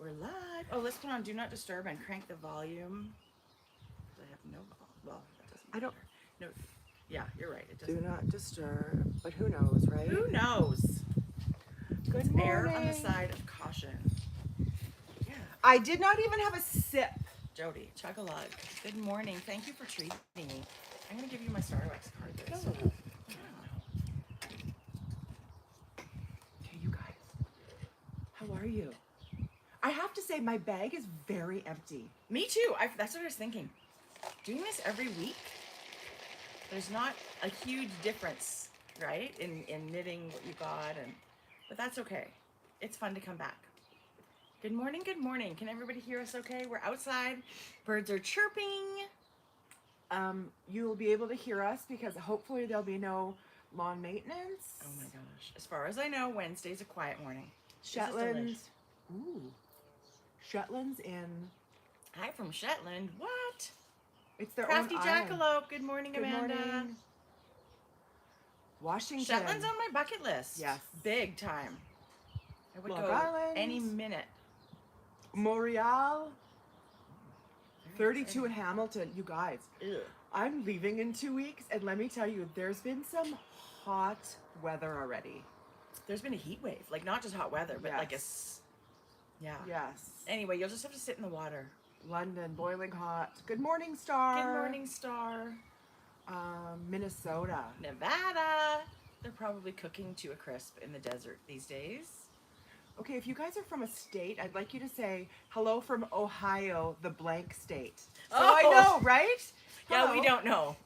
We're live. Oh, let's put on Do Not Disturb and crank the volume. I have no well, that doesn't matter. I don't. No. Yeah, you're right. It doesn't. Do not disturb. But who knows, right? Who knows? Good Let's morning. err on the side of caution. Yeah. I did not even have a sip. Jodi, chug a lug. Good morning. Thank you for treating me. I'm gonna give you my Starbucks card. There. So, Okay, you guys. How are you? I have to say, my bag is very empty. me too. That's what I was thinking. Doing this every week, there's not a huge difference, right? In knitting what you got, but that's okay. It's fun to come back. Good morning, good morning. Can everybody hear us okay? We're outside. Birds are chirping. You'll be able to hear us because hopefully there'll be no lawn maintenance. Oh my gosh. As far as I know, Wednesday's a quiet morning. Shetland. Ooh. Shetland's in. Hi from Shetland. What? It's their Crafty own island. Jackalope. Good morning, Good Amanda. morning. Washington. Shetland's on my bucket list. Yes. Big time. I would Long go Island. any minute. Montreal. 32 in Hamilton. You guys, Ugh. I'm leaving in 2 weeks, and let me tell you, there's been some hot weather already. There's been a heat wave. Like, not just hot weather, but like a... Yeah. Yes. Anyway, you'll just have to sit in the water. London, boiling hot. Good morning, Star. Good morning, Star. Minnesota. Nevada. They're probably cooking to a crisp in the desert these days. Okay, if you guys are from a state, I'd like you to say, hello from Ohio, the blank state. So Oh. I know, right? Yeah, Hello. we don't know.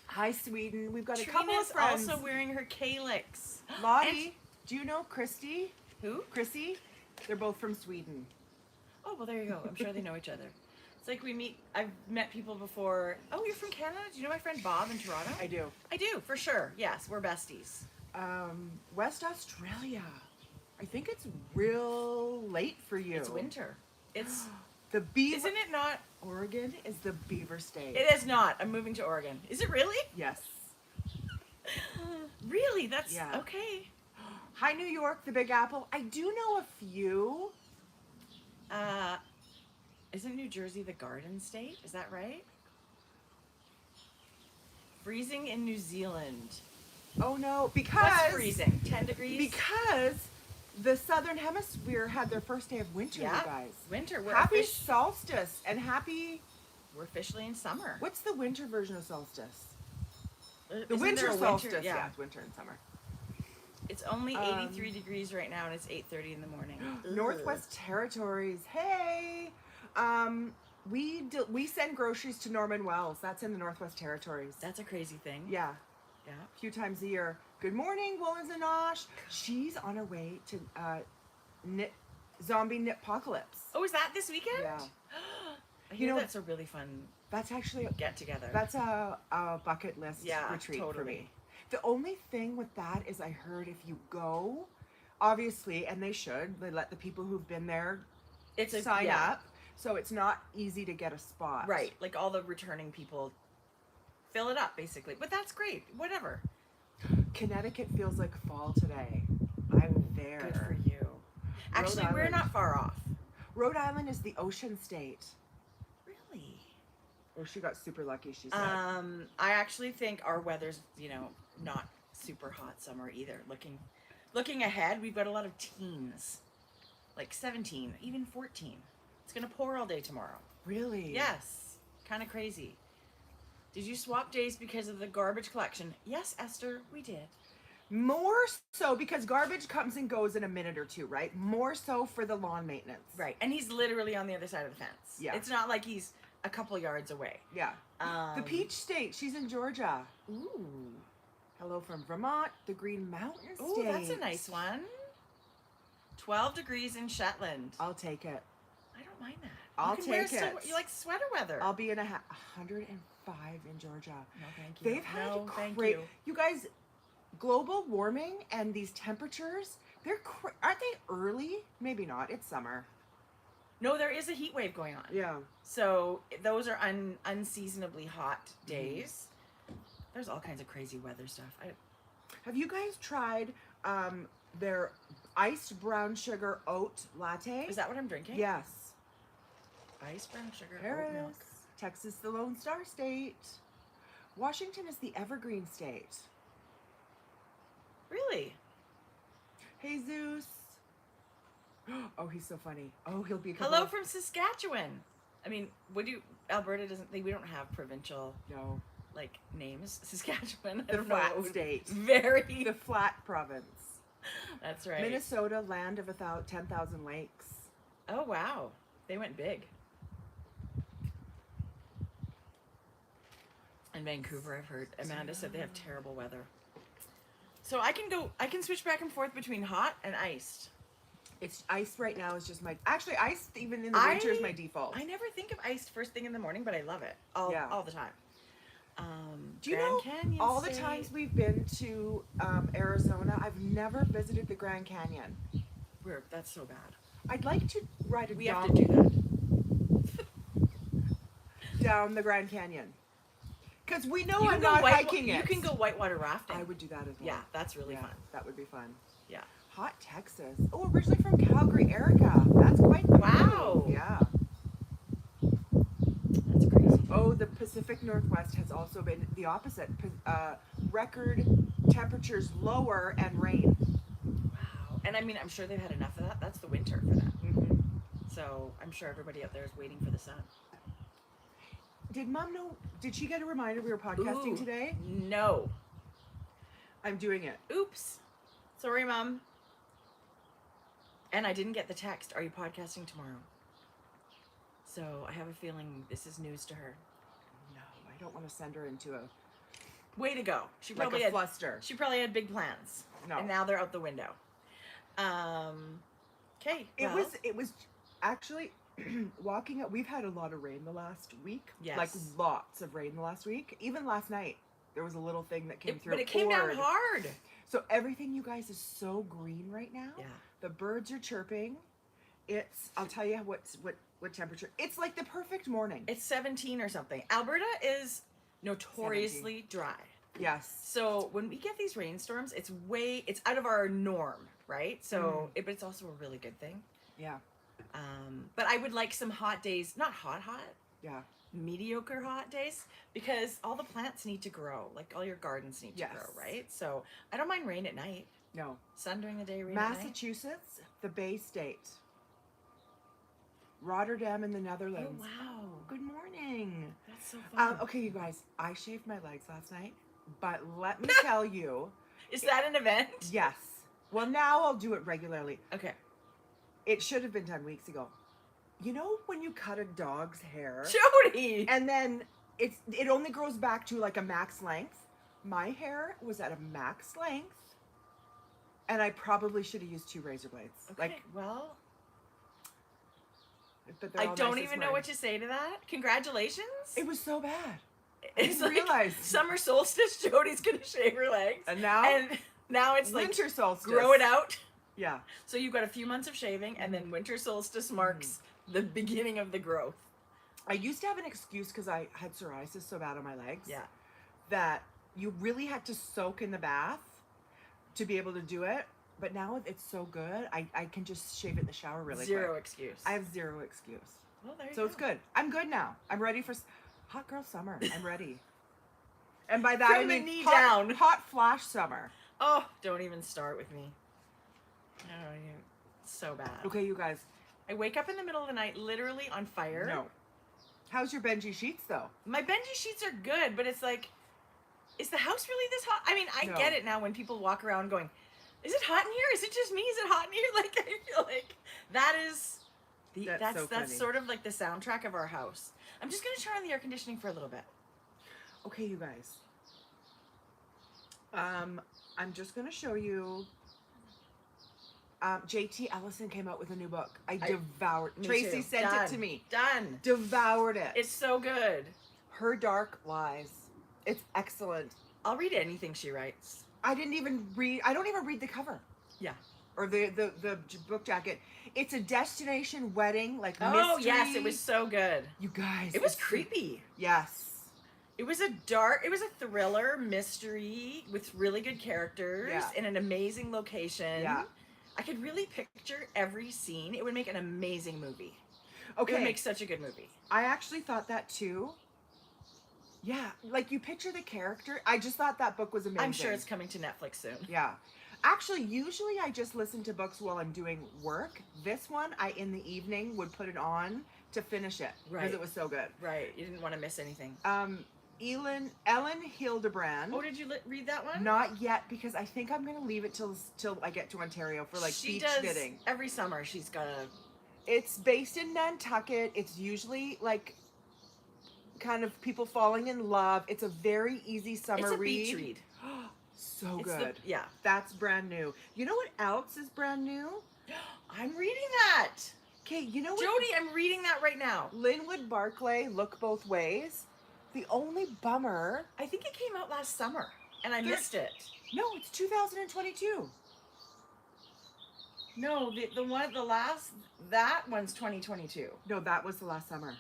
Hi, Sweden. We've got a couple of Trina's friends. also wearing her calyx. Lottie, do you know Christy? Who? Chrissy? They're both from Sweden. Oh, well, there you go. I'm sure they know each other. It's like I've met people before. Oh, you're from Canada? Do you know my friend Bob in Toronto? I do. I do, for sure. Yes, we're besties. West Australia. I think it's real late for you. It's winter. It's... The beaver. Isn't it not? Oregon is the beaver state. It is not. I'm moving to Oregon. Is it really? Yes. Really? That's... Yeah. Okay. Hi, New York, the Big Apple. I do know a few. Isn't New Jersey the Garden State? Is that right? Freezing in New Zealand. Oh no, because What's freezing? 10 degrees? Because the Southern Hemisphere had their first day of winter, Yeah. you guys. Winter. We're Happy solstice and happy. We're officially in summer. What's the winter version of solstice? The Isn't winter there a solstice. Yeah. Yeah, it's winter and summer. It's only 83 degrees right now, and it's 8:30 in the morning. Northwest Territories. Hey, we send groceries to Norman Wells. That's in the Northwest Territories. That's a crazy thing. Yeah, Yeah. a few times a year. Good morning, Woolens and Osh. She's on her way to zombie knitpocalypse. Oh, is that this weekend? Yeah. I hear You know, that's a really fun That's actually get together. that's a bucket list retreat for totally. me. The only thing with that is I heard if you go, obviously, and they let the people who've been there sign up. So it's not easy to get a spot. Right. Like all the returning people fill it up basically. But that's great. Whatever. Connecticut feels like fall today. I'm there. Good for you. Actually, we're Island. not far off. Rhode Island is the ocean state. Really? Oh, she got super lucky, she said. I actually think our weather's, not super hot summer either. Looking ahead, we've got a lot of teens. Like 17, even 14. It's going to pour all day tomorrow. Really? Yes. Kind of crazy. Did you swap days because of the garbage collection? Yes, Esther, we did. More so because garbage comes and goes in a minute or two, right? More so for the lawn maintenance. Right. And he's literally on the other side of the fence. Yeah. It's not like he's a couple yards away. Yeah. The Peach State, she's in Georgia. Ooh. Hello from Vermont, the Green Mountain State. Ooh, that's a nice one. 12 degrees in Shetland. I'll take it. I don't mind that. I'll You can wear take it. You like sweater weather. I'll be in 105 in Georgia. No, thank you. They've had no, thank great. you. You guys, global warming and these temperatures, aren't they early? Maybe not. It's summer. No, there is a heat wave going on. Yeah. So those are unseasonably hot days. There's all kinds of crazy weather stuff. Have you guys tried their iced brown sugar oat latte. Is that what I'm drinking? Yes. Iced brown sugar, oat Paris. milk. Texas, the Lone Star State. Washington is the Evergreen State. Really? Jesus. Oh, he's so funny. Oh, he'll be a Hello from Saskatchewan. I mean, Alberta doesn't think we don't have provincial No. like names. Saskatchewan. I The don't know flat what would- state. Very. The flat province. That's right. Minnesota, land of 10,000 lakes. Oh wow, they went big. In Vancouver, I've heard. Amanda said they have terrible weather. So I can switch back and forth between hot and iced. It's ice right now is just iced even in the winter is my default. I never think of iced first thing in the morning, but I love it all the time. Do you Grand know Canyon all the State. times we've been to Arizona, I've never visited the Grand Canyon. That's so bad. I'd like to ride a We have to donkey do that. down the Grand Canyon. Because we know You I'm can go not white- hiking it. You can go whitewater rafting. I would do that as well. Yeah, that's really Yeah, fun. that would be fun. Yeah. Hot Texas. Oh, originally from Calgary, Erica. That's quite the Wow. move. Yeah. That's crazy. Oh, the Pacific Northwest has also been the opposite. Record temperatures lower and rain. Wow. And I mean, I'm sure they've had enough of that. That's the winter for them. Mm-hmm. So I'm sure everybody out there is waiting for the sun. Did Mom know? Did she get a reminder we were podcasting Ooh. today? No. I'm doing it. Oops. Sorry, Mom. And I didn't get the text. Are you podcasting tomorrow? So I have a feeling this is news to her. No, I don't want to send her into a Way to go. She like probably a had fluster. She probably had big plans. No. And now they're out the window. Okay. It was actually walking up. We've had a lot of rain the last week. Yes. Like lots of rain the last week. Even last night, there was a little thing that came through. But it came down poured. hard. So everything, you guys, is so green right now. Yeah. The birds are chirping. I'll tell you what temperature. It's like the perfect morning. It's 17 or something. Alberta is notoriously dry. Yes. So when we get these rainstorms, it's out of our norm, right? So, but it's also a really good thing. Yeah. But I would like some hot days, not hot, Yeah. mediocre hot days, because all the plants need to grow. Like all your gardens need to Yes. grow, right? So I don't mind rain at night. No. Sun during the day, rain at night. Massachusetts, the Bay State. Rotterdam in the Netherlands. Oh, wow. Good morning. That's so fun. Okay, you guys, I shaved my legs last night, but let me tell you, Is that an event? yes. Well, now I'll do it regularly. Okay. It should have been done weeks ago. You know when you cut a dog's hair Jodi! and then it only grows back to like a max length? My hair was at a max length, and I probably should have used 2 razor blades. Okay, well, But they're I all don't nice even and know square. what to say to that. Congratulations. It was so bad. It's didn't realize. summer solstice, Jodi's gonna shave her legs. And now, now it's like winter solstice. grow it out. Yeah. So you've got a few months of shaving, and then winter solstice marks the beginning of the growth. I used to have an excuse because I had psoriasis so bad on my legs. Yeah. That you really had to soak in the bath to be able to do it. But now it's so good, I can just shave it in the shower really Zero quick. excuse. I have zero excuse. Well, there you So go. it's good. I'm good now. I'm ready for hot girl summer. I'm ready. And by that From I the mean knee hot, down. hot flash summer. Oh, don't even start with me. Oh, it's so bad. Okay, you guys. I wake up in the middle of the night, literally on fire. No. How's your Benji sheets though? My Benji sheets are good, but it's like, is the house really this hot? I mean, I No. get it now when people walk around going, is it hot in here? Is it just me? Is it hot in here? Like, I feel like that is, That's so that's funny. sort of like the soundtrack of our house. I'm just going to turn on the air conditioning for a little bit. Okay, you guys. I'm just gonna show you. JT Ellison came out with a new book. I devoured. Me Tracy too. sent Done. it to me. Done. Devoured it. It's so good. Her Dark Lies. It's excellent. I'll read anything she writes. I don't even read the cover. Yeah. Or the book jacket. It's a destination wedding, like Oh, mystery. yes, it was so good. You guys. It was it's creepy. Yes. It was a thriller mystery with really good characters Yeah. in an amazing location. Yeah. I could really picture every scene. It would make an amazing movie. Okay. It would make such a good movie. I actually thought that too. Yeah, like you picture the character. I just thought that book was amazing. I'm sure it's coming to Netflix soon. Yeah. Actually, usually I just listen to books while I'm doing work. This one, I in the evening would put it on to finish it because Right. it was so good. Right. You didn't want to miss anything. Elin Hildebrand. Oh, did you read that one? Not yet, because I think I'm gonna leave it till I get to Ontario for like She beach does knitting. every summer. She's got a. It's based in Nantucket. It's usually like kind of people falling in love. It's a very easy summer It's a read. beach read. So It's good. yeah. That's brand new. You know what else is brand new? I'm reading that. Okay, you know what? Jodi, I'm reading that right now. Linwood Barclay, Look Both Ways. The only bummer. I think it came out last summer, and I missed it. No, it's 2022. No, that one's 2022. No, that was the last summer.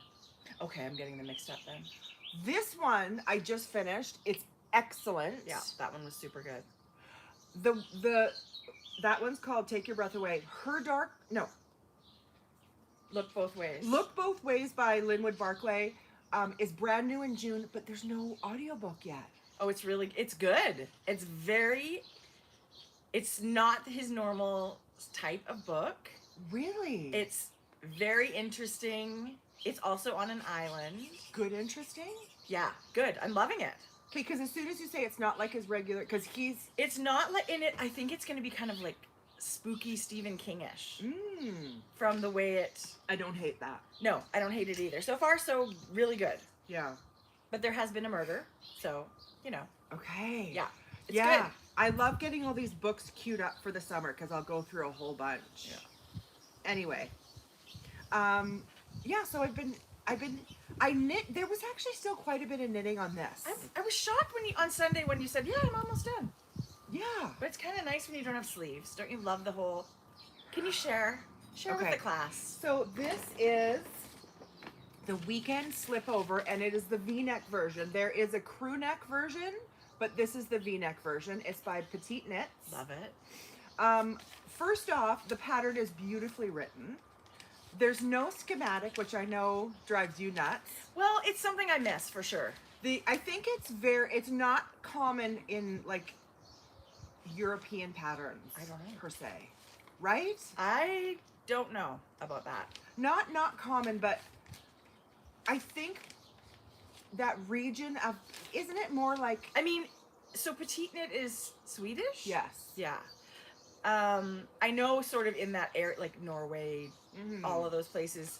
Okay, I'm getting them mixed up then. This one I just finished. It's excellent. Yeah, that one was super good. That one's called Take Your Breath Away. Look Both Ways. Look Both Ways by Linwood Barclay is brand new in June, but there's no audiobook yet. Oh, it's good. It's not his normal type of book. Really? It's very interesting. It's also on an island. Good, interesting? Yeah, good. I'm loving it. Okay, because as soon as you say it's not like his regular, because It's not like in it. I think it's going to be kind of like spooky Stephen King-ish from the way it. I don't hate that. No, I don't hate it either. So far, so really good. Yeah. But there has been a murder, so you know. Okay. Yeah. It's yeah. good. I love getting all these books queued up for the summer because I'll go through a whole bunch. Yeah. Anyway. Yeah, so I knit. There was actually still quite a bit of knitting on this. I was shocked on Sunday when you said, "Yeah, I'm almost done." Yeah. But it's kind of nice when you don't have sleeves. Don't you love the whole? Can you share with Okay. the class? So this is the weekend slipover, and it is the V-neck version. There is a crew neck version, but this is the V-neck version. It's by Petite Knits. Love it. First off, the pattern is beautifully written. There's no schematic, which I know drives you nuts. Well, it's something I miss for sure. I think it's not common in like European patterns. I don't know. Per se, right? I don't know about that. Not common, but I think that region of, isn't it more like? I mean, so Petite Knit is Swedish? Yes. Yeah. I know sort of in that area, like Norway, all of those places,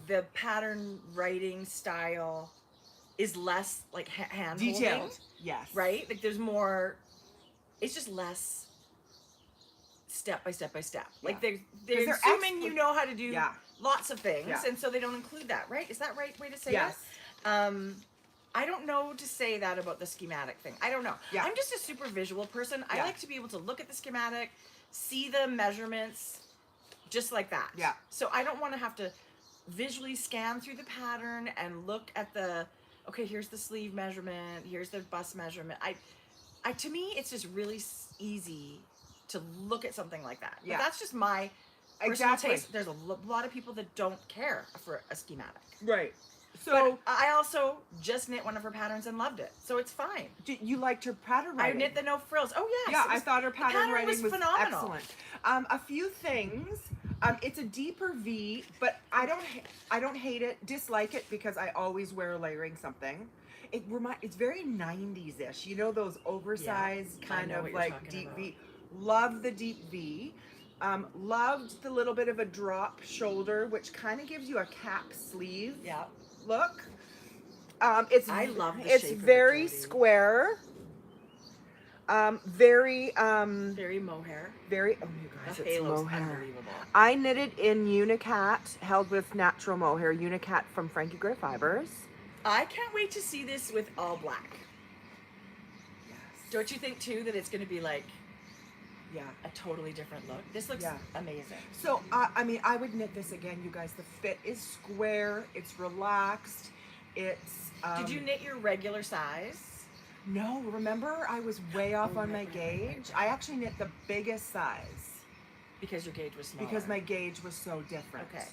the pattern writing style is less like hand Detailed. Yes. right? Like there's more. It's just less step by step by step. Like they're assuming you know how to do lots of things, and so they don't include that, right? Is that right way to say Yes. it? I don't know to say that about the schematic thing. I don't know. Yeah. I'm just a super visual person. I like to be able to look at the schematic, see the measurements, just like that. Yeah. So I don't want to have to visually scan through the pattern and look at okay, here's the sleeve measurement, here's the bust measurement. To me, it's just really easy to look at something like that. Yeah. But that's just my personal taste. There's a lot of people that don't care for a schematic. Right. So But I also just knit one of her patterns and loved it, so it's fine. you liked her pattern writing. I knit the no frills. Oh yes. Yeah, I thought her pattern writing was phenomenal. excellent. A few things. It's a deeper V, but I don't hate it, dislike it because I always wear layering something. It's very 90s-ish. You know those oversized kind of like deep V. Love the deep V. Loved the little bit of a drop shoulder, which kind of gives you a cap sleeve. Yeah. Look. I love the shape of it, very Jodi. square. Very mohair. very, oh you guys, The it's halo's mohair. unbelievable. I knitted in Unicat, held with natural mohair. Unicat from Frankie Gray Fibres. I can't wait to see this with all black. Yes. Don't you think too that it's going to be like Yeah. a totally different look? This looks amazing. So, I mean, I would knit this again, you guys. The fit is square. It's relaxed. It's... Did you knit your regular size? No, remember I was way off on my gauge. I actually knit the biggest size. Because your gauge was smaller. because my gauge was so different. Okay.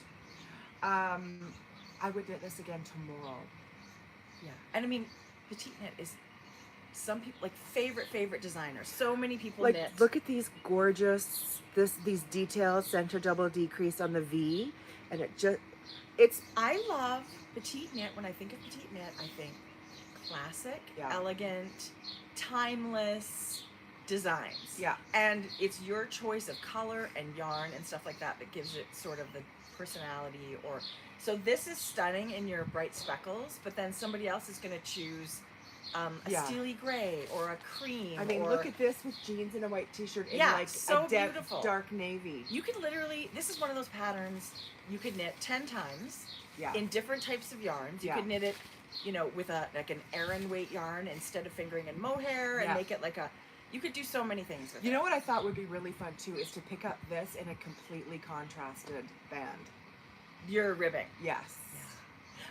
I would knit this again tomorrow. Yeah. And I mean, petite knit is some people like favorite designers. So many people Like, knit. look at these gorgeous, these details, center double decrease on the V, and it's I love petite knit. When I think of petite knit, I think classic, Yeah. elegant, timeless designs. Yeah. And it's your choice of color and yarn and stuff like that that gives it sort of the personality. Or so this is stunning in your bright speckles, but then somebody else is going to choose a Yeah. steely gray or a cream. I mean, or, look at this with jeans and a white t-shirt in Yeah, like so a beautiful. dark navy. You could literally, this is one of those patterns you could knit 10 times Yeah. in different types of yarns. You Yeah. could knit it, you know, with like an Aran weight yarn instead of fingering and mohair and Yeah. make it like a, you could do so many things with You it. know what I thought would be really fun too is to pick up this in a completely contrasted band. Your ribbing. Yes.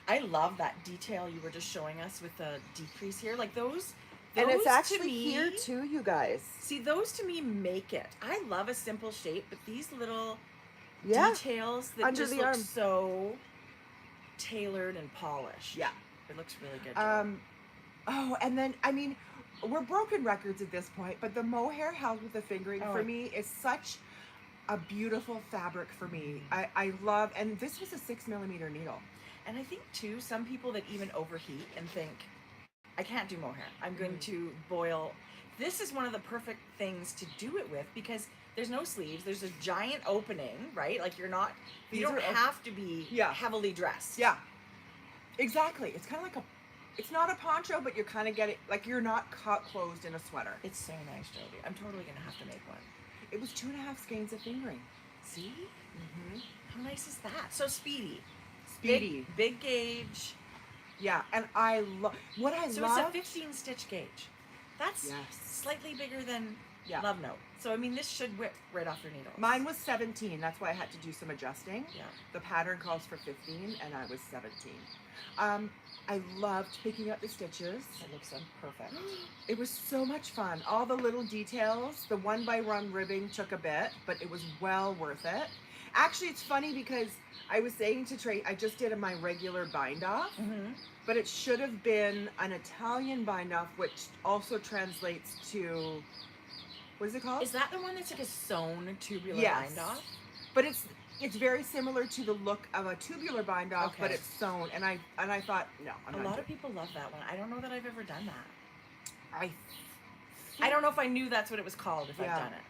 I love that detail you were just showing us with the decrease here. Like those And it's to actually me, here too, you guys. See, those to me make it. I love a simple shape, but these little Yeah. details that Under just the look arm. so tailored and polished. Yeah. It looks really good. Too. Oh, and then I mean, we're broken records at this point, but the mohair held with the fingering Oh, for me is such a beautiful fabric for me. I love, and this was a 6mm needle. And I think too, some people that even overheat and think, I can't do mohair. I'm going to boil. This is one of the perfect things to do it with because there's no sleeves. There's a giant opening, right? Like you These don't are have to be Yeah. heavily dressed. Yeah, exactly. It's kind of like it's not a poncho, but you're kind of getting, like you're not closed in a sweater. It's so nice, Jodi. I'm totally going to have to make one. It was 2.5 skeins of fingering. See? Mm-hmm. How nice is that? So speedy. Speedy. Big gauge. Yeah, and I love, what I So love. it's a 15 stitch gauge. That's Yes. slightly bigger than Yeah. Love Note. So I mean, this should whip right off your needle. Mine was 17. That's why I had to do some adjusting. Yeah. The pattern calls for 15, and I was 17. I loved picking up the stitches. That looks perfect. It was so much fun. All the little details. The 1x1 ribbing took a bit, but it was well worth it. Actually, it's funny because I was saying to Tracie, I just did my regular bind off, but it should have been an Italian bind off, which also translates to, what is it called? Is that the one that's like a sewn tubular Yes. bind off? But it's very similar to the look of a tubular bind off, but Okay. it's sewn. And I thought, no, I'm A not lot doing of people love that one. I don't know that I've ever done that. I I don't know if I knew that's what it was called if Yeah. I've done it.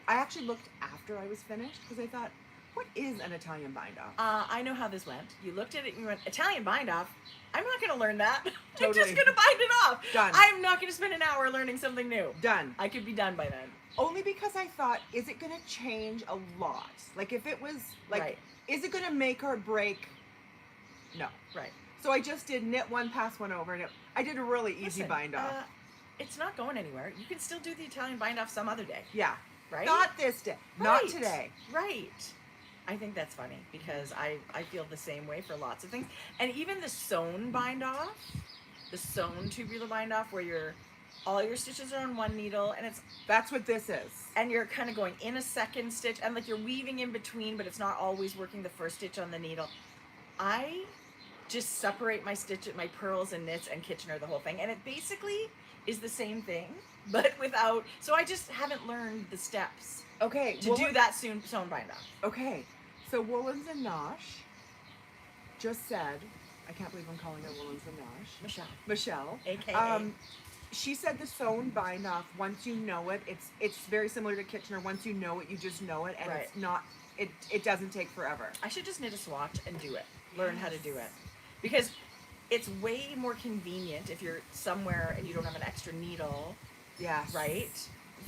I actually looked after I was finished because I thought, what is an Italian bind off? I know how this went. You looked at it and you went, Italian bind off? I'm not going to learn that. I'm Totally. just going to bind it off. Done. I'm not going to spend an hour learning something new. Done. I could be done by then. Only because I thought, is it going to change a lot? Like if it was like, Right. is it going to make or break? No. Right. So I just did knit one, pass one over, and I did a really easy Listen, bind off. It's not going anywhere. You can still do the Italian bind off some other day. Yeah. Right? Not this day. Not Right. today. Right. I think that's funny because I feel the same way for lots of things. And even the sewn bind off, the sewn tubular bind off where all your stitches are on one needle and That's what this is. and you're kind of going in a second stitch and like you're weaving in between, but it's not always working the first stitch on the needle. I just separate my pearls and knits and Kitchener, the whole thing. And it basically is the same thing, but without, so I just haven't learned the steps Okay. to do that sewn bind off. Okay. So Woolens and Nosh just said, I can't believe I'm calling her Woolens and Nosh. Michelle. AKA. She said the sewn bind off, once you know it, it's very similar to Kitchener. Once you know it, you just know it, and Right. it's not, it doesn't take forever. I should just knit a swatch and do it. Learn how to do it. Because it's way more convenient if you're somewhere and you don't have an extra needle, Yes. right?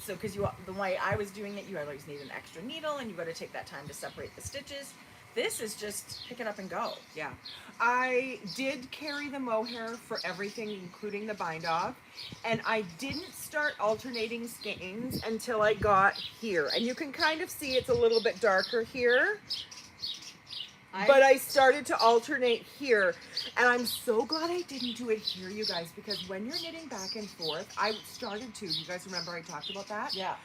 So, because the way I was doing it, you always need an extra needle and you got to take that time to separate the stitches. This is just pick it up and go. Yeah. I did carry the mohair for everything, including the bind off, and I didn't start alternating skeins until I got here. And you can kind of see it's a little bit darker here. But I started to alternate here, and I'm so glad I didn't do it here, you guys, because when you're knitting back and forth, I started to. You guys remember I talked about that? Yeah.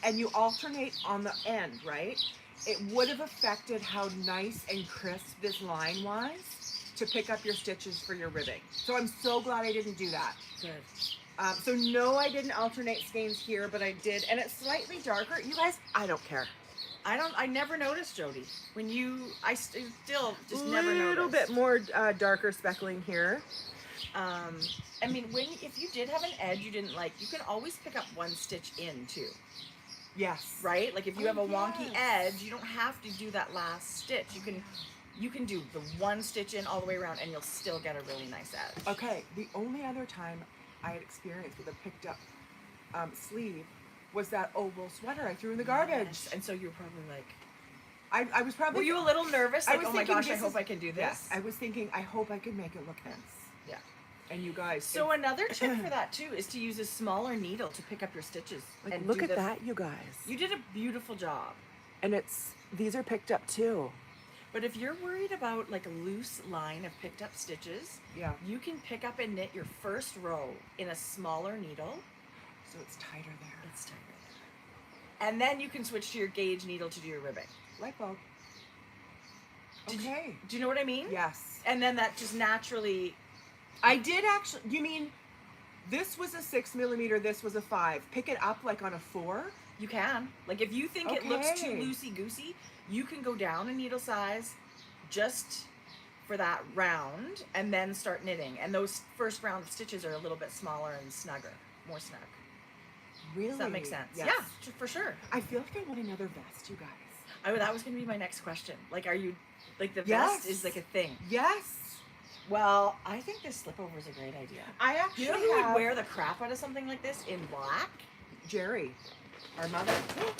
and you alternate on the end, right? It would have affected how nice and crisp this line was to pick up your stitches for your ribbing. So I'm so glad I didn't do that. Good. So no, I didn't alternate skeins here, but I did, and it's slightly darker. You guys, I don't care. I never noticed, Jodi. I still just never noticed. A little bit more darker speckling here. I mean, if you did have an edge you didn't like, you can always pick up one stitch in too. Yes. Right? Like if you have a wonky yes. edge, you don't have to do that last stitch. You can do the one stitch in all the way around and you'll still get a really nice edge. Okay, the only other time I had experienced with a picked up sleeve was that oval sweater I threw in the garbage. Yes. And so you were probably like, I was probably... Were you a little nervous? Like, was oh my thinking, gosh, I hope I can do this. Yes, I was thinking, I hope I can make it look nice. Yeah. And you guys... So another tip for that too is to use a smaller needle to pick up your stitches. Like, and look at that, you guys. You did a beautiful job. And these are picked up too. But if you're worried about like a loose line of picked up stitches, yeah, you can pick up and knit your first row in a smaller needle. So it's tighter there. It's tighter there. And then you can switch to your gauge needle to do your ribbing. Light bulb. Do Okay. you know what I mean? Yes. And then that just naturally... I did actually... You mean this was a 6mm, this was a 5. Pick it up like on a 4? You can. Like if you think it looks too loosey-goosey, you can go down a needle size just for that round and then start knitting. And those first round of stitches are a little bit smaller and snugger, more snug. Really? Does that make sense? Yes. Yeah, for sure. I feel like I want another vest, you guys. That was going to be my next question. Like, are you, like the Yes. vest is like a thing. Yes. Well, I think this slipover is a great idea. I actually You know who would wear the crap out of something like this in black? Jerry. Our mother.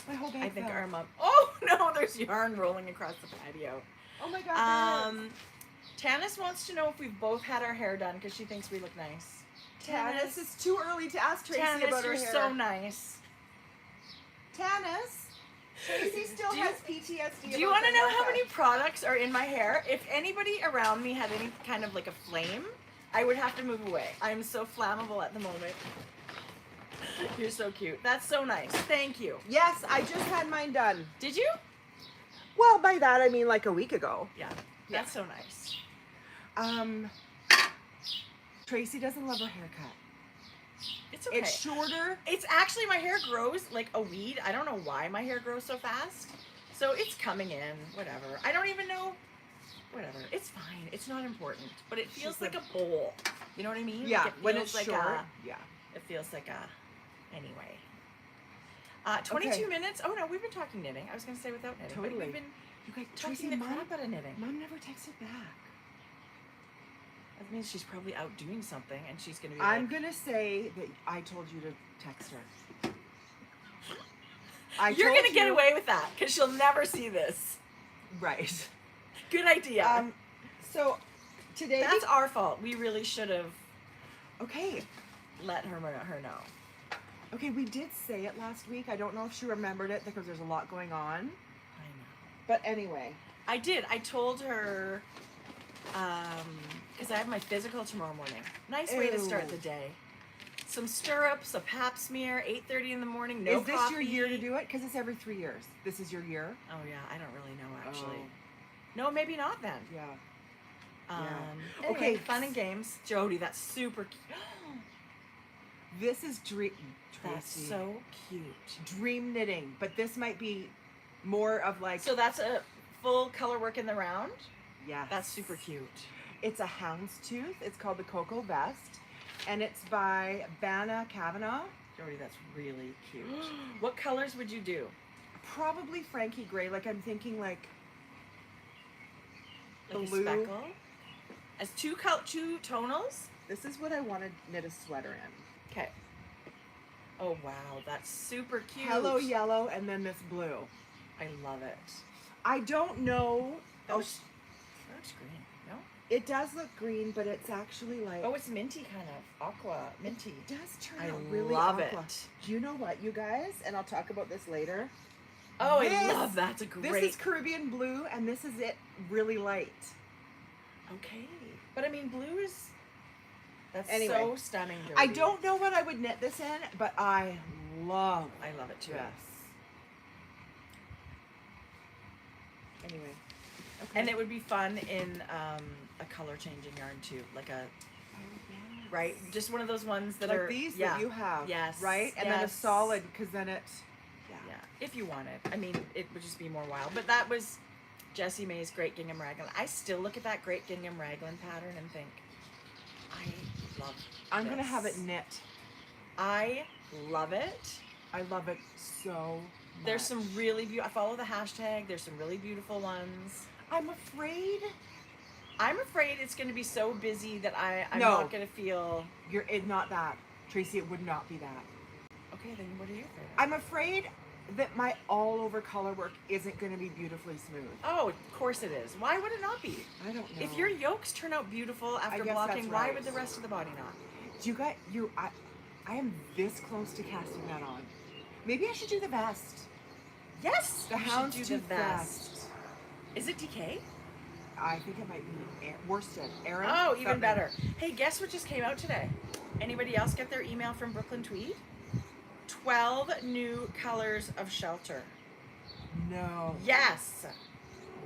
My whole bag I think fell. our mom. Oh no, there's yarn rolling across the patio. Oh my god. Tanis wants to know if we've both had our hair done because she thinks we look nice. Tanis, it's too early to ask Tracie Tanis, about her you're hair. so nice. Tanis, Tracie still Do you- has PTSD. Do you want to know how many products are in my hair? If anybody around me had any kind of like a flame, I would have to move away. I'm so flammable at the moment. You're so cute. That's so nice. Thank you. Yes, I just had mine done. Did you? Well, by that I mean like a week ago. Yeah. That's so nice. Tracie doesn't love her haircut. It's okay. It's shorter. It's actually, my hair grows like a weed. I don't know why my hair grows so fast. So it's coming in, whatever. I don't even know, whatever. It's fine. It's not important. But it feels like a bowl. You know what I mean? Yeah, Like it when feels it's like short. Yeah. It feels like anyway. 22 Okay. minutes. Oh no, we've been talking knitting. I was going to say without knitting. But Totally. we've been You guys, talking the crap out of knitting. Mom never texted back. That means she's probably out doing something and she's going to be I'm like... gonna say that I told you to text her. You're going to get away with that because she'll never see this. Right. Good idea. So today That's our fault. We really should have okay. let her know. Okay, we did say it last week. I don't know if she remembered it because there's a lot going on. I know. But anyway. I did. I told her, because I have my physical tomorrow morning. Nice way to start the day. Some stirrups, a pap smear, 8:30 in the morning, no coffee. Is this your year to do it? Because it's every 3 years. This is your year? Oh yeah, I don't really know actually. Oh. No, maybe not then. Yeah. Anyway, Okay. fun and games. Jodi, that's super cute. This is dream. That's Tracie. so cute. Dream knitting, but this might be more of like. So that's a full color work in the round? Yes. That's super cute. It's a houndstooth. It's called the Cocoa Vest, and it's by Banna Kavanagh. Jodi, that's really cute. What colors would you do? Probably Frankie gray. Like I'm thinking like Like blue. a speckle? As two tonals? This is what I want to knit a sweater in. Okay. Oh wow, that's super cute. Hello yellow and then this blue. I love it. I don't know. That looks green, no? It does look green, but it's actually like. Oh, it's minty kind of. Aqua, minty. It does turn I out really love aqua. it. Do you know what, you guys? And I'll talk about this later. Oh, I This- love that. It's a great. This is Caribbean blue, and this is it really light. Okay. But I mean, blue is. That's Anyway, so stunning, Jodi. I don't know what I would knit this in, but I love I love it too. this. Anyway. Okay. And it would be fun in a color changing yarn too, like a right, just one of those ones that like are these yeah, that you have. yes, Right? And then a yes. solid, because then it, Yeah, if you wanted. I mean, it would just be more wild. But that was Jessie May's Great Gingham Raglan. I still look at that Great Gingham Raglan pattern and think, I love I'm going to this. have it knit. I love it. I love it so much. There's some really beautiful, I follow the hashtag. There's some really beautiful ones. I'm afraid. I'm afraid it's going to be so busy that I'm No. not going to feel. Not that. Tracie, it would not be that. Okay, then what are you afraid of? I'm afraid that my all over color work isn't going to be beautifully smooth. Oh, of course it is. Why would it not be? I don't know. If your yolks turn out beautiful after guess blocking, that's why right. would the rest of the body not? Do you guys, I am this close to casting that on. Maybe I should do the vest. Yes, The you should do houndstooth the vest. vest. Is it DK? I think it might be worsted. Aaron? Oh, even something. better. Hey, guess what just came out today? Anybody else get their email from Brooklyn Tweed? 12 new colors of shelter. No. Yes.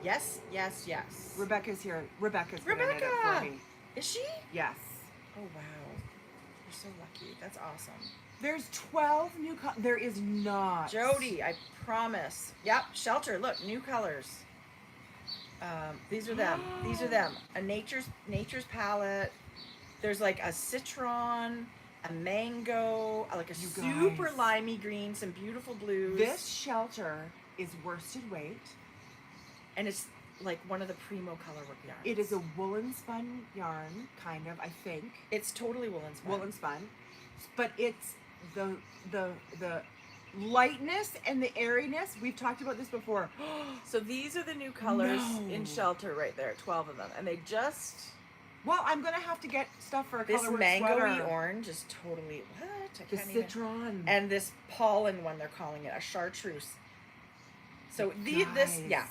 Yes, yes, yes. Rebecca's here. Rebecca's going to knit it Rebecca! for me. Is she? Yes. Oh, wow. You're so lucky. That's awesome. There's 12 new colors. There is not. Jodi, I promise. Yep, shelter. Look, new colors. These are them. These are them. A nature's palette. There's like a citron, a mango, like a You super guys. limey green, some beautiful blues. This shelter is worsted weight. And it's like one of the primo color work yarns. It is a woolen spun yarn, kind of, I think. It's totally woolen spun. Woolen spun. But it's the lightness and the airiness. We've talked about this before. So these are the new colors No. in shelter right there, 12 of them. And they just, Well, I'm going to have to get stuff for a this colorwork mango-y sweater. orange is totally, what? I The can't even. citron. And this pollen one, they're calling it, a chartreuse. So this, yeah.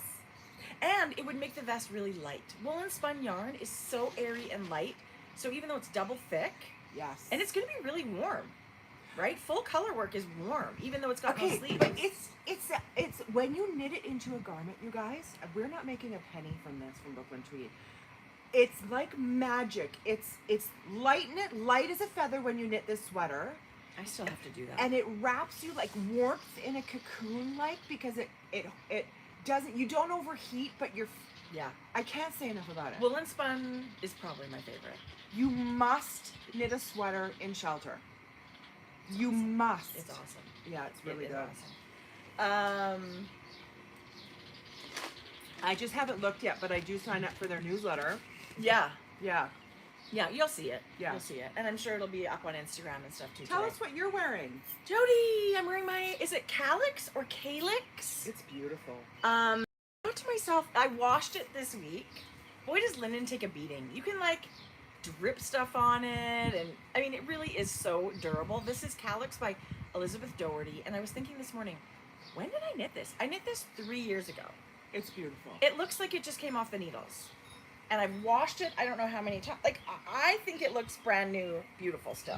And it would make the vest really light. Woolen spun yarn is so airy and light. So even though it's double thick, Yes. and it's going to be really warm, right? Full color work is warm, even though it's got no Okay, sleeves. but it's when you knit it into a garment, you guys. We're not making a penny from this from Brooklyn Tweed. It's like magic. It's light as a feather when you knit this sweater, I still have to do that. and it wraps you like warmth in a cocoon, like, because it doesn't. You don't overheat, but yeah. I can't say enough about it. Woolen spun is probably my favorite. You must knit a sweater in shelter. You must. It's awesome. Yeah, it's really It is good. awesome. I just haven't looked yet, but I do sign up for their newsletter. Yeah. Yeah. Yeah, you'll see it. Yeah. You'll see it. And I'm sure it'll be up on Instagram and stuff too. Tell today. us what you're wearing. Jodi, I'm wearing my, is it Calyx or Calyx? It's beautiful. I thought to myself, I washed it this week. Boy, does linen take a beating. You can like drip stuff on it, and I mean, it really is so durable. This is Calyx by Elizabeth Doherty, and I was thinking this morning, when did I knit this? I knit this 3 years ago. It's beautiful. It looks like it just came off the needles. And I've washed it, I don't know how many times. Like, I think it looks brand new, beautiful still.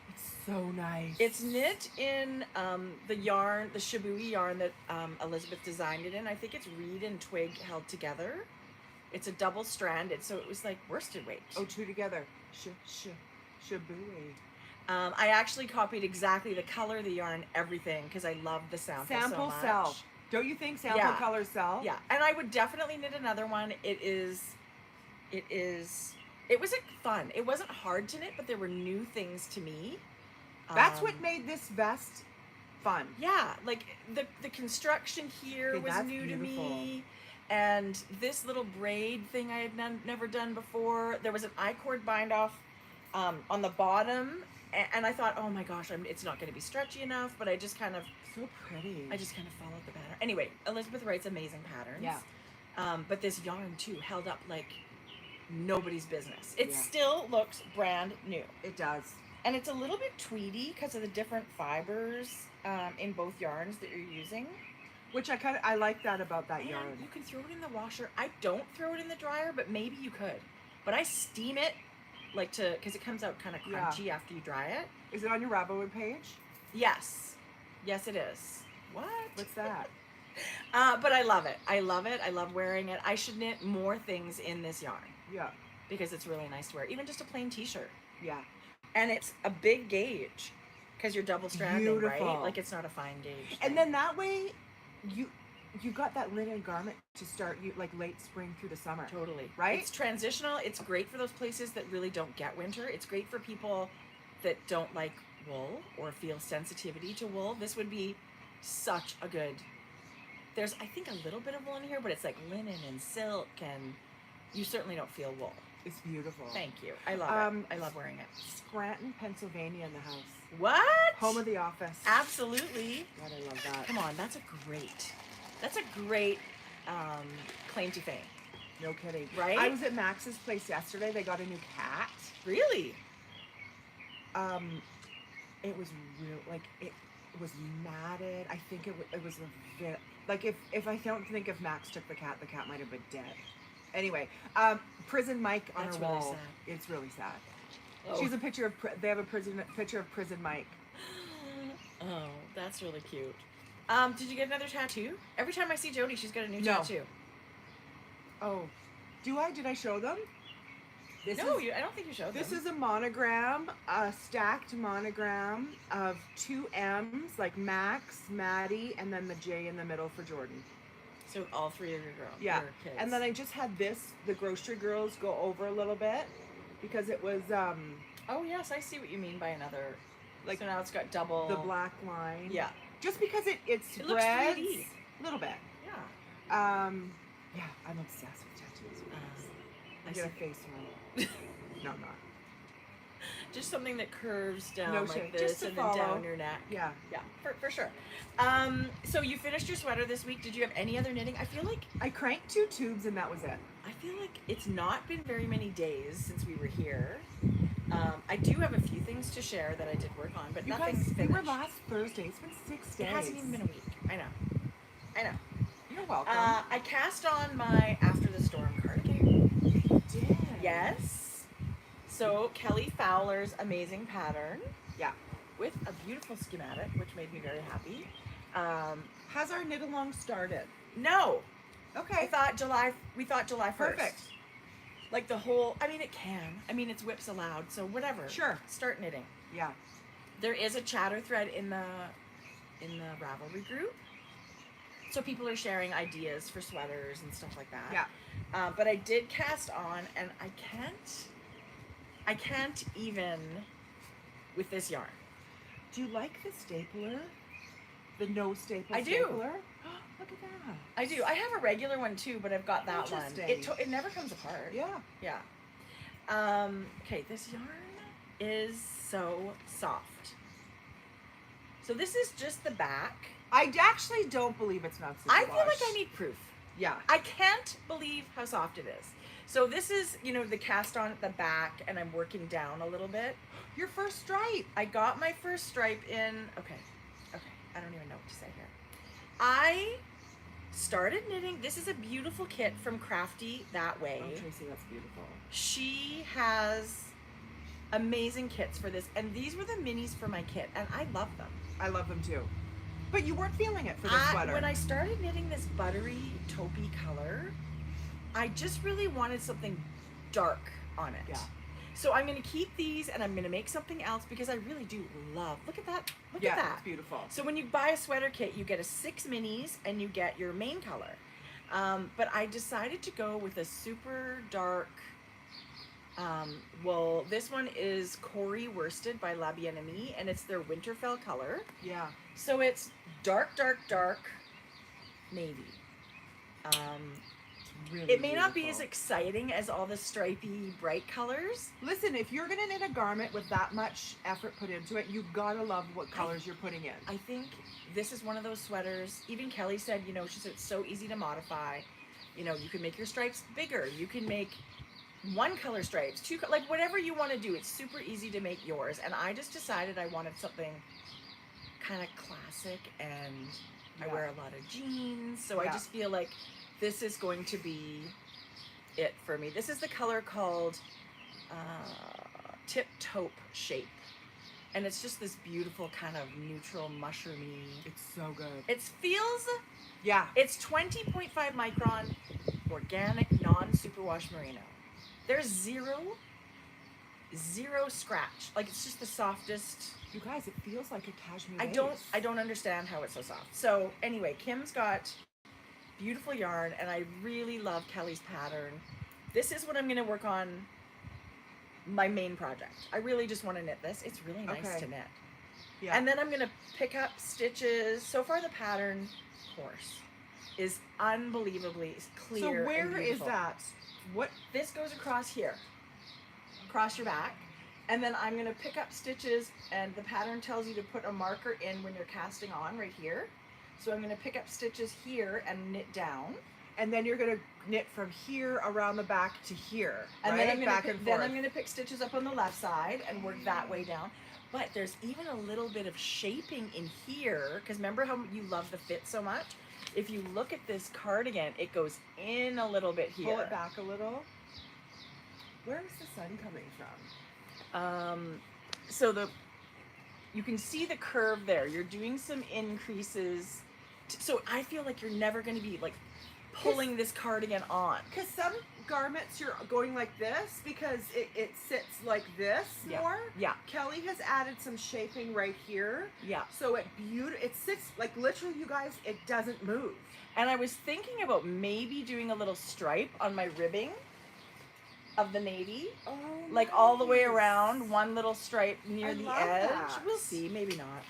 It's so nice. It's knit in the yarn, the Shabui yarn that Elizabeth designed it in. I think it's reed and twig held together. It's a double stranded, so it was like worsted weight. Oh, two together. Shabui. I actually copied exactly the color, the yarn, everything, because I love the sample so much. sell. Don't you think sample Yeah. colors sell? Yeah, and I would definitely knit another one. It was fun. It wasn't hard to knit, but there were new things to me. That's what made this vest fun. Yeah, like the construction here Okay, was that's new beautiful. to me. And this little braid thing I had never done before. There was an I-cord bind off on the bottom. And I thought, oh my gosh, it's not going to be stretchy enough. But I just kind of So pretty. followed the pattern. Anyway, Elizabeth writes amazing patterns. Yeah. But this yarn, too, held up like nobody's business. It Yeah. still looks brand new. It does. And it's a little bit tweedy because of the different fibers in both yarns that you're using. Which I like that about that And yarn. you can throw it in the washer. I don't throw it in the dryer, but maybe you could. But I steam it because it comes out kind of Yeah. crunchy after you dry it. Is it on your Ravelry page? Yes. Yes, it is. What? What's that? But I love it. I love it. I love wearing it. I should knit more things in this yarn Yeah. because it's really nice to wear. Even just a plain t-shirt. Yeah. And it's a big gauge because you're double stranding, Beautiful. right? Like it's not a fine gauge. And then that way, you got that linen garment to start you like late spring through the summer. Totally. Right? It's transitional. It's great for those places that really don't get winter. It's great for people that don't like wool or feel sensitivity to wool. This would be such a good. There's, I think, a little bit of wool in here, but it's like linen and silk, and you certainly don't feel wool. It's beautiful. Thank you. I love it. I love wearing it. Scranton, Pennsylvania in the house. What? Home of the office. Absolutely. God, I love that. Come on, that's a great claim to fame. No kidding. Right? I was at Max's place yesterday. They got a new cat. Really? It was real, like, it was matted. I think it was a bit, like, if I don't think if Max took the cat might have been dead. Anyway, Prison Mike on That's her really wall. sad. It's really sad. Oh. She's a picture of, they have a picture of Prison Mike. Oh, that's really cute. Did you get another tattoo? Every time I see Jodi, she's got a new No. tattoo. Oh, did I show them? I don't think you showed This them. is a monogram, a stacked monogram of 2 M's, like Max, Maddie, and then the J in the middle for Jordan. So all three of your girls. Yeah, your kids. and then I just had the grocery girls go over a little bit because it was Oh yes, I see what you mean by another. like So now it's got double. the black line. Yeah. Just because it It looks spreads 3D. a little bit. Yeah. Yeah, I'm obsessed with tattoos. I I get a see. face one. No, I'm not. Just something that curves down No like shade. this Just to and then follow. down your neck. Yeah. Yeah, for sure. So you finished your sweater this week. Did you have any other knitting? I feel like I cranked 2 tubes and that was it. it's not been very many days since we were here. I do have a few things to share that I did work on, but You nothing's guys, finished. we were last Thursday. It's been 6 days. It hasn't even been a week. I know. You're welcome. I cast on my After the Storm cardigan. You did. Yes. So Kelly Fowler's amazing pattern. Yeah. With a beautiful schematic, which made me very happy. Has our knit along started? No. Okay. We thought July 1st. Perfect. Like the whole, I mean, it can. I mean, it's whips allowed, so whatever. Sure. Start knitting. Yeah. There is a chatter thread in the Ravelry group. So people are sharing ideas for sweaters and stuff like that. Yeah. But I did cast on, and I can't even with this yarn. Do you like the stapler? The no staple I do. stapler? Look at that. I do. I have a regular one too, but I've got that one. Interesting. It never comes apart. Yeah. Yeah. Okay, this yarn is so soft. So this is just the back. I actually don't believe it's not super I feel like wash. I need proof. Yeah. I can't believe how soft it is. So this is, the cast on at the back, and I'm working down a little bit. Your first stripe. I got my first stripe in, okay, I don't even know what to say here. I started knitting, this is a beautiful kit from Crafty That Way. Oh, Tracie, that's beautiful. She has amazing kits for this, and these were the minis for my kit, and I love them. I love them too. But you weren't feeling it for the sweater. When I started knitting this buttery taupey color, I just really wanted something dark on it. Yeah. So I'm going to keep these, and I'm going to make something else because I really do love. Look at that. Look Yeah, at that. it's beautiful. So when you buy a sweater kit, you get a 6 minis and you get your main color. But I decided to go with a super dark wool. This one is Corey Worsted by La Bien-Aimée, and it's their Winterfell color. Yeah. So it's dark, dark, dark navy. Really It may not be as beautiful. exciting as all the stripy, bright colors. Listen, if you're gonna knit a garment with that much effort put into it, you gotta love what colors you're putting in. I think this is one of those sweaters. Even Kelly said, she said it's so easy to modify. You can make your stripes bigger. You can make 1 color stripes, 2, like whatever you want to do. It's super easy to make yours. And I just decided I wanted something kind of classic, and I wear a lot of jeans. So I just feel like this is going to be it for me. This is the color called Tip Taupe Shape. And it's just this beautiful kind of neutral mushroomy. It's so good. It feels Yeah. It's 20.5 micron organic non-superwash merino. There's zero scratch. Like, it's just the softest. You guys, it feels like a cashmere. I don't understand how it's so soft. So anyway, Kim's got beautiful yarn, and I really love Kelly's pattern. This is what I'm going to work on, my main project. I really just want to knit this. It's really nice to knit. Yeah. And then I'm going to pick up stitches. So far the pattern course is unbelievably clear. So and where is beautiful. that? What? This goes across here, across your back. And then I'm going to pick up stitches, and the pattern tells you to put a marker in when you're casting on right here. So I'm going to pick up stitches here and knit down. And then you're going to knit from here around the back to here, And right? then I'm back going and to forth. then I'm going to pick stitches up on the left side and work that way down. But there's even a little bit of shaping in here, because remember how you love the fit so much? If you look at this cardigan, it goes in a little bit here. Pull it back a little. Where is the sun coming from? So you can see the curve there. You're doing some increases. So I feel like you're never going to be like pulling this cardigan on. Because some garments you're going like this because it sits like this more. Yeah. Kelly has added some shaping right here. Yeah. So it sits like literally, you guys, it doesn't move. And I was thinking about maybe doing a little stripe on my ribbing of the navy. Oh, Like all the way around, one little stripe near I the love edge. that. We'll see, maybe not.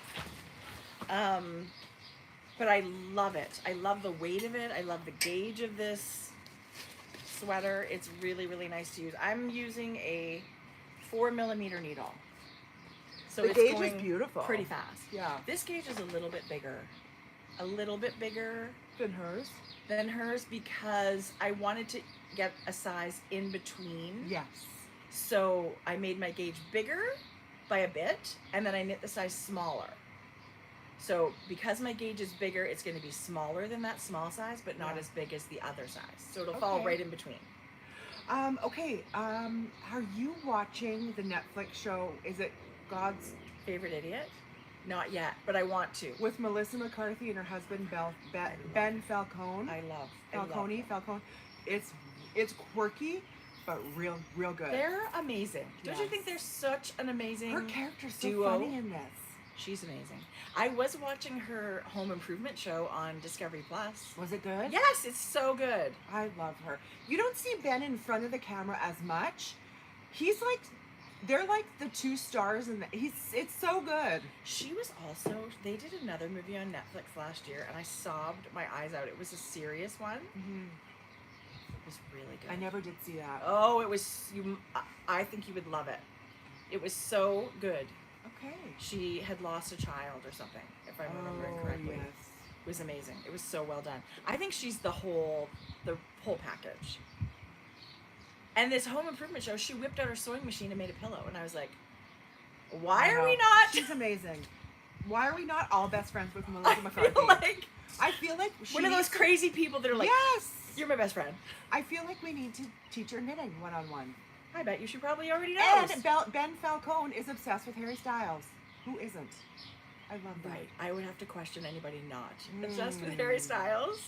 But I love it. I love the weight of it. I love the gauge of this sweater. It's really, really nice to use. I'm using a 4mm needle. So the it's gauge going is beautiful. pretty fast. Yeah. This gauge is a little bit bigger. A little bit bigger Than hers. than hers because I wanted to get a size in between. Yes. So I made my gauge bigger by a bit, and then I knit the size smaller. So because my gauge is bigger, it's going to be smaller than that small size, but not as big as the other size. So it'll fall right in between. Are you watching the Netflix show? Is it God's Favorite Idiot? Not yet, but I want to. with Melissa McCarthy and her husband Ben Falcone? I love Falcone. It's quirky, but real good. They're amazing. Don't you Yes. think they're such an amazing Her character's so duo? funny in this. She's amazing. I was watching her home improvement show on Discovery Plus. Was it good? Yes, it's so good. I love her. You don't see Ben in front of the camera as much. He's like, they're like the two stars, and it's so good. She was also, they did another movie on Netflix last year, and I sobbed my eyes out. It was a serious one. It was really good. I never did see that. Oh, it was, I think you would love it. It was so good. Okay. She had lost a child or something, if I'm remembering correctly. Yes. It was amazing. It was so well done. I think she's the whole package. And this home improvement show, she whipped out her sewing machine and made a pillow, and I was like, why are we not? She's amazing. Why are we not all best friends with Melissa McCarthy? I feel like she one of those needs to- crazy people that are like, Yes. you're my best friend. I feel like we need to teach her knitting one-on-one. I bet you she probably already knows. And Ben Falcone is obsessed with Harry Styles. Who isn't? I love that. Right. I would have to question anybody not obsessed with Harry Styles.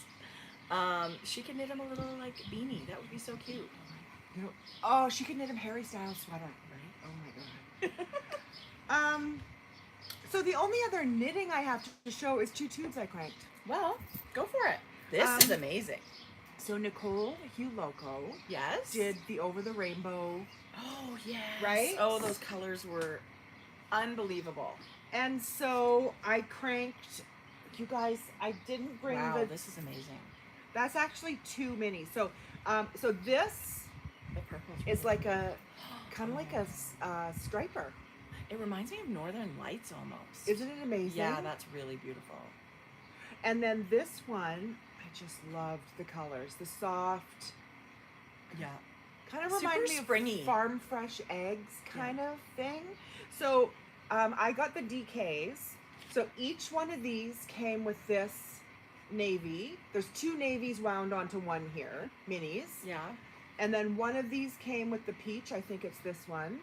She could knit him a little like beanie. That would be so cute. You know, oh, she could knit him Harry Styles sweater. Right? Oh my god. So the only other knitting I have to show is 2 tubes I cranked. Well, go for it. This is amazing. So Nicole Hugh Loco Yes. did the Over the Rainbow. Oh yes. Right? Oh, those colors were unbelievable. And so I cranked, you guys, I didn't bring Wow, the, this is amazing. that's actually 2 minis. So, so this The purple is like a, kind of like a striper. It reminds me of Northern Lights almost. Isn't it amazing? Yeah, that's really beautiful. And then this one, I just loved the colors. The soft, Yeah. kind of Super reminded me springy. of farm fresh eggs kind of thing. So I got the DKs. So each one of these came with this navy. There's 2 navies wound onto one here, minis. Yeah. And then one of these came with the peach. I think it's this one.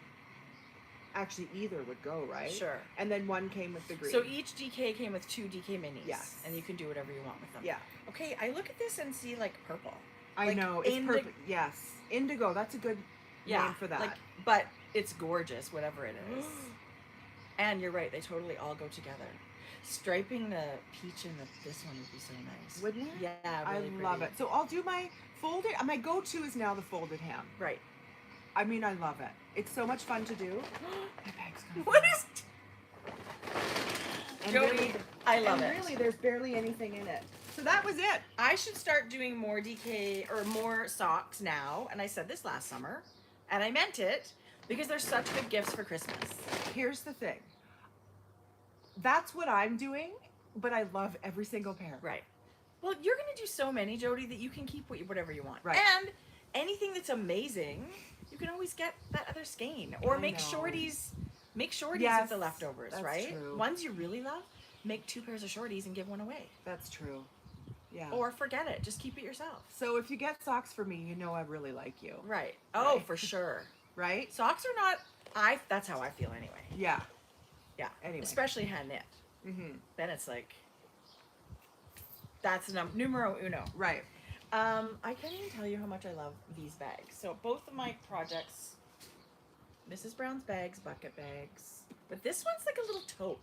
Actually, either would go, right? Sure. And then one came with the green. So each DK came with 2 DK minis. Yes. And you can do whatever you want with them. Yeah. Okay, I look at this and see like purple. I Like know. It's perfect. Yes. Indigo. That's a good name for that. Like, but it's gorgeous, whatever it is. And you're right, they totally all go together. Striping the peach and this one would be so nice. Wouldn't it? Yeah, really I love pretty. it. So I'll do my folded. My go-to is now the folded hem. Right. I mean, I love it. It's so much fun to do. My bag's gonna What fall. is... And Jodi, really, I love and it. really, there's barely anything in it. So that was it. I should start doing more DK or more socks now. And I said this last summer. And I meant it because they're such good gifts for Christmas. Here's the thing. That's what I'm doing, but I love every single pair. Right. Well, you're going to do so many, Jodi, that you can keep whatever you want. Right. And anything that's amazing, you can always get that other skein. Or I make know. shorties. Make shorties Yes, with the leftovers, that's right? true. Ones you really love, make 2 pairs of shorties and give one away. That's true. Yeah. Or forget it. Just keep it yourself. So if you get socks for me, you know I really like you. Right. Oh, Right. for sure. Right? Socks are not... That's how I feel anyway. Yeah. Yeah. Anyway. Especially hand knit. Mm-hmm. Then it's like... That's numero uno. Right. I can't even tell you how much I love these bags. So both of my projects, Mrs. Brown's bags, bucket bags, but this one's like a little tote.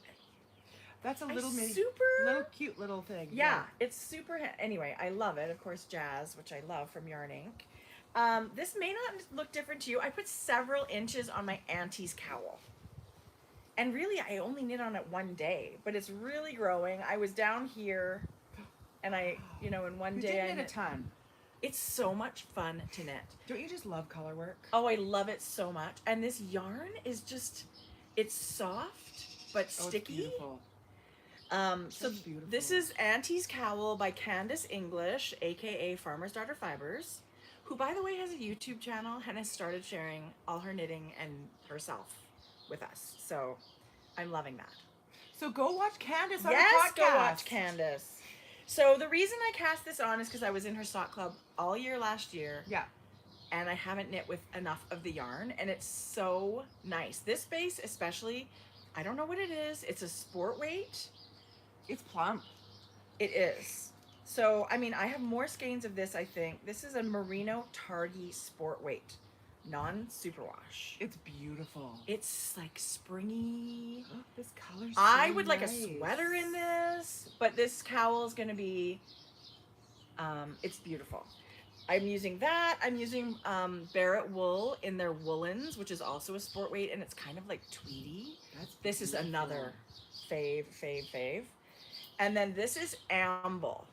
That's a little mini, super little cute little thing. Yeah, it's super. Anyway, I love it. Of course, Jazz, which I love from Yarn Ink. This may not look different to you. I put several inches on my Auntie's cowl. And really, I only knit on it one day, but it's really growing. I was down here, and in one You day did I knit a knit. ton. It's so much fun to knit. Don't you just love color work? Oh, I love it so much. And this yarn is just, it's soft, but Oh, sticky. it's beautiful. So It's beautiful. this is Auntie's Cowl by Candace English, aka Farmer's Daughter Fibres, who, by the way, has a YouTube channel and has started sharing all her knitting and herself with us. So I'm loving that. So go watch Candace on her Yes, podcast. go watch Candace. So the reason I cast this on is because I was in her sock club all year last year. Yeah. And I haven't knit with enough of the yarn, and it's so nice. This base especially, I don't know what it is. It's a sport weight. It's plump. It is. So, I mean, I have more skeins of this, I think. This is a Merino Targhee sport weight, non-superwash. It's beautiful. It's like springy. This color's I so would like a nice. sweater in this, but this cowl is going to be, it's beautiful. I'm using that. I'm using Barrett wool in their woolens, which is also a sport weight, and it's kind of like tweedy. This is another fave. And then this is Amble.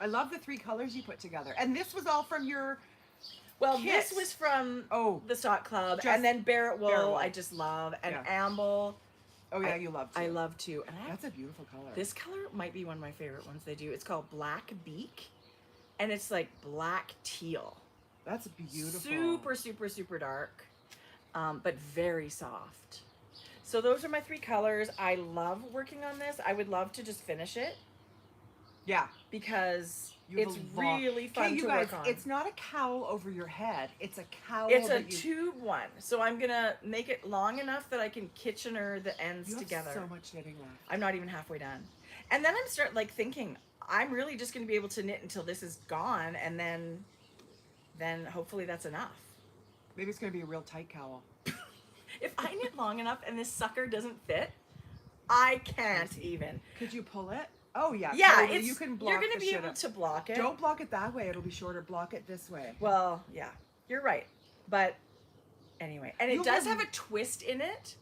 I love the 3 colors you put together. And this was all from your... Well, Kit. this was from the Sock Club, Just and then Barrett wool, wool. I just love, and Yeah. Amble. Oh yeah, you love too. I love too. And That's a beautiful color. this color might be one of my favorite ones they do. It's called Black Beak, and it's like black teal. That's beautiful. Super dark, but very soft. So those are my 3 colors. I love working on this. I would love to just finish it Yeah. because You have it's a lot. really fun Okay, you to guys, work on. It's not a cowl over your head. It's a cowl. It's a that you, tube one. So I'm gonna make it long enough that I can Kitchener the ends you have together. so much knitting left. I'm not even halfway done. And then I'm thinking, I'm really just gonna be able to knit until this is gone, and then hopefully that's enough. Maybe it's gonna be a real tight cowl. If I knit long enough and this sucker doesn't fit, I can't even. Could you pull it? Oh yeah. Yeah, totally. it's, You can block you're gonna the be shit able out. to block it. Don't block it that way. It'll be shorter. Block it this way. Well, yeah, you're right. But anyway, and it You'll does have- have a twist in it.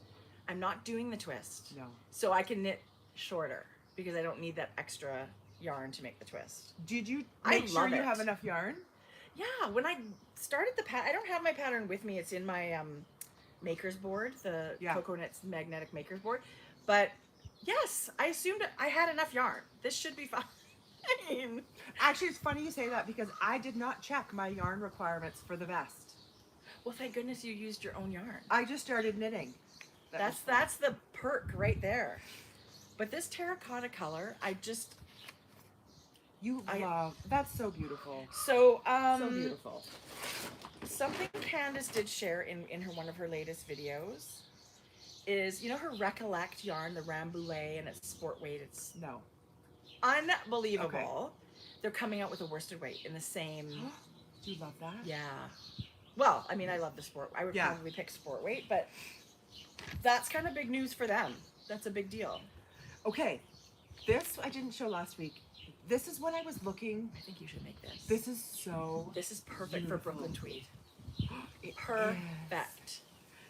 I'm not doing the twist. No. So I can knit shorter because I don't need that extra yarn to make the twist. Did you I make sure love you it. have enough yarn? Yeah, when I started the pattern, I don't have my pattern with me. It's in my maker's board, the Yeah. Cocoa Knits magnetic maker's board. But yes, I assumed I had enough yarn. This should be fine. I mean, Actually, it's funny you say that because I did not check my yarn requirements for the vest. well, thank goodness you used your own yarn. I just started knitting. That's the perk right there. But this terracotta color, You love. That's so beautiful. so So beautiful. something Candace did share in one of her latest videos is, you know her Recollect yarn, the Rambouillet, and it's sport weight. It's No. unbelievable. Okay. They're coming out with a worsted weight in the same. Do you love that? Yeah. Well, I mean, I love the sport. I would Yeah. probably pick sport weight, but that's kind of big news for them. That's a big deal. Okay. This I didn't show last week. This is what I was looking. I think you should make this. This is so. This is perfect beautiful. for Brooklyn tweed. It Perfect. is.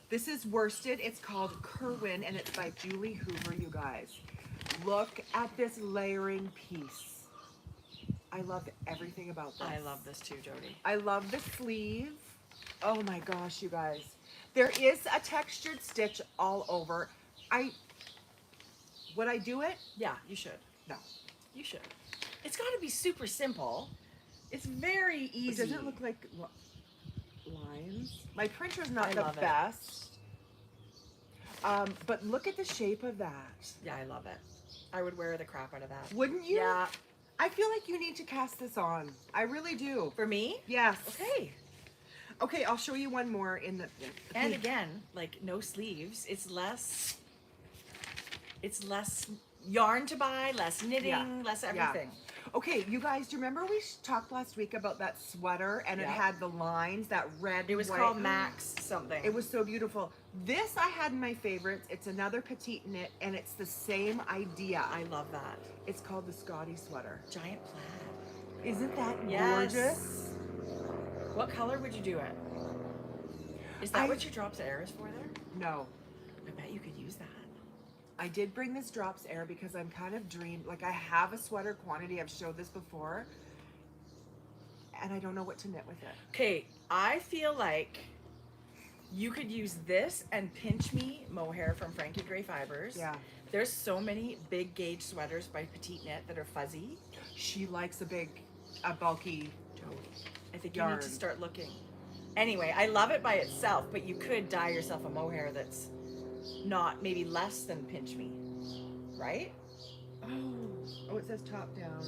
This is worsted. It's called Kerwin, and it's by Julie Hoover, you guys. Look at this layering piece. I love everything about this. I love this too, Jodi. I love the sleeve. Oh my gosh, you guys. There is a textured stitch all over. Would I do it? Yeah, you should. No. You should. It's got to be super simple. It's very It easy. doesn't look like lines. My printer's not I the love it. best. But look at the shape of that. Yeah, I love it. I would wear the crap out of that. Wouldn't you? Yeah. I feel like you need to cast this on. I really do. For me? Yes. Okay. Okay, I'll show you one more in the. And again, like no sleeves. It's less yarn to buy, less knitting, Yeah. less Yeah. everything. Okay, you guys, do you remember we talked last week about that sweater and it Yeah. had the lines, that red It was white. called Max something. It was so beautiful. This I had in my favorites. It's another petite knit and it's the same idea. I love that. It's called the Scotty sweater. Giant plaid. Isn't that Yes. gorgeous? What color would you do it? Is that I- what your drops air is for there? No. I bet you could use that. I did bring this drops air because I'm kind of like I have a sweater quantity. I've showed this before. And I don't know what to knit with it. Okay, I feel like you could use this and Pinch Me mohair from Frankie Gray Fibres. Yeah. There's so many big gauge sweaters by Petite Knit that are fuzzy. She likes a bulky. Jodi, I think you Yarn. need to start looking. Anyway, I love it by itself, but you could dye yourself a mohair that's not maybe less than Pinch Me, right? Oh, it says top down.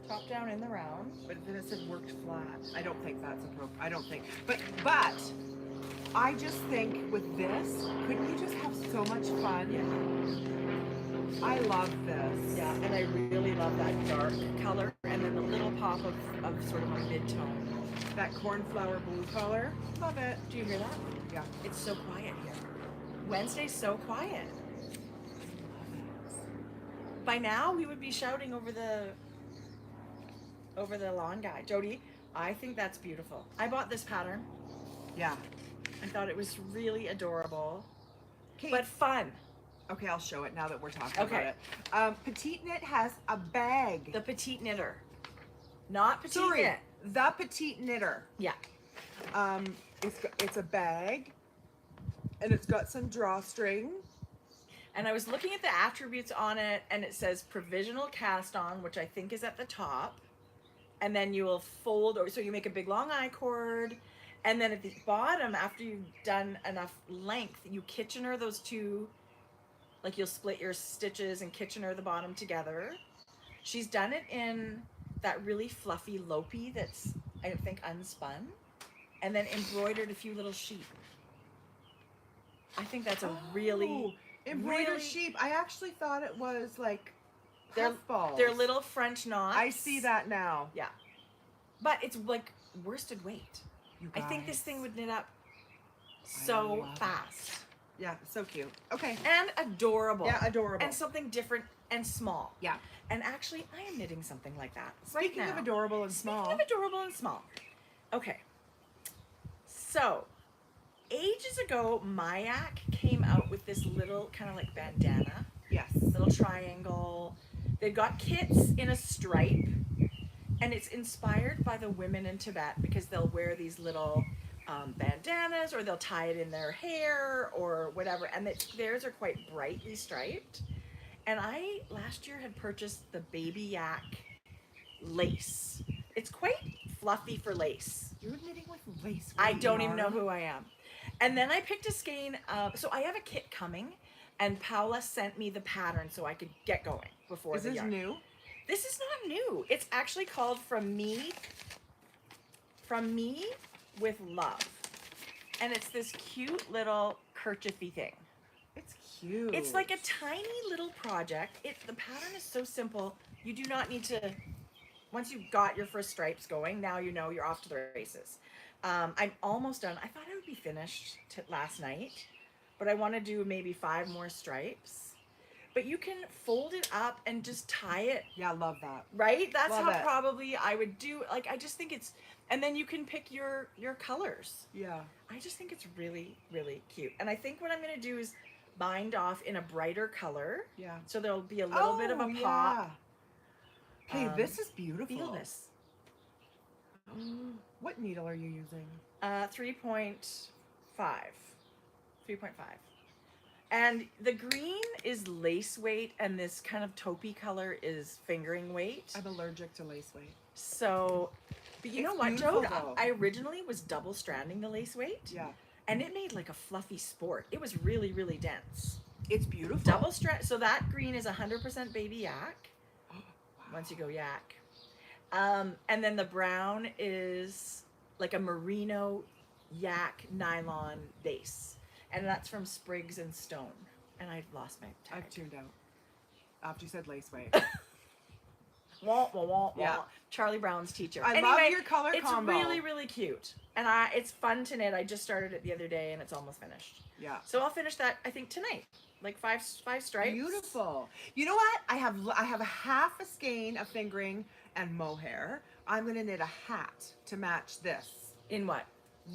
Top down in the round. But then it said worked flat. I don't think that's appropriate. I don't think. But I just think with this, couldn't you just have so much fun? Yeah. I love this. Yeah, and I really love that dark color and then the little pop of sort of a mid-tone. That cornflower blue color. Love it. Do you hear that? Yeah. It's so quiet here. Wednesday's so quiet. By now we would be shouting over the lawn guy. Jodi, I think that's beautiful. I bought this pattern. Yeah. I thought it was really adorable, Okay. but fun. Okay, I'll show it now that we're talking Okay. about it. Petite Knit has a bag. The Petite Knitter, not Petite Sorry, Knit. the Petite Knitter. Yeah. It's a bag, and it's got some drawstring. And I was looking at the attributes on it, and it says provisional cast on, which I think is at the top. And then you will fold, or so you make a big long I cord. And then at the bottom, after you've done enough length, you Kitchener those two, like you'll split your stitches and Kitchener the bottom together. She's done it in that really fluffy lopey that's, I think, unspun. And then embroidered a few little sheep. I think that's a really... embroidered really- sheep. I actually thought it was like They're- puffballs. They're little French knots. I see that now. Yeah. But it's like worsted weight. You I think this guys. thing would knit up I so love it. fast. Yeah, so cute. Okay. And adorable. Yeah, adorable. And something different and small. Yeah. And actually, I am knitting something like that Speaking right of now. adorable and small. Speaking of adorable and small. Okay. So, ages ago, Mayak came out with this little kind of like bandana, Yes. little triangle. They've got kits in a stripe, and it's inspired by the women in Tibet because they'll wear these little bandanas, or they'll tie it in their hair or whatever, and theirs are quite brightly striped. And I last year had purchased the Baby Yak lace. It's quite fluffy for lace. You're knitting with lace. I don't even know who I am. And then I picked a skein of, so I have a kit coming, and Paula sent me the pattern so I could get going before Is the this yarn. new? This is not new. It's actually called From Me with Love. And it's this cute little kerchiefy thing. cute. It's like a tiny little project. The pattern is so simple. You do not need to, once you've got your first stripes going, now you know you're off to the races. I'm almost done. I thought I would be finished last night, but I want to do maybe 5 more stripes. But you can fold it up and just tie it. Yeah, I love that. Right? That's Love how it. probably I would do. Like, I just think it's, and then you can pick your colors. Yeah. I just think it's really, really cute. And I think what I'm going to do is bind off in a brighter color. Yeah. So there'll be a little bit of a pop. Okay, this is beautiful. Feel this. What needle are you using? 3.5. 3.5. And the green is lace weight, and this kind of taupey color is fingering weight. I'm allergic to lace weight. So, but you know what, Jode? I originally was double stranding the lace weight. Yeah. And it made like a fluffy sport. It was really, really dense. It's beautiful. Double strand. So that green is 100% baby yak. Once you go yak. And then the brown is like a merino yak nylon base. And that's from Spriggs and Stone. And I've lost my tag. I've tuned out after you said lace weight. Wah, wah, wah, Yeah. wah. Charlie Brown's teacher. I love your color combo. It's really, really cute. And it's fun to knit. I just started it the other day and it's almost finished. Yeah. So I'll finish that, I think, tonight. Like 5 stripes. Beautiful. You know what? I have a half a skein of fingering and mohair. I'm going to knit a hat to match this. In what?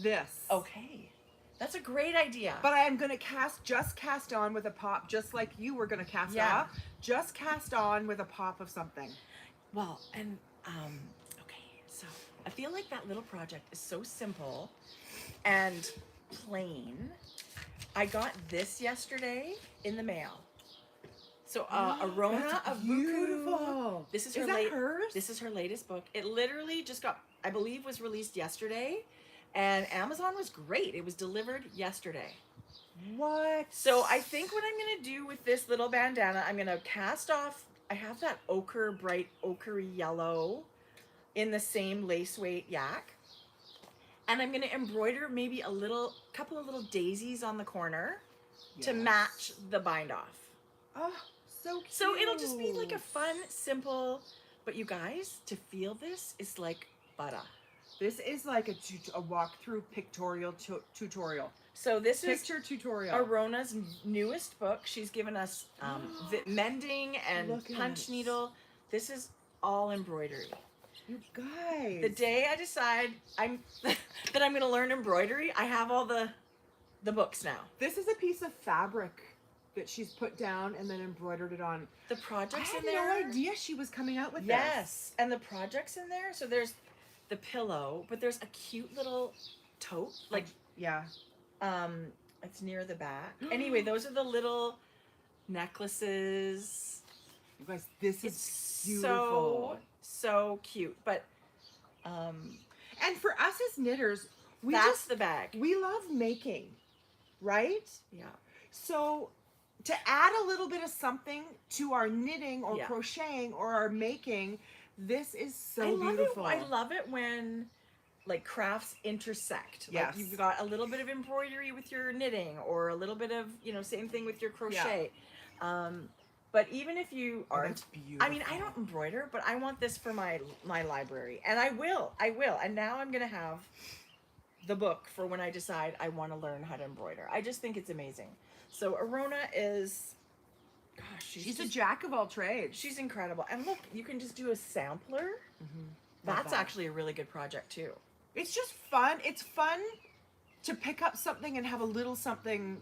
This. Okay. That's a great idea. But I am going to cast on with a pop, just like you were going to cast off. Just cast on with a pop of something. Well, and, okay, so I feel like that little project is so simple and plain. I got this yesterday in the mail. So, Arona of beautiful. Buku. This is that hers? This is her latest book. It literally just got, I believe, was released yesterday. And Amazon was great. It was delivered yesterday. What? So I think what I'm going to do with this little bandana, I'm going to cast off, I have that ochre, bright ochre yellow in the same lace weight yak. And I'm going to embroider maybe couple of little daisies on the corner to match the bind off. Oh, so cute. So it'll just be like a fun, simple, but you guys, to feel this is like butter. This is like a walkthrough pictorial tutorial. So this Picture tutorial. Arona's newest book. She's given us mending and punch needle. This is all embroidery. You guys. The day I decide that I'm going to learn embroidery, I have all the books now. This is a piece of fabric that she's put down and then embroidered it on. The projects in I there. had no idea she was coming out with this. Yes, and the projects in there. So there's the pillow, but there's a cute little tote, like it's near the back. Anyway, those are the little necklaces. You guys, this is beautiful. So cute. But and for us as knitters, that's the bag. We love making, right? Yeah. So to add a little bit of something to our knitting or crocheting or our making, this is so beautiful. I love it when like crafts intersect. Yes. Like you've got a little bit of embroidery with your knitting or a little bit of, same thing with your crochet. Yeah. But even if you aren't, that's beautiful. I mean, I don't embroider, but I want this for my library, and I will. And now I'm gonna have the book for when I decide I want to learn how to embroider. I just think it's amazing. So Arona is, gosh, she's a jack of all trades. She's incredible. And look, you can just do a sampler. Mm-hmm. That's actually a really good project too. It's just fun. It's fun to pick up something and have a little something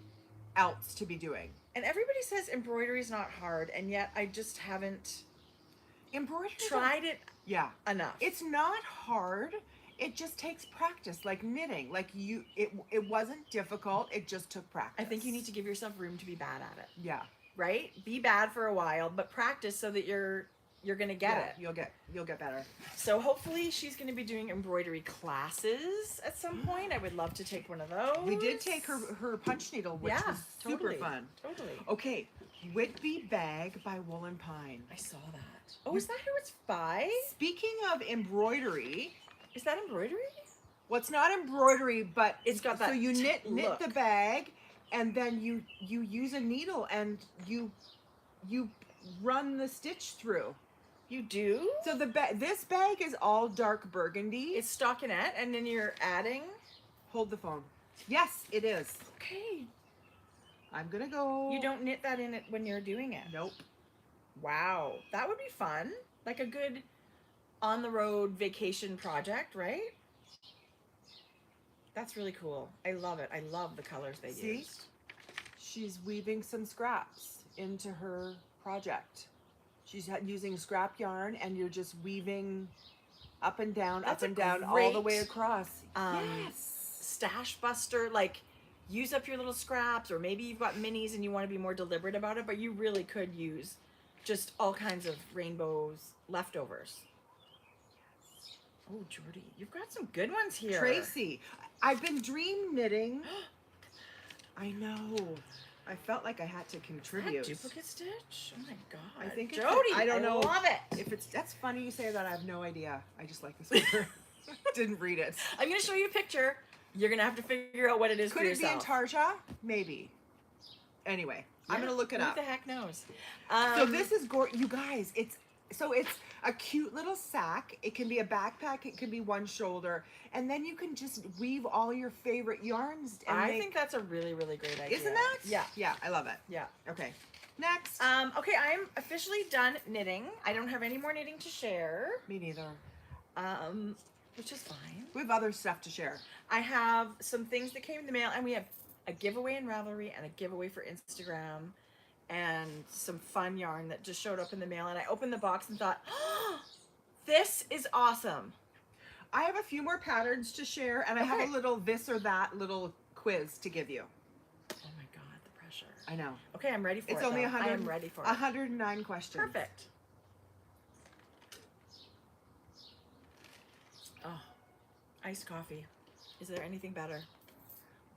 else to be doing. And everybody says embroidery is not hard, and yet I just haven't tried it enough. It's not hard. It just takes practice, like knitting. Like it wasn't difficult. It just took practice. I think you need to give yourself room to be bad at it. Yeah. Right? Be bad for a while, but practice so that you're gonna get it. You'll get better. So hopefully she's gonna be doing embroidery classes at some point. I would love to take one of those. We did take her punch needle, which was super fun. Totally. Okay, Whitby Bag by Wool and Pine. I saw that. Oh, is that who it's by? Speaking of embroidery. Is that embroidery? Well, it's not embroidery, but it's got that. So you knit the bag, and then you use a needle and you run the stitch through. You do? So this bag is all dark burgundy. It's stockinette, and then you're adding. Hold the phone. Yes, it is. Okay. I'm gonna go. You don't knit that in it when you're doing it. Nope. Wow, that would be fun. Like a good on the road vacation project, right? That's really cool. I love it. I love the colors they See? used. She's weaving some scraps into her project. She's using scrap yarn, and you're just weaving up and down, That's up and a down, all the great, way across. Yes. Stash buster, like use up your little scraps, or maybe you've got minis and you want to be more deliberate about it, but you really could use just all kinds of rainbows leftovers. Oh, Jodi, you've got some good ones here. Tracie, I've been dream knitting. I know. I felt like I had to Is that contribute. duplicate stitch? Oh my god. I think Jodi, I don't know. love it. If it's that's funny you say that. I have no idea. I just like this picture. Didn't read it. I'm gonna show you a picture. You're gonna have to figure out what it is Could for it yourself. be Intarsia? Maybe. Anyway, I'm gonna look it up. Who the heck knows? So this is you guys. It's a cute little sack. It can be a backpack. It can be one shoulder, and then you can just weave all your favorite yarns. And I think that's a really, really great idea. Isn't that? Yeah. Yeah, I love it. Yeah. Okay. Next. Okay, I'm officially done knitting. I don't have any more knitting to share. Me neither. Which is fine. We have other stuff to share. I have some things that came in the mail, and we have a giveaway in Ravelry and a giveaway for Instagram, and some fun yarn that just showed up in the mail. And I opened the box and thought, oh, this is awesome. I have a few more patterns to share, and I have a little this or that little quiz to give you. Oh my god, the pressure. I know. Okay, I'm ready for it. It's only though. 100. I am ready for it. 109 questions. Perfect. Oh, iced coffee. Is there anything better?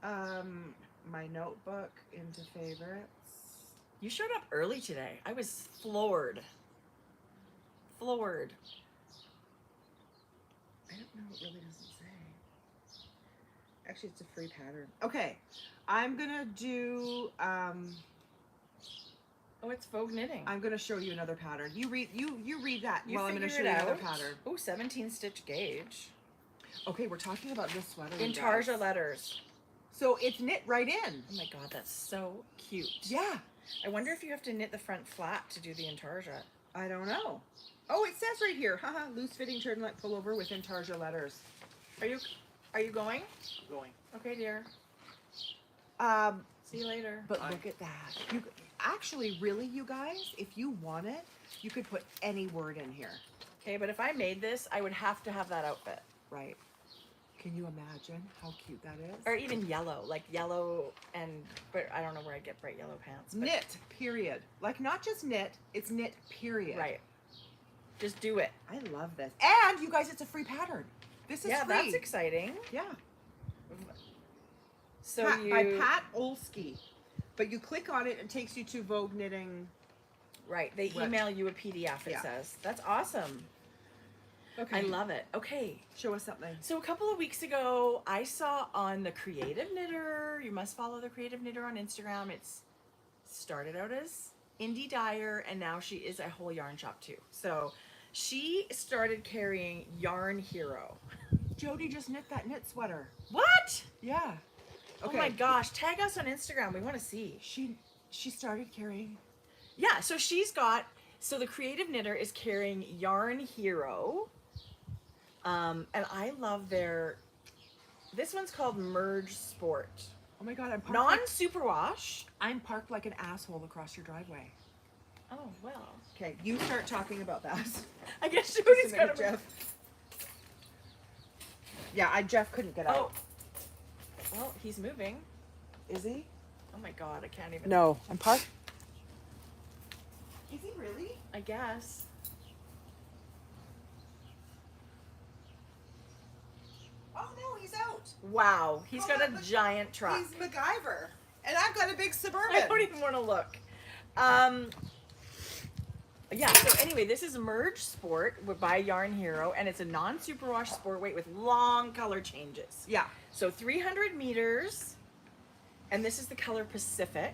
My notebook into favorites. You showed up early today. I was floored. Floored. I don't know. It really doesn't say. Actually, it's a free pattern. Okay, I'm gonna do. Oh, it's Vogue knitting. I'm gonna show you another pattern. You read that You while I'm gonna figure show it you another out. pattern. Oh, 17 stitch gauge. Okay, we're talking about this sweater. you Intarsia guys. Letters. So it's knit right in. Oh my god, that's so cute. Yeah. I wonder if you have to knit the front flat to do the Intarsia. I don't know. Oh, it says right here. Haha, loose fitting turtleneck pullover with Intarsia letters. Are you going? Going. Okay, dear. See you later. But look at that. You actually, really, you guys, if you want it, you could put any word in here. Okay, but if I made this, I would have to have that outfit. Right. Can you imagine how cute that is? Or even yellow, like yellow but I don't know where I'd get bright yellow pants. But Knit, period. Like not just knit, it's knit, period. right. Just do it. I love this. And you guys, it's a free pattern. This is Yeah, free. that's exciting. Yeah. So By Pat Olsky. But you click on it, it takes you to Vogue Knitting. Right, they What? email you a PDF, it Yeah. says. That's awesome. Okay. I love it. Okay, Show us something. so a couple of weeks ago, I saw on the Creative Knitter, you must follow the Creative Knitter on Instagram. It's started out as Indie Dyer, and now she is a whole yarn shop too. So she started carrying Yarn Hero. Jodi just knit that knit sweater. What? Yeah. Oh my gosh, tag us on Instagram. We want to see. She started carrying. Yeah, so the Creative Knitter is carrying Yarn Hero. And I love this one's called Merge Sport. Oh my god, Non-superwash. I'm parked like an asshole across your driveway. Oh, well. Okay, you start talking about that. I guess Jodi's Just a got minute, to Jeff. Yeah, Jeff couldn't get out. Oh. Well, he's moving. Is he? Oh my god, I can't even. No, I'm parked. Is he really? I guess. Oh no, he's out. Wow, he's Hold got on, a look. giant truck. He's MacGyver. And I've got a big Suburban. I don't even want to look. Yeah, so anyway, this is Merge Sport by Yarn Hero, and it's a non-superwash sport weight with long color changes. Yeah. So 300 meters, And this is the color Pacific.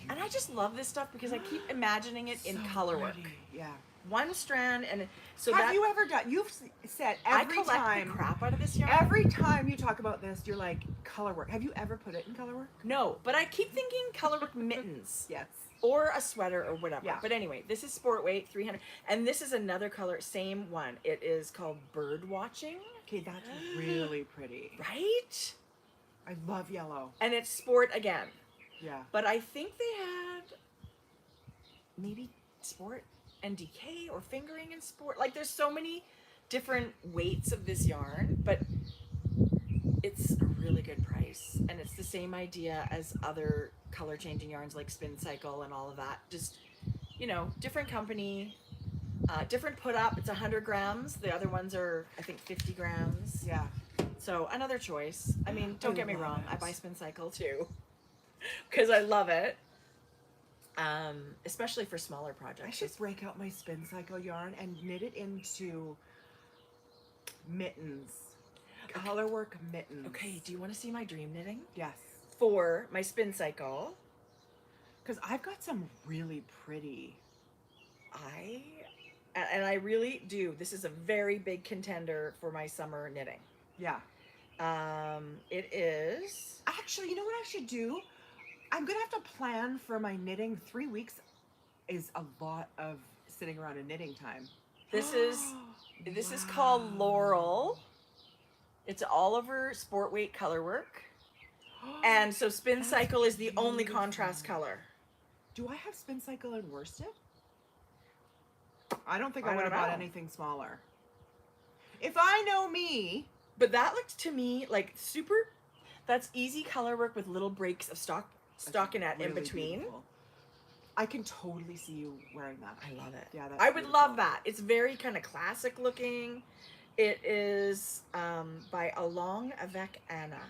And I just love this stuff because I keep imagining it in So color work. pretty. Yeah. One strand, and so Have that you ever done? You've said I every collect time. the crap out of this yarn. Every time you talk about this, you're like color work. Have you ever put it in color work? No, but I keep thinking color work mittens. Yes. Or a sweater or whatever. Yeah. But anyway, this is sport weight 300, and this is another color, same one. It is called bird watching. Okay, that's really pretty. Right? I love yellow. And it's sport again. Yeah. But I think they had maybe sport and DK or fingering and sport. Like there's so many different weights of this yarn, but it's a really good price. And it's the same idea as other color changing yarns like Spin Cycle and all of that. Just, you know, different company, different put up. It's 100 grams. The other ones are, I think, 50 grams. Yeah. So another choice. I mean, don't get me love wrong. it. I buy Spin Cycle too because I love it. Especially for smaller projects. I should break out my Spin Cycle yarn and knit it into mittens. Color work mittens. Okay, do you want to see my dream knitting? Yes. For my Spin Cycle, Because I've got some really pretty. and I really do. This is a very big contender for my summer knitting. Yeah. It is. Actually, you know what I should do? I'm going to have to plan for my knitting. 3 weeks is a lot of sitting around in knitting time. This is called Laurel. It's all over sport weight color work. And so Spin That's Cycle is the only beautiful. contrast color. Do I have Spin Cycle in worsted? I don't think I I would don't have bought know. anything smaller. If I know me, But that looked to me like super. That's easy color work with little breaks of stockinette in really between. beautiful. I can totally see you wearing that. I love it. Yeah, that's I would beautiful. love that. It's very kind of classic looking. It is by Along avec Anna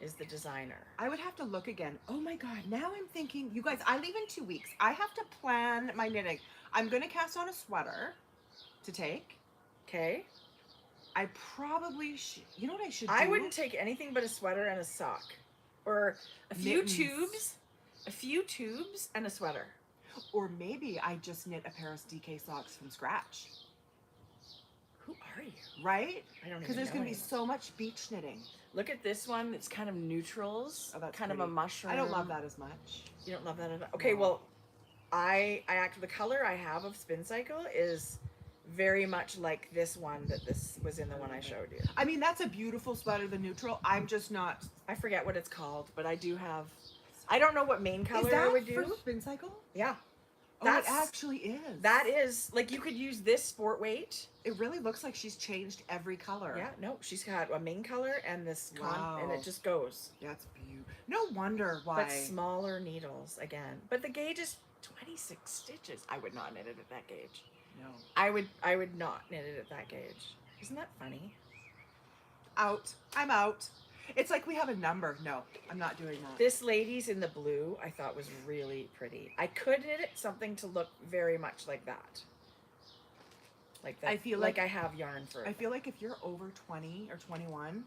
is the designer. I would have to look again. Oh my God, now I'm thinking, you guys, I leave in 2 weeks. I have to plan my knitting. I'm going to cast on a sweater to take. Okay. I probably should, you know what I should do? I wouldn't take anything but a sweater and a sock. Or a few Mittens. tubes and a sweater. Or maybe I just knit a pair of DK socks from scratch. Who are you? Right? I don't Because even there's know going to be anymore. so much beach knitting. Look at this one. It's kind of neutrals. Oh, that's kind of pretty. a mushroom. I don't love that as much. You don't love that at all? Okay, No. well, I the color I have of Spin Cycle is very much like this one that this was in the one I showed you. I mean, that's a beautiful sweater, the neutral. I'm just not. I forget what it's called, but I do have. I don't know what main color Is that I would do. for Spin Cycle? Yeah, Oh, That's- it actually is. that is like you could use this sport weight. It really looks like she's changed every color. Yeah, no, she's got a main color and this and Wow. it just goes. That's beautiful. No wonder why. But smaller needles again. But the gauge is 26 stitches. I would not knit it at that gauge. No. I would not knit it at that gauge. Isn't that funny? Out. I'm out. It's like we have a number. No, I'm not doing that. This lady's in the blue I thought was really pretty. I could knit it something to look very much like that. Like that. I feel like like- I have yarn for I feel like if you're over 20 or 21,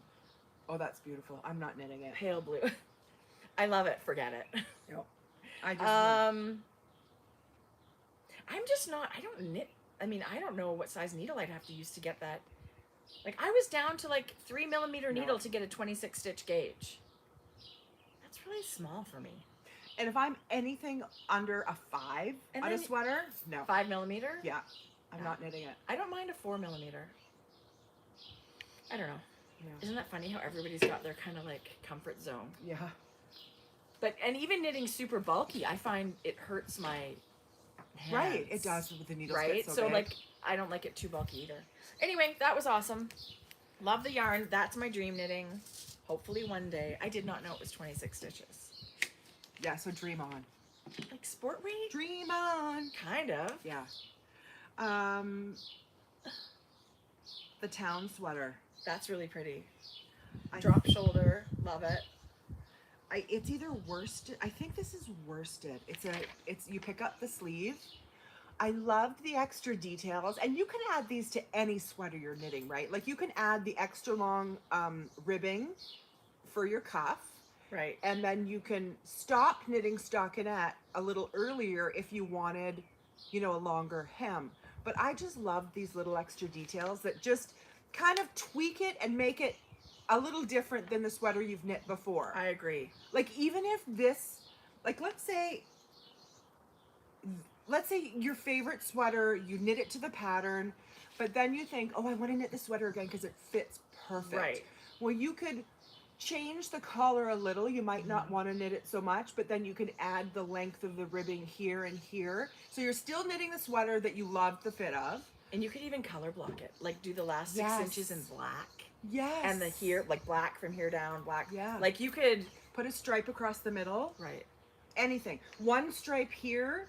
oh, that's beautiful. I'm not knitting it. pale blue. I love it. Forget it. I just. I'm just not. I don't knit. I mean, I don't know what size needle I'd have to use to get that. Like I was down to like 3mm needle to get a 26 stitch gauge. That's really small for me. and if I'm anything under a 5 And on a then- sweater, no. 5mm. Yeah, I'm Yeah. not knitting it. I don't mind a 4mm. I don't know. Yeah. Isn't that funny how everybody's got their kind of like comfort zone? Yeah. But and even knitting super bulky, I find it hurts my hands. Right. It does with the needles. Right? Get So big. like I don't like it too bulky either. Anyway, that was awesome. Love the yarn. That's my dream knitting. Hopefully one day. I did not know it was 26 stitches. Yeah. So dream on. Like sport weight? Dream on. Kind of. Yeah. The town sweater. That's really pretty. I- Drop shoulder. Love it. It's either worsted. I think this is worsted. It's you pick up the sleeve. I loved the extra details, and you can add these to any sweater you're knitting, right? Like you can add the extra long ribbing for your cuff. Right. And then you can stop knitting stockinette a little earlier if you wanted, you know, a longer hem. But I just love these little extra details that just kind of tweak it and make it a little different than the sweater you've knit before. I agree. Like, even if this, like, let's say your favorite sweater, you knit it to the pattern, but then you think, oh, I want to knit the sweater again because it fits perfect. Right. Well, you could change the collar a little. You might not want to knit it so much, but then you could add the length of the ribbing here and here. So you're still knitting the sweater that you love the fit of. And you could even color block it. Like, do the last 6 inches in black. Yes. And the here, like black from here down, black. Yeah. Like, you could put a stripe across the middle. Right. Anything. One stripe here.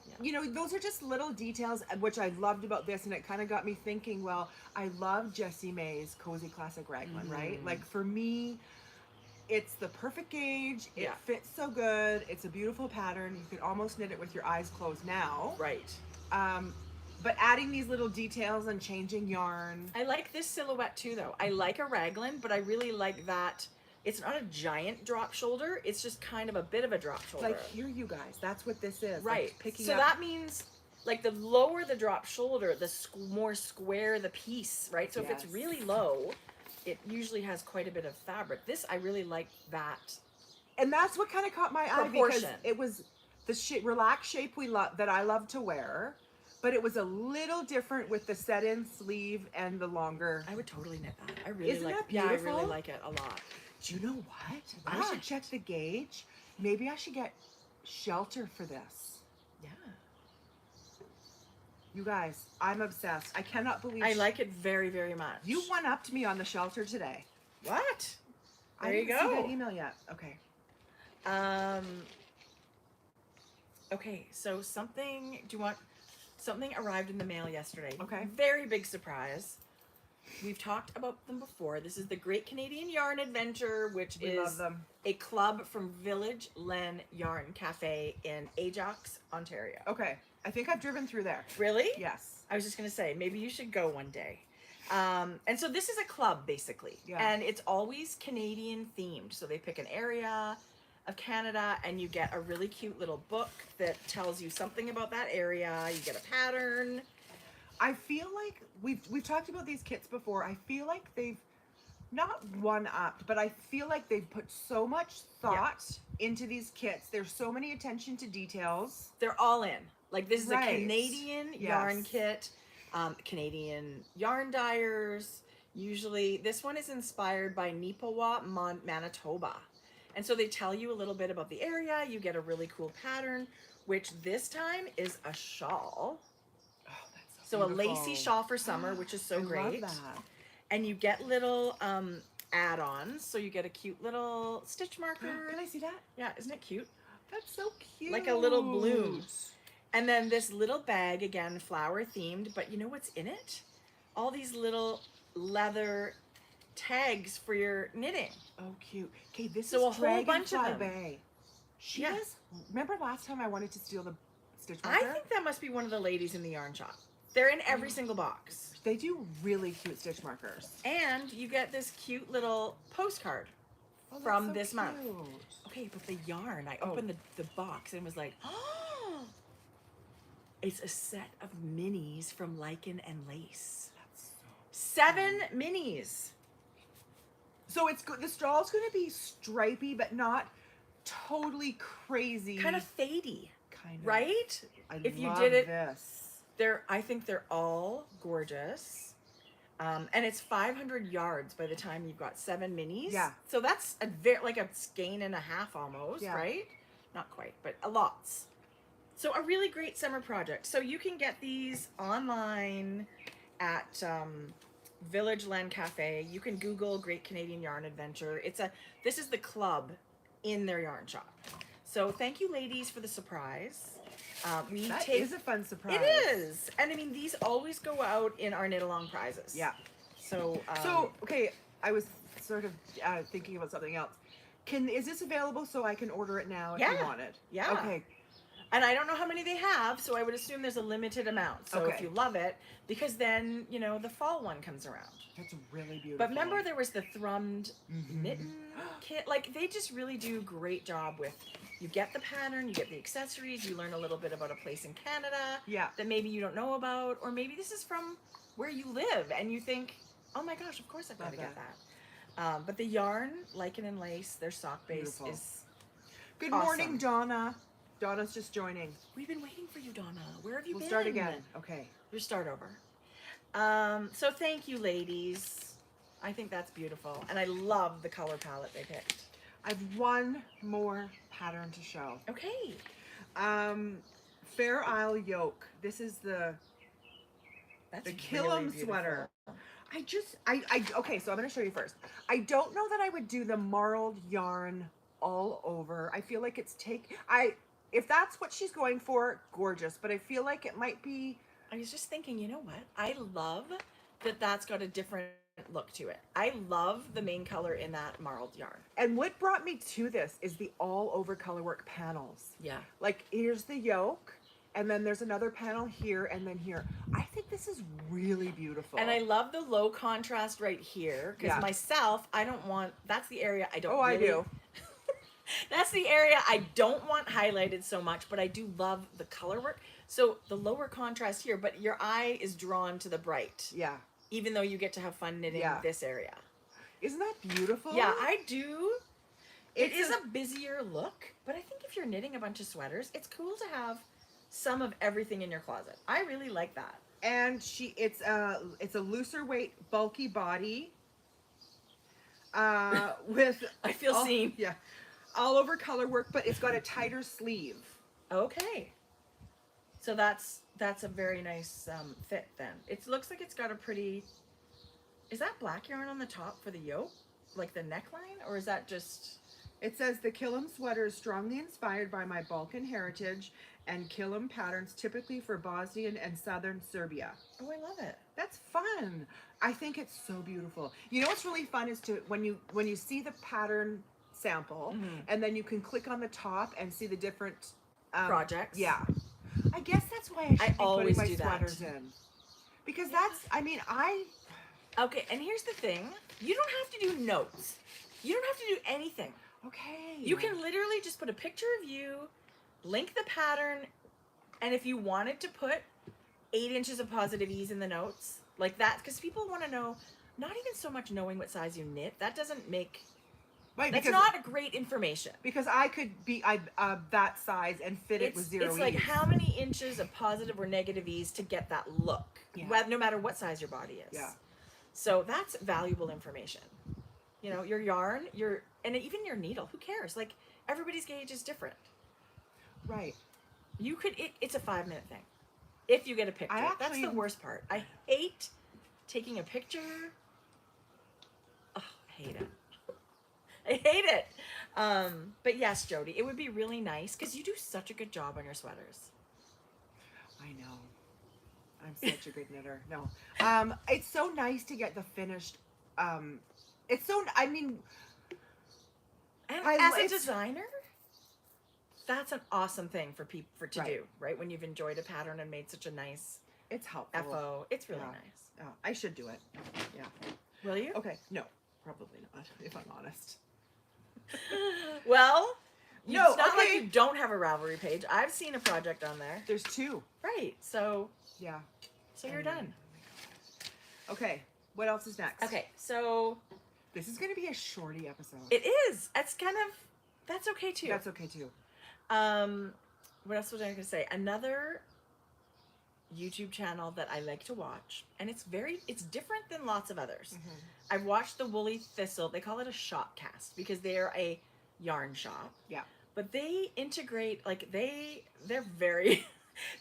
Yeah. You know, those are just little details, which I loved about this, and it kind of got me thinking, well, I love Jessie May's Cozy Classic Raglan, right? Like, for me, it's the perfect gauge. It fits so good. It's a beautiful pattern. You could almost knit it with your eyes closed now. Right. But adding these little details and changing yarn. I like this silhouette too, though. I like a raglan, but I really like that it's not a giant drop shoulder. It's just kind of a bit of a drop shoulder. Like, here, you guys. That's what this is. Right. Like, picking so up. that means, like, the lower the drop shoulder, the more square the piece, right? So if it's really low, it usually has quite a bit of fabric. This, I really like that. And that's what kind of caught my eye, because it was the relaxed shape that I love to wear, but it was a little different with the set-in sleeve and the longer. I would totally knit that. I really Isn't like. that beautiful? Yeah, I really like it a lot. Do you know what? I should check the gauge. Maybe I should get shelter for this. Yeah. You guys, I'm obsessed. I cannot believe I like it very, very much. You one-upped me on the shelter today. What? There I you didn't go. see that email yet. Okay. Okay, so something arrived in the mail yesterday. Okay. Very big surprise. We've talked about them before. This is the Great Canadian Yarn Adventure, which We love them. a club from Village Len Yarn Cafe in Ajax, Ontario. Okay. I think I've driven through there. Really? Yes. I was just going to say, maybe you should go one day. And so this is a club, basically. Yeah. And it's always Canadian themed. So they pick an area of Canada, and you get a really cute little book that tells you something about that area. You get a pattern. I feel like we've talked about these kits before. I feel like they've not one-upped, but I feel like they've put so much thought into these kits. There's so many attention to details. They're all in. Like, this is a Right. Canadian yarn kit, Canadian yarn dyers. Usually, this one is inspired by Neepawa, Manitoba. And so they tell you a little bit about the area. You get a really cool pattern, which this time is a shawl. Oh, that's So beautiful. a lacy shawl for summer, which is so I great. love that. And you get little add-ons. So you get a cute little stitch marker. Can I see that? Yeah, isn't it cute? That's so cute. Like a little bloom. And then this little bag, again, flower themed, but you know what's in it? All these little leather tags for your knitting. Oh, cute. Okay, this So is a whole bunch of Dragonfly them. Bay. She Yeah. is. Remember last time I wanted to steal the stitch marker? I think that must be one of the ladies in the yarn shop. They're in every single box. They do really cute stitch markers. And you get this cute little postcard Oh, that's from so this month. cute. Okay, but the yarn, I opened the box and was like, oh, it's a set of minis from Lichen and Lace. That's so. 7 minis. So it's the straw's going to be stripy, but not totally crazy. Kind of fadey, kind of. right? I If you love did it, this. I think they're all gorgeous. And it's 500 yards by the time you've got 7 minis. Yeah. So that's like a skein and a half almost, Yeah. right? Not quite, but a lots. So a really great summer project. So you can get these online at Village Land Cafe. You can Google Great Canadian Yarn Adventure. This is the club in their yarn shop. So thank you, ladies, for the surprise. That is a fun surprise. It is. And I mean, these always go out in our knit along prizes. Yeah. So, Okay, I was sort of thinking about something else. Is this available so I can order it now if you Yeah. want it? Yeah. Okay. and I don't know how many they have, so I would assume there's a limited amount. So if Okay. you love it, because then, the fall one comes around. That's really beautiful. But remember there was the thrummed Mhm. mitten kit. Like, they just really do a great job with, you get the pattern, you get the accessories, you learn a little bit about a place in Canada Yeah. that maybe you don't know about, or maybe this is from where you live and you think, oh my gosh, of course I've got to get that. But the yarn, Lichen and Lace, their sock base Beautiful. is Good awesome. morning, Donna. Donna's just joining. We've been waiting for you, Donna. Where have you been? We'll start again. Okay. We'll start over. So thank you, ladies. I think that's beautiful. And I love the color palette they picked. I've one more pattern to show. Okay. Fair Isle Yoke. This is the That's Killam really sweater. beautiful. Okay, so I'm going to show you first. I don't know that I would do the marled yarn all over. I feel like it's if that's what she's going for, gorgeous. But I feel like it might be. I was just thinking, you know what? I love that that's got a different look to it. I love the main color in that marled yarn. And what brought me to this is the all over colorwork panels. Yeah. Like here's the yoke, and then there's another panel here, and then here. I think this is really beautiful. And I love the low contrast right here, because myself, I don't want, that's the area I don't I do. That's the area I don't want highlighted so much, but I do love the color work. So the lower contrast here, but your eye is drawn to the bright. Yeah. Even though you get to have fun knitting this area. Isn't that beautiful? Yeah, I do. It is a busier look, but I think if you're knitting a bunch of sweaters, it's cool to have some of everything in your closet. I really like that. And it's a looser weight, bulky body. With I feel seen. Yeah. All over color work, but it's got a tighter sleeve. Okay. So that's a very nice fit then. It looks like it's got a pretty, is that black yarn on the top for the yoke? Like the neckline? Or is that just... It says the Killam sweater is strongly inspired by my Balkan heritage and Killam patterns typically for Bosnian and southern Serbia. Oh, I love it. That's fun. I think it's so beautiful. You know what's really fun is to when you see the pattern sample and then you can click on the top and see the different projects. Yeah. I guess that's why I should be always putting my do sweaters that. in. Because that's, I mean, Okay, and here's the thing. You don't have to do notes. You don't have to do anything. Okay. You can literally just put a picture of you, link the pattern, and if you wanted to put 8 inches of positive ease in the notes, like that, because people want to know, not even so much knowing what size you knit, that doesn't make, that's not a great information. Because I could be that size and fit it with 0 ease. It's like how many inches of positive or negative ease to get that look, no matter what size your body is. Yeah. So that's valuable information. You know, your yarn, and even your needle, who cares? Like, everybody's gauge is different. Right. You could, it's a 5-minute thing. If you get a picture. That's the worst part. I hate taking a picture. Oh, I hate it. I hate it. But yes, Jodi, it would be really nice because you do such a good job on your sweaters. I know. I'm such a good knitter. No. It's so nice to get the finished, it's so, I mean. And as a designer, that's an awesome thing for people to do, right? When you've enjoyed a pattern and made such a nice it's helpful. FO. It's really nice. Oh, I should do it. Yeah. Will you? Okay. No, probably not, if I'm honest. Well, it's not like you don't have a Ravelry page. I've seen a project on there. There's 2. Right. So yeah. So you're done. Okay. What else is next? Okay. So this is going to be a shorty episode. It is. That's that's okay too. That's okay too. What else was I going to say? Another YouTube channel that I like to watch, and it's different than lots of others. I've watched the Woolly Thistle. They call it a shop cast because they're a yarn shop. Yeah. But they integrate, like they're very,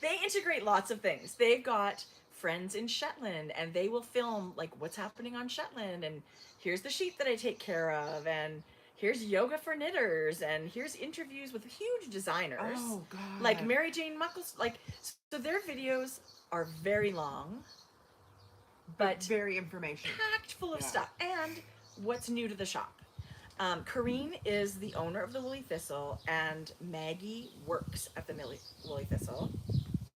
they integrate lots of things. They've got friends in Shetland, and they will film like what's happening on Shetland, and here's the sheep that I take care of, and here's yoga for knitters, and here's interviews with huge designers. Oh God. Like Mary Jane Muckles, so their videos are very long, but very informational, packed full of stuff, and what's new to the shop. Corrine is the owner of the Woolly Thistle, and Maggie works at the Woolly Thistle.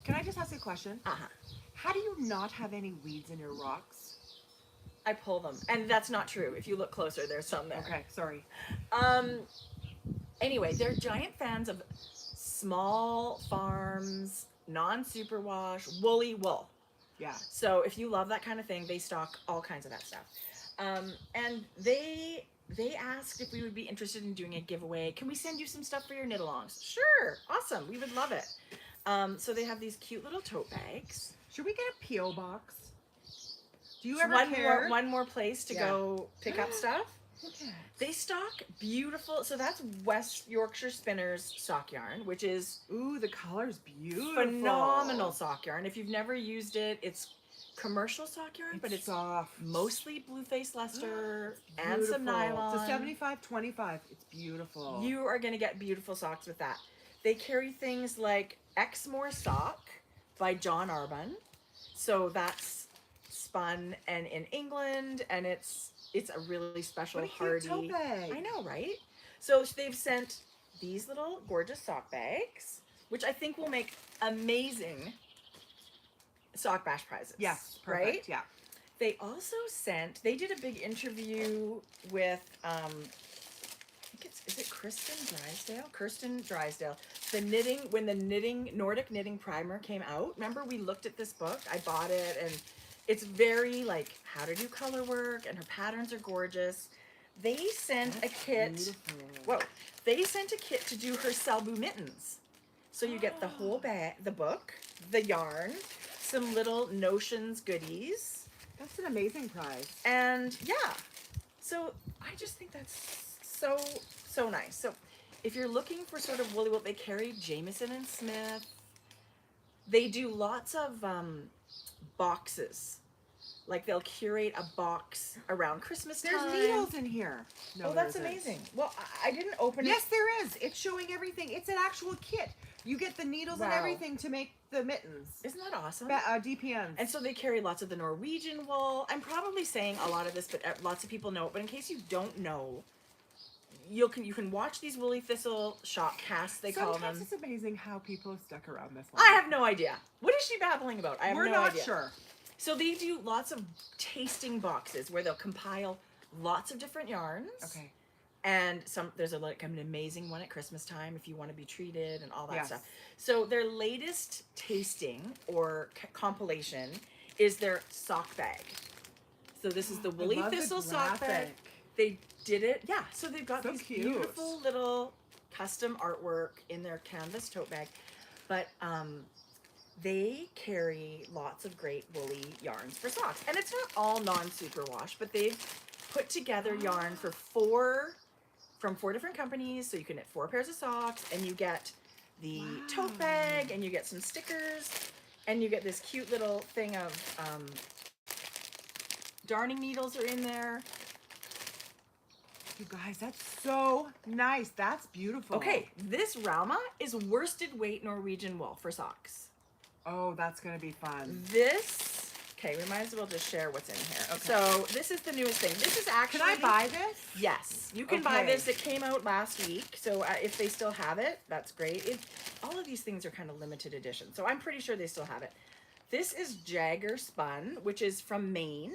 Can I just ask you a question? Uh-huh. How do you not have any weeds in your rocks? I pull them, and that's not true. If you look closer, there's some there. Okay, sorry. Anyway, they're giant fans of small farms, non-superwash, woolly wool. Yeah. So if you love that kind of thing, they stock all kinds of that stuff. And they asked if we would be interested in doing a giveaway. Can we send you some stuff for your knit-alongs? Sure, awesome, we would love it. So they have these cute little tote bags. Should we get a P.O. box? Do you So ever care? one more place to go pick up stuff. Okay. They stock beautiful, so that's West Yorkshire Spinners sock yarn, which is Ooh, the color's beautiful. phenomenal sock yarn. If you've never used it, it's commercial sock yarn, but it's soft. mostly blue face Leicester and some Beautiful. nylon. It's a 75-25. It's beautiful. You are going to get beautiful socks with that. They carry things like Exmoor Sock by John Arbon. So that's spun and in England, and it's a really special What a cute hardy. tote bag. I know, right? So they've sent these little gorgeous sock bags, which I think will make amazing sock bash prizes. Yes, perfect. Right? Yeah. They also they did a big interview with, I think is it Kirsten Drysdale. When the Nordic knitting primer came out, remember we looked at this book? I bought it, and it's very like how to do color work, and her patterns are gorgeous. They sent a kit. Beautiful. Whoa. They sent a kit to do her Salbu mittens. So you get the whole bag, the book, the yarn, some little notions goodies. That's an amazing prize. And yeah, so I just think that's so nice. So if you're looking for sort of woolly wool, they carry Jameson and Smith. They do lots of boxes. Like they'll curate a box around Christmas time. There's needles in here. No, Oh, that's there isn't. amazing. Well, I didn't open it. Yes, there is. It's showing everything. It's an actual kit. You get the needles and Wow. everything to make the mittens. Isn't that awesome? DPNs. And so they carry lots of the Norwegian wool. I'm probably saying a lot of this, but lots of people know it. But in case you don't know, you can watch these Woolly Thistle shop casts, they call Sometimes them. it's amazing how people have stuck around this long. I have no idea. What is she babbling about? I have We're no not idea. sure. So they do lots of tasting boxes where they'll compile lots of different yarns. Okay. And there's like an amazing one at Christmas time if you want to be treated and all that Yes. stuff. So their latest tasting or compilation is their sock bag. So this is the Woolly love the Thistle sock bag. graphic. They did it, yeah. So they've got So these cute. beautiful little custom artwork in their canvas tote bag, but they carry lots of great woolly yarns for socks, and it's not all non-superwash, but they've put together yarn from four different companies, so you can knit 4 pairs of socks, and you get the tote bag, and you get some stickers, and you get this cute little thing of darning needles are in there. You guys, that's so nice. That's beautiful. Okay, this Rauma is worsted weight Norwegian wool for socks. Oh, that's going to be fun. Okay, we might as well just share what's in here. Okay. So this is the newest thing. This is actually... Can I buy this? Yes, you can buy Okay. this. It came out last week, so if they still have it, that's great. All of these things are kind of limited edition, so I'm pretty sure they still have it. This is Jagger Spun, which is from Maine.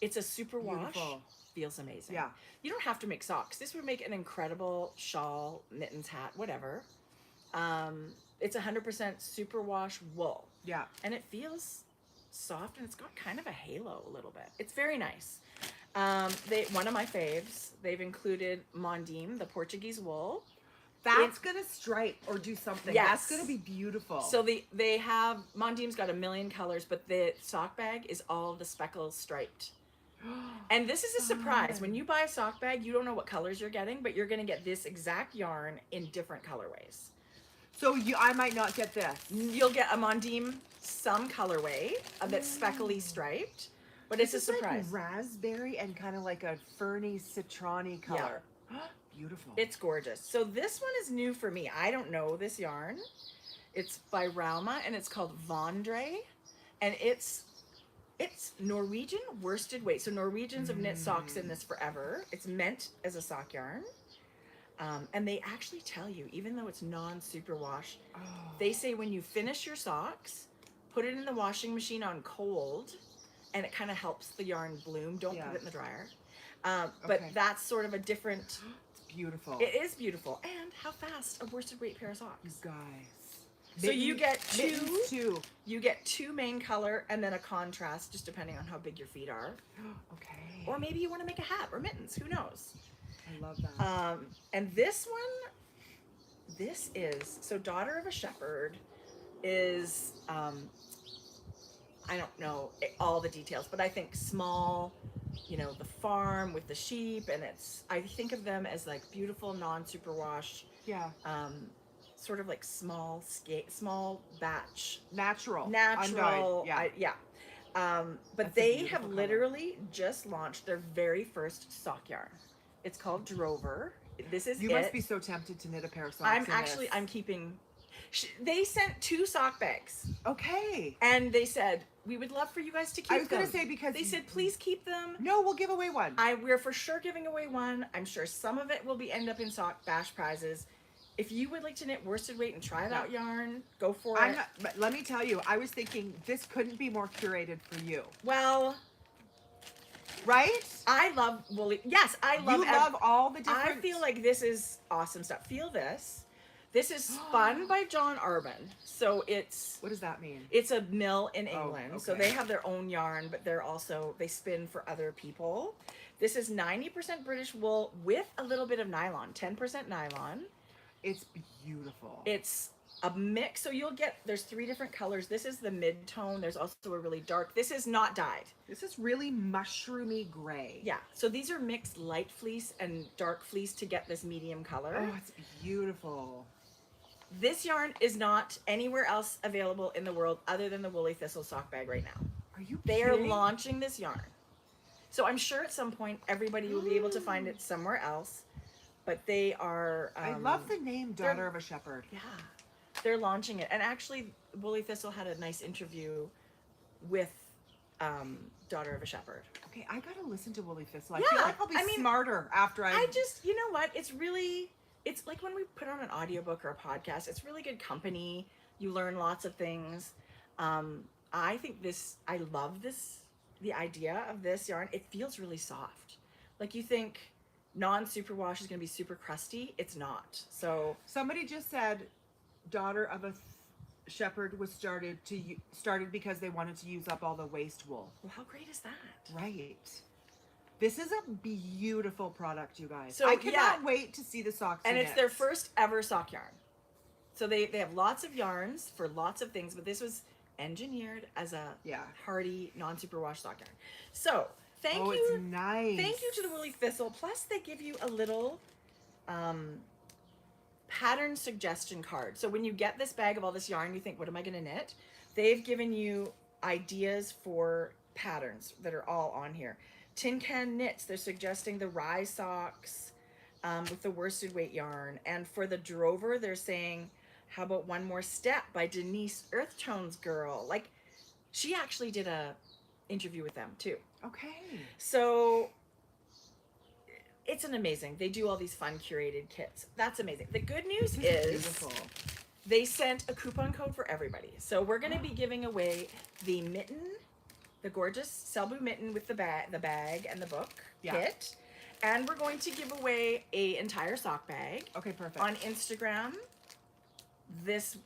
It's a super wash. Beautiful. Feels amazing. Yeah. You don't have to make socks. This would make an incredible shawl, mittens, hat, whatever. It's 100% superwash wool. Yeah. And it feels soft, and it's got kind of a halo a little bit. It's very nice. One of my faves, they've included Mondim, the Portuguese wool. That's going to stripe or do something. Yes. That's going to be beautiful. So they have, Mondim's got a million colors, but the sock bag is all the speckles striped. And this is a surprise. When you buy a sock bag, you don't know what colors you're getting, but you're going to get this exact yarn in different colorways. So I might not get this. You'll get a Mondim some colorway that's speckly striped, but it's a surprise. Like raspberry and kind of like a ferny, citron-y color. Beautiful. It's gorgeous. So this one is new for me. I don't know this yarn. It's by Rauma, and it's called Vondre, and it's Norwegian worsted weight. So Norwegians have knit socks in this forever. It's meant as a sock yarn. And they actually tell you, even though it's non-superwash, they say when you finish your socks, put it in the washing machine on cold, and it kind of helps the yarn bloom. Don't put it in the dryer. But Okay. that's sort of a different. It's beautiful. It is beautiful. And how fast a worsted weight pair of You socks. guys. So you get mittens too. You get 2 main color and then a contrast, just depending on how big your feet are. Okay. Or maybe you want to make a hat or mittens. Who knows? I love that. And this one, this is, so Daughter of a Shepherd is, I don't know all the details, but I think small, you know, the farm with the sheep, and it's, I think of them as like beautiful, non-superwash, Yeah. sort of like small batch. Natural. Natural. Undyed. Yeah. But That's a they beautiful have color. literally just launched their very first sock yarn. It's called Drover. This is You must be so tempted to knit a pair of socks. I'm keeping. They sent 2 sock bags, Okay. and they said we would love for you guys to keep them. I was gonna say, because they said please keep them. No, we'll give away one. We're for sure giving away one. I'm sure some of it will end up in sock bash prizes. If you would like to knit worsted weight and try that yarn, go for it. But let me tell you, I was thinking this couldn't be more curated for you. Well, right? I love woolly. Yes, I love. You love all the different. I feel like this is awesome stuff. Feel this. This is spun by John Arbon. So it's. What does that mean? It's a mill in England. So okay. they have their own yarn, but they spin for other people. This is 90% British wool with a little bit of nylon, 10% nylon. It's beautiful. It's a mix. So there's 3 different colors. This is the mid-tone. There's also a really dark. This is not dyed. This is really mushroomy gray. Yeah. So these are mixed light fleece and dark fleece to get this medium color. Oh, it's beautiful. This yarn is not anywhere else available in the world other than the Woolly Thistle sock bag right now. Are you They are kidding? launching this yarn. So I'm sure at some point everybody will be able to find it somewhere else. But they are... I love the name Daughter of a Shepherd. Yeah. They're launching it. And actually, Woolly Thistle had a nice interview with Daughter of a Shepherd. Okay, I gotta listen to Woolly Thistle. I Yeah, feel like I'll be smarter after I just, you know what? It's really... It's like when we put on an audiobook or a podcast, it's really good company. You learn lots of things. I think I love the idea of this yarn. It feels really soft. Like you think non-superwash is going to be super crusty. It's not. So somebody just said Daughter of a Shepherd was started because they wanted to use up all the waste wool. Well, how great is that? Right. This is a beautiful product, you guys. So, I cannot wait to see the socks. And it's their first ever sock yarn. So they have lots of yarns for lots of things, but this was engineered as a hardy, non-superwash sock yarn. So thank you. It's nice. Thank you to the Woolly Thistle. Plus they give you a little pattern suggestion card. So when you get this bag of all this yarn, you think, what am I going to knit? They've given you ideas for patterns that are all on here. Tin Can Knits, they're suggesting the rye socks with the worsted weight yarn. And for the Drover, they're saying, how about One More Step by Denise Earthtone's Girl? Like, she actually did a interview with them too. Okay. So it's an amazing. They do all these fun curated kits. That's amazing. The good news is beautiful. They sent a coupon code for everybody. So we're going to be giving away the mitten, the gorgeous Selbu mitten with the bag and the book kit. And we're going to give away an entire sock bag. Okay, perfect. On Instagram this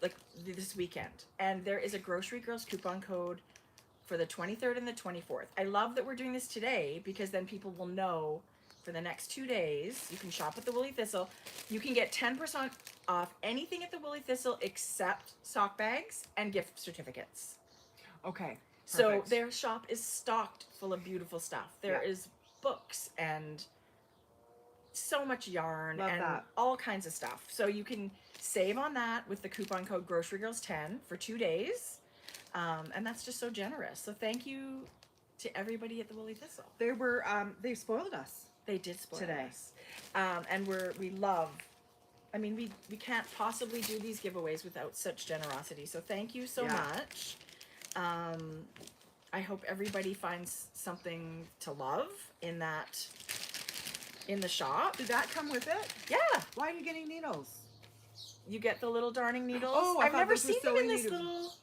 weekend. And there is a Grocery Girls coupon code for the 23rd and the 24th. I love that we're doing this today because then people will know for the next 2 days. You can shop at the Woolly Thistle. You can get 10% off anything at the Woolly Thistle except sock bags and gift certificates. Okay. So perfect. their shop is stocked full of beautiful stuff. There is books and so much yarn all kinds of stuff. So you can save on that with the coupon code GroceryGirls10 for 2 days. And that's just so generous. So thank you to everybody at the Woolly Thistle. They spoiled us. They did spoil today. us. And we love, I mean, we can't possibly do these giveaways without such generosity. So thank you so much. I hope everybody finds something to love in the shop. Did that come with it? Yeah. Why are you getting needles? You get the little darning needles. Oh, I've never seen them in this little.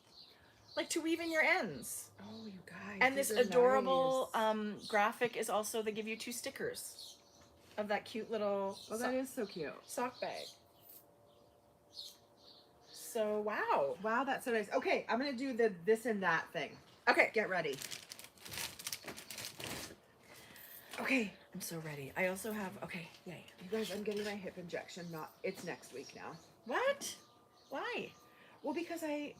like to weave in your ends. Oh, you guys. And this these are adorable nice. graphic is also, they give you 2 stickers of that cute little Oh, that is so cute. sock bag. So, wow. Wow, that's so nice. Okay, I'm going to do the this and that thing. Okay. Get ready. Okay. I'm so ready. I also have, okay, yay. You guys, I'm getting my hip injection. It's next week now. What? Why? Well, because it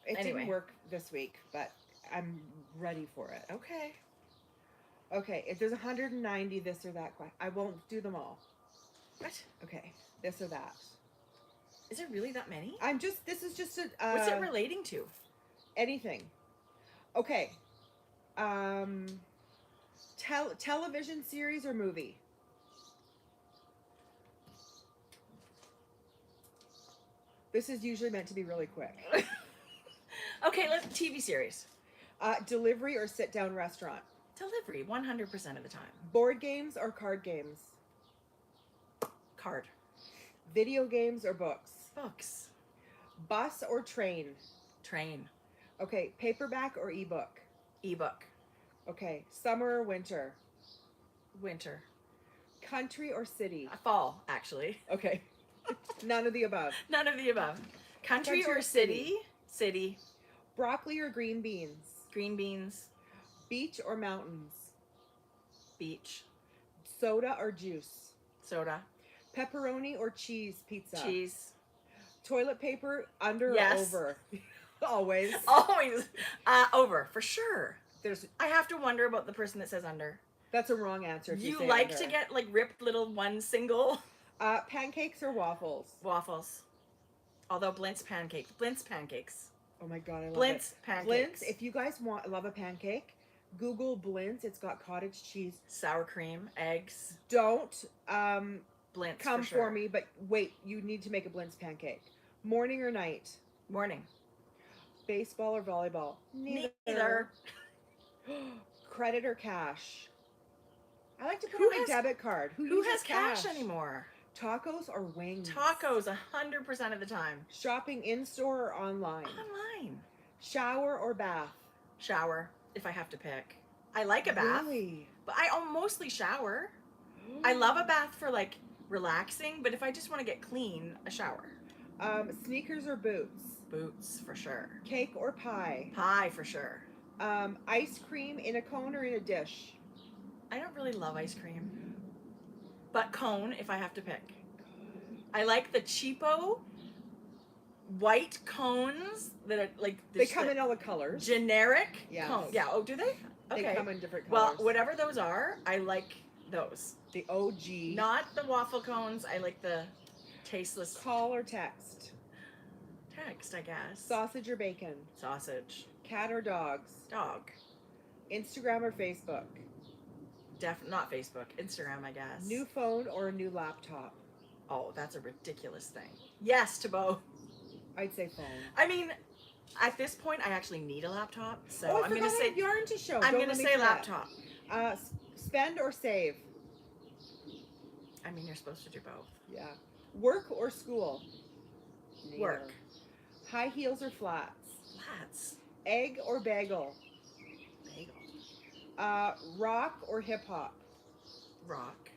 Anyway. didn't work this week, but I'm ready for it. Okay. Okay, if there's 190 this or that, I won't do them all. What? Okay, this or that. Is there really that many? This is just a... What's it relating to? Anything. Okay. Television series or movie? This is usually meant to be really quick. Okay, let's TV series. Delivery or sit-down restaurant? Delivery, 100% of the time. Board games or card games? Card. Video games or books? Books. Bus or train? Train. Okay, paperback or ebook? Ebook. Okay, summer or winter? Winter. Country or city? Fall, actually. Okay, none of the above. None of the above. Country Country or or city? City. Broccoli or green beans? Green beans. Beach or mountains? Beach. Soda or juice? Soda. Pepperoni or cheese pizza? Cheese. Toilet paper under Yes. or over? Always. Always. Over, for sure. There's I have to wonder about the person that says under. That's a wrong answer. If you You say like under. to get like ripped little one single Pancakes or waffles? waffles. Although Blint's pancakes. Oh my god, I love Blint's it. pancakes. Blint's. If you guys love a pancake, Google Blint's. It's got cottage cheese. Sour cream, eggs. Don't Blint's come for, sure. for me, but wait. You need to make a Blint's pancake. Morning or night? Morning. Baseball or volleyball? Neither. Credit or cash? I like to put Who on my has- debit card. Who Who uses has cash anymore? Tacos or wings? Tacos 100% of the time. Shopping in store or online? Online. Shower or bath? Shower, if I have to pick. I like a bath, Really? but I mostly shower. I love a bath for like relaxing, but if I just want to get clean, a shower. Sneakers or boots? Boots, for sure. Cake or pie? Pie, for sure. Ice cream in a cone or in a dish? I don't really love ice cream. But cone, if I have to pick. I like the cheapo white cones that are like... They come in all the colors. generic Yes. cone. Yeah, oh, do they? Okay. They come in different Well, colors. whatever those are, I like those. The OG. Not the waffle cones. I like the tasteless Call or text? text, I guess. Sausage or bacon? Sausage. Cat or dogs? Dog. Instagram or Facebook? Not Facebook. Instagram, I guess. New phone or a new laptop? Oh, that's a ridiculous thing. Yes to both. I'd say phone. I mean, at this point, I actually need a laptop, so Oh, I I'm gonna forgot I say have yarn to show. I'm Don't gonna let me say forget. laptop. Spend or save? I mean, you're supposed to do both. Yeah. Work or school? Neither. Work. High heels or flats? Flats. Egg or bagel? Bagel. Rock or hip hop? Rock.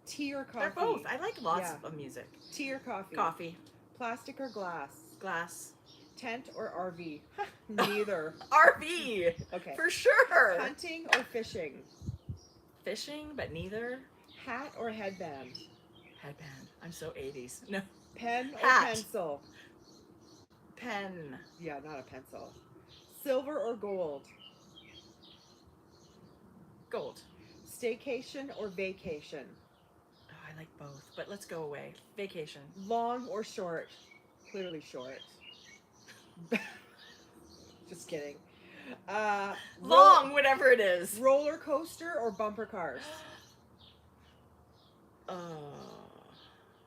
Tea or coffee? They're both. I like lots Yeah. of music. Tea or coffee? Coffee. Plastic or glass? Glass. Tent or RV? Neither. RV. Okay. For sure. Hunting or fishing? Fishing, but neither. Hat or headband? Headband. I'm so 80s. No. Pen or Hat. pencil? Pen. Yeah, not a pencil. Silver or gold? Gold. Staycation or vacation? Oh, I like both, but let's go away. Vacation. Long or short? Clearly short. Just kidding. Long, whatever it is. Roller coaster or bumper cars?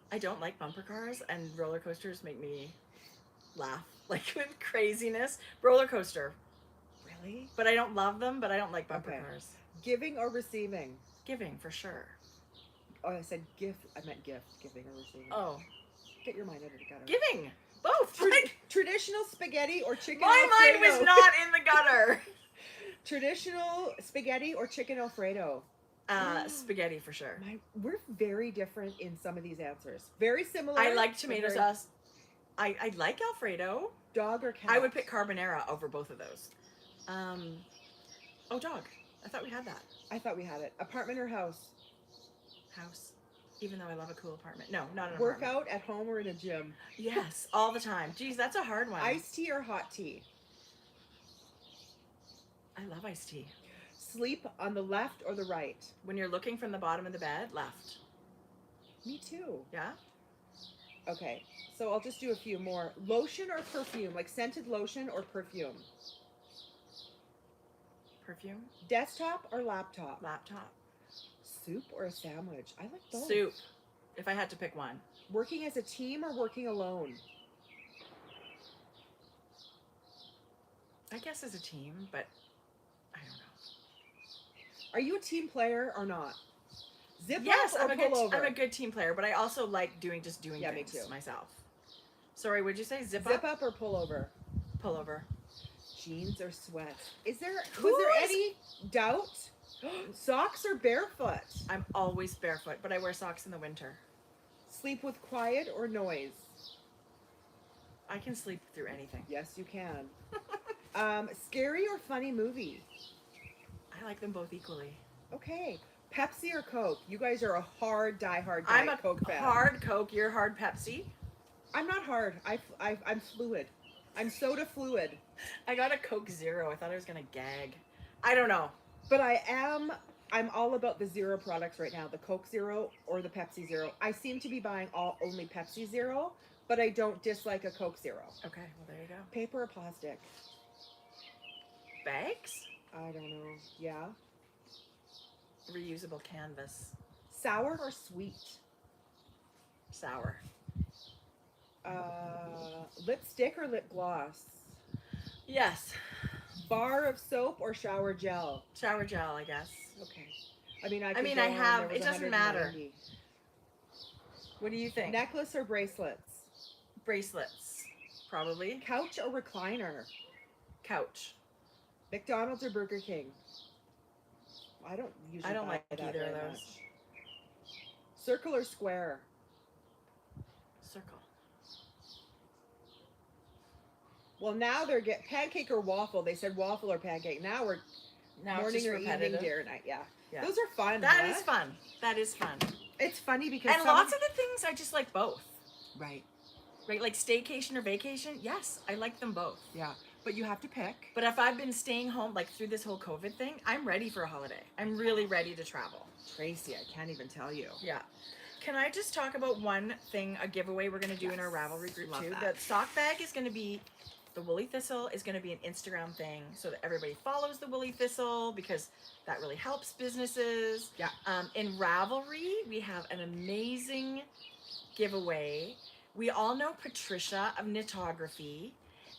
I don't like bumper cars, and roller coasters make me laugh, like with craziness. Roller coaster. Really? But I don't love them, but I don't like bumper Okay. cars. Giving or receiving? Giving, for sure. Oh, I said gift. I meant gift. Giving or receiving. Oh, Get your mind out of the gutter. giving. Both. Like, Traditional spaghetti or chicken my mind was Alfredo? not in the gutter. Traditional spaghetti or chicken Alfredo? Spaghetti for sure. We're very different in some of these answers. Very similar. I like tomato but very- sauce. I like Alfredo. Dog or cat? I would pick carbonara over both of those. Oh, dog. I thought we had that. I thought we had it. Apartment or house? House. Even though I love a cool apartment. No, not an apartment. Workout at home or in a gym? Yes, all the time. Geez, that's a hard one. Iced tea or hot tea? I love iced tea. Sleep on the left or the right? When you're looking from the bottom of the bed, left. Me too. Yeah? Okay, so I'll just do a few more. Lotion or perfume? Like scented lotion or perfume? Perfume? Desktop or laptop? Laptop. Soup or a sandwich? I like both. Soup. If I had to pick one. Working as a team or working alone? I guess as a team, but I don't know. Are you a team player or not? Zip Yes, up or pull over? I'm a good team player, but I also like doing Yeah, me things too. myself. Sorry, would you say zip Zip up? up or pull over? Pull over. Jeans or sweats? Was there Who is- any doubt? Socks or barefoot? I'm always barefoot, but I wear socks in the winter. Sleep with quiet or noise? I can sleep through anything. Yes, you can. Scary or funny movie? I like them both equally. Okay. Pepsi or Coke? You guys are a hard, diehard I'm Diet a Coke fan. hard Coke. You're hard Pepsi. I'm not hard. I'm fluid. I'm soda fluid. I got a Coke Zero. I thought I was gonna gag. I don't know. But I'm all about the zero products right now. The Coke Zero or the Pepsi Zero. I seem to be buying only Pepsi Zero, but I don't dislike a Coke Zero. Okay, well there you go. Paper or plastic? Bags? I don't know. Yeah. Reusable canvas. Sour or sweet? Sour. Lipstick or lip gloss? Yes. Bar of soap or shower gel? Shower gel, I guess. Okay. I mean, I have. There was It doesn't matter. 190. What do you think? Necklace or bracelets? Bracelets. Probably. Couch or recliner? Couch. McDonald's or Burger King? I don't usually. I don't buy like that either of very those. much. Circle or square? Circle. Well, now they're pancake or waffle. They said waffle or pancake. Now we're Now it's morning just or repetitive. evening, day or night. Yeah. Yeah. Those are fun. That huh? is fun. That is fun. It's funny because And lots of the things I just like both. right. Right? Like staycation or vacation. Yes, I like them both. Yeah, but you have to pick. But if I've been staying home like through this whole COVID thing, I'm ready for a holiday. I'm really ready to travel. Tracie, I can't even tell you. Yeah. Can I just talk about one thing, a giveaway we're going to do in our Ravelry group Love too? that. The sock bag is going to be, the Woolly Thistle is going to be an Instagram thing so that everybody follows the Woolly Thistle because that really helps businesses. Yeah. In Ravelry, we have an amazing giveaway. We all know Patricia of Knitography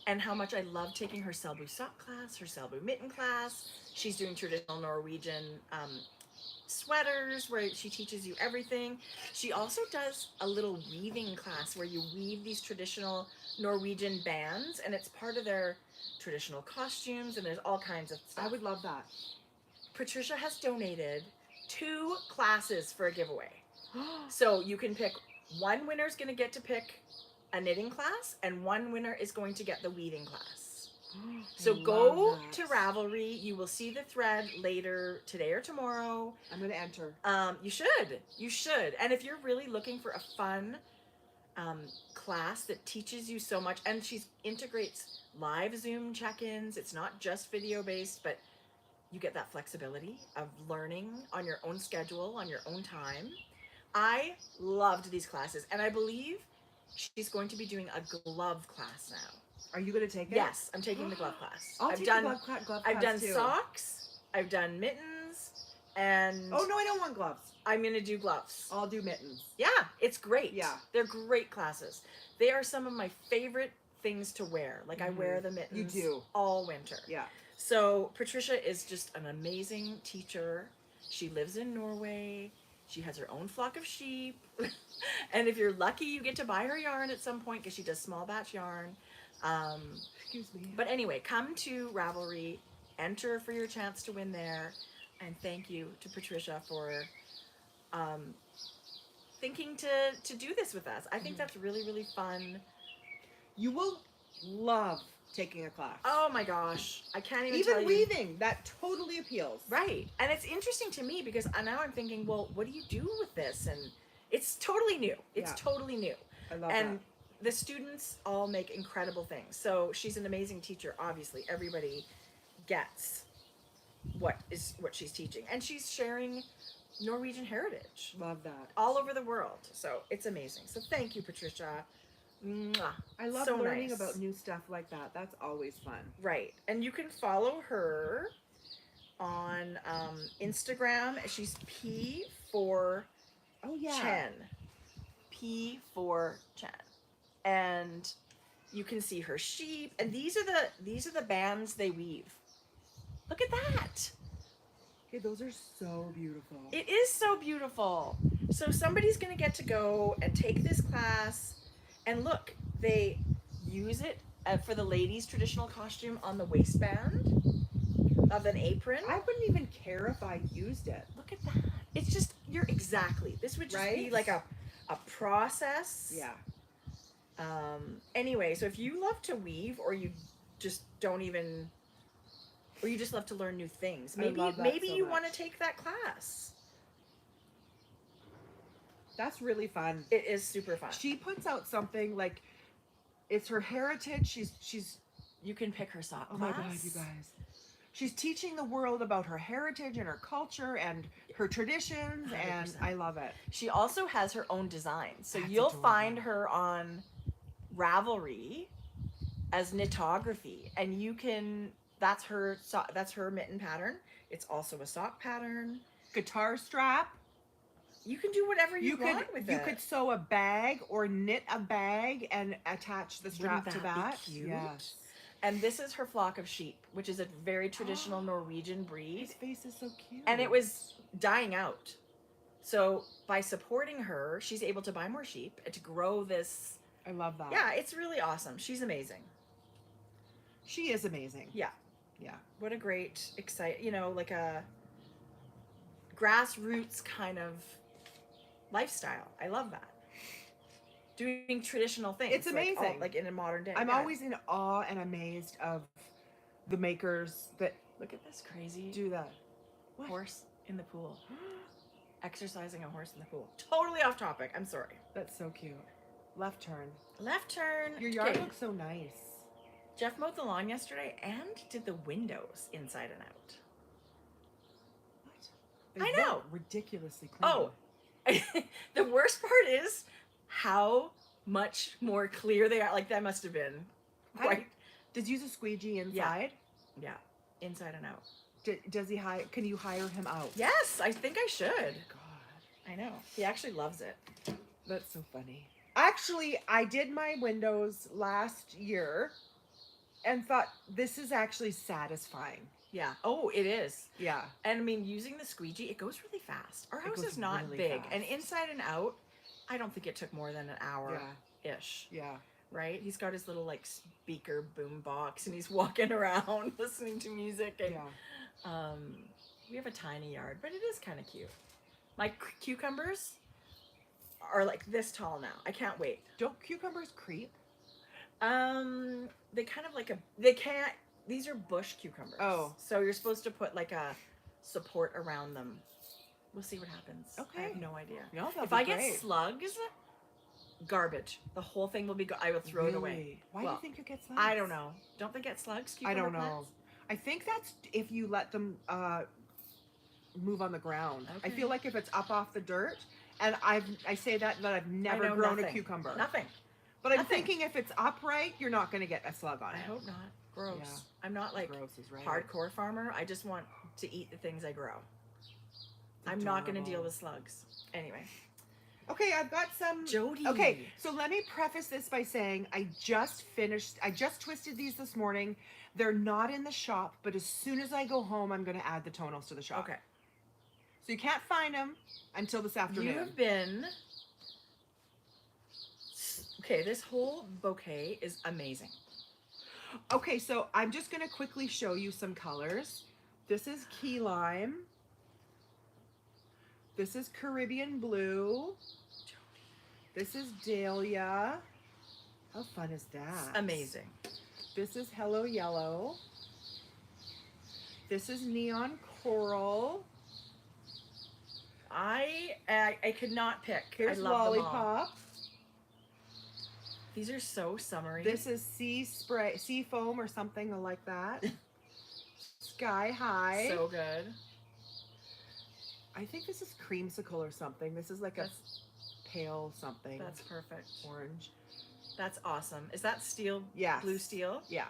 and how much I love taking her Selbu sock class, her Selbu mitten class. She's doing traditional Norwegian sweaters where she teaches you everything. She also does a little weaving class where you weave these traditional Norwegian bands and it's part of their traditional costumes and there's all kinds of stuff. I would love that. Patricia has donated 2 classes for a giveaway. So you can pick, one winner is going to get to pick a knitting class and one winner is going to get the weaving class. So go to Ravelry. You will see the thread later today or tomorrow. I'm going to enter. You should. And if you're really looking for a fun class that teaches you so much, and she integrates live Zoom check-ins. It's not just video based, but you get that flexibility of learning on your own schedule, on your own time. I loved these classes, and I believe she's going to be doing a glove class now. Are you going to take it? Yes, I'm taking the glove class. I'll take the glove class I've done too. socks, I've done mittens, and Oh, no, I don't want gloves. I'm going to do gloves. I'll do mittens. Yeah, it's great. Yeah. They're great classes. They are some of my favorite things to wear. Like I wear the mittens You do. all winter. Yeah. So Patricia is just an amazing teacher. She lives in Norway. She has her own flock of sheep. And if you're lucky, you get to buy her yarn at some point because she does small batch yarn. Excuse me. But anyway, come to Ravelry, enter for your chance to win there. And thank you to Patricia for thinking to do this with us. I think that's really, really fun. You will love taking a class. Oh my gosh. I can't even Even tell you. weaving, that totally appeals. Right. And it's interesting to me because now I'm thinking, well, what do you do with this? And it's totally new. It's Yeah. totally new. I love And the students all make incredible things. So she's an amazing teacher. Obviously, everybody gets what she's teaching. And she's sharing Norwegian heritage that. Love that. all over the world. So it's amazing. So thank you, Patricia. Mwah. I love So learning nice. about new stuff like that. That's always fun. Right. And you can follow her on Instagram. She's P for Oh yeah. Chen. P for Chen. And you can see her sheep. And these are the bands they weave. Look at that. Okay, those are so beautiful. It is so beautiful. So somebody's going to get to go and take this class. And look, they use it for the ladies' traditional costume on the waistband of an apron. I wouldn't even care if I used it. Look at that. It's just, this would just be Right? like a process. Yeah. Anyway, so if you love to weave or you just don't even, or you just love to learn new things, I maybe love that maybe so you much. want to take that class. That's really fun. It is super fun. She puts out something like it's her heritage. She's You can pick her sock oh class. my god, you guys. She's teaching the world about her heritage and her culture and her traditions, and 100%. I love it. She also has her own designs. So That's you'll adorable. find her on Ravelry as Knitography, and you can, that's her mitten pattern. It's also a sock pattern. Guitar strap. You can do whatever you want with it. You could sew a bag or knit a bag and attach the strap Wouldn't to that that. be cute? Yes. And this is her flock of sheep, which is a very traditional Norwegian breed. His face is so cute. And it was dying out. So by supporting her, she's able to buy more sheep and to grow this. I love that. Yeah, it's really awesome. She's amazing. She is amazing. Yeah. Yeah. What a great, like a grassroots kind of lifestyle. I love that. Doing traditional things. It's amazing. Like in a modern day. I'm Yeah. always in awe and amazed of the makers that Look at this crazy do that. What? horse in the pool. Exercising a horse in the pool. Totally off topic. I'm sorry. That's so cute. Left turn. Left turn. Your yard Okay. looks so nice. Jeff mowed the lawn yesterday and did the windows inside and out. What? I They know. look ridiculously clean. Oh, the worst part is how much more clear they are. Like that must have been quite. Does he use a squeegee inside? Yeah, inside and out. Does he hire? Can you hire him out? Yes, I think I should. God, I know. He actually loves it. that's so funny. Actually, I did my windows last year, and thought this is actually satisfying. Yeah. Oh, it is. Yeah. And I mean, using the squeegee, it goes really fast. Our It house goes is not really big, and fast. inside and out, I don't think it took more than an hour ish. Yeah. Right? He's got his little like speaker boom box, and he's walking around listening to music, and Yeah. we have a tiny yard, but it is kind of cute. My cucumbers are like this tall now. I can't wait. Don't cucumbers creep? They kind of like they can't. These are bush cucumbers. Oh. So you're supposed to put like a support around them. We'll see what happens. I Okay. have no idea. No, that'll If be I get great. slugs, garbage. The whole thing will be. I will throw it away. Really? Why do Well, you think you get slugs? I don't know. Don't they get slugs? I don't cucumber know. plants? I think that's if you let them move on the ground. I Okay. feel like if it's up off the dirt, and I say that I've never know grown a nothing. cucumber. Nothing. But I'm Nothing. thinking if it's upright, you're not going to get a slug on I it. hope not. Gross. Yeah. I'm not like Gross is right. hardcore farmer. I just want to eat the things I grow. I'm not going to deal Adorable. with slugs. Anyway, Okay, I've got some. Jodi. Okay, so let me preface this by saying I just twisted these this morning. They're not in the shop, but as soon as I go home, I'm going to add the tonals to the shop. Okay. So you can't find them until this afternoon. You have been... Okay, this whole bouquet is amazing. Okay, so I'm just going to quickly show you some colors. This is key lime. This is Caribbean blue. This is dahlia. How fun is that? Amazing. This is hello yellow. This is neon coral. I could not pick. Here's I love them all. lollipop. These are so summery. This is sea foam or something like that. Sky high. So good. I think this is creamsicle or something. This is like a pale something. That's perfect. Orange. That's awesome. Is that steel? Yes. Blue steel? Yeah.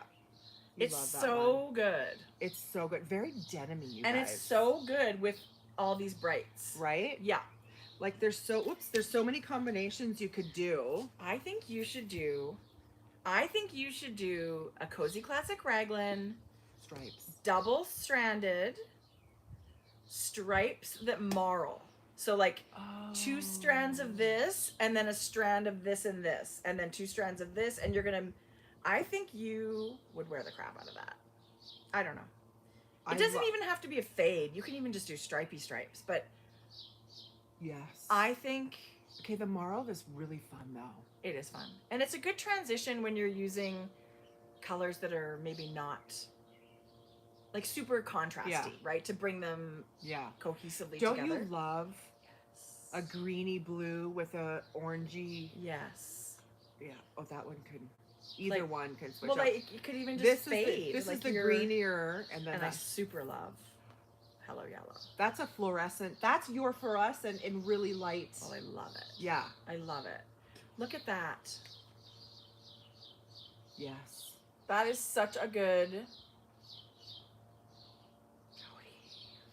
You It's love that so one. good. It's so good. Very denim-y, you And guys. it's so good with all these brights. Right? Yeah. Like there's so many combinations you could do. I think you should do a Cozy Classic Raglan, Stripes. double stranded stripes that marl. So like two strands of this and then a strand of this and this and then two strands of this, and I think you would wear the crap out of that. I don't know. It doesn't even have to be a fade. You can even just do stripy stripes, but Yes. I think Okay, the marl is really fun though. it is fun. And it's a good transition when you're using colors that are maybe not like super contrasty, Yeah. right? To bring them Yeah. cohesively Don't together. you love a greeny blue with a orangey? Yes. Yeah. Oh, that one could. Either Like- one can switch Well, up. like you could even just This fade. is like the your- greenier, and then And I that's, super love Hello Yellow. that's a fluorescent. That's your fluorescent in really light. Oh, I love it. Yeah. I love it. Look at that. Yes. That is such a good.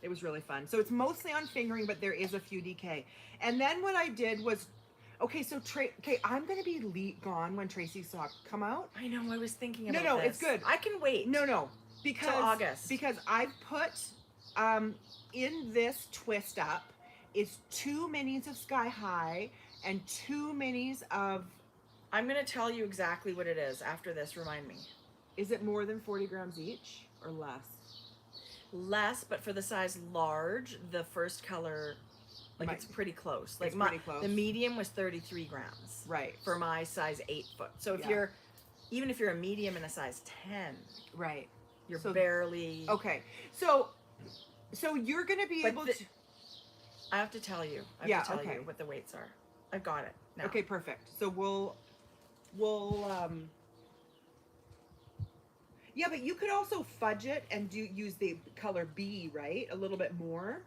It was really fun. So it's mostly on fingering, but there is a few DK. And then what I did was, okay, so I'm gonna be gone when Tracie's socks come out. I know. I was thinking No, about no, this. it's good. I can wait. No, because August. Because I've put in this twist up is 2 minis of Sky High and 2 minis of. I'm gonna tell you exactly what it is after this. Remind me. Is it more than 40 grams each or less? Less, but for the size large, the first color, like it's pretty close. Like It's pretty close. the medium was 33 grams. Right. For my size 8 foot. So if Yeah. even if you're a medium and a size 10, Right. you're So- barely. Okay. So you're gonna be But able to. I have to tell you. I have Yeah, to tell okay. you what the weights are. I've got it now. Okay, perfect. So we'll yeah, but you could also fudge it and use the color B, right? A little bit more.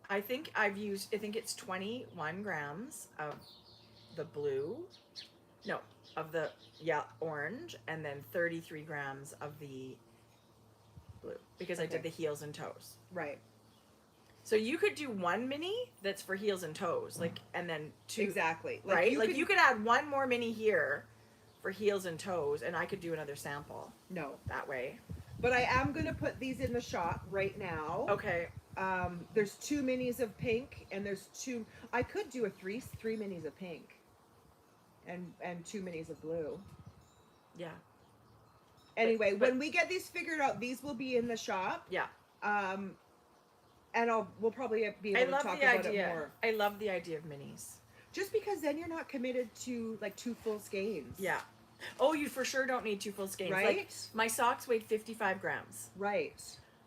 I think it's 21 grams of the blue. No, of the orange, and then 33 grams of the blue because I Okay. did the heels and toes. Right. So you could do one mini that's for heels and toes, like, and then two. Exactly. Right? You could add one more mini here for heels and toes, and I could do another sample No. that way. But I am gonna put these in the shop right now. Okay. There's 2 minis of pink, and there's 2. I could do a three minis of pink, and 2 minis of blue. Yeah. Anyway, but- when we get these figured out, these will be in the shop. Yeah. And we'll probably be I able to love talk the about it idea. more. I love the idea of minis. Just because then you're not committed to like 2 full skeins. Yeah. Oh, you for sure don't need 2 full skeins. Right? Like, my socks weighed 55 grams. Right.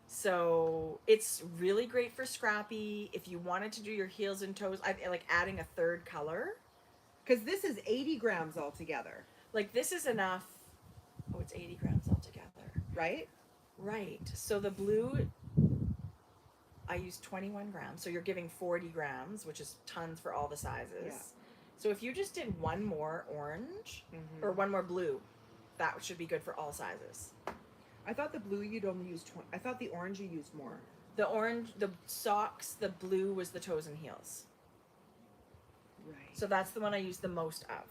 So it's really great for scrappy. If you wanted to do your heels and toes, I like adding a third color. Because this is 80 grams altogether. Like this is enough. Oh, it's 80 grams altogether. Right? Right. So the blue, I used 21 grams. So you're giving 40 grams, which is tons for all the sizes. Yeah. So if you just did one more orange Mm-hmm. or one more blue, that should be good for all sizes. I thought the blue you'd only use 20. I thought the orange you used more. The orange, the socks, the blue was the toes and heels. Right. So that's the one I used the most of.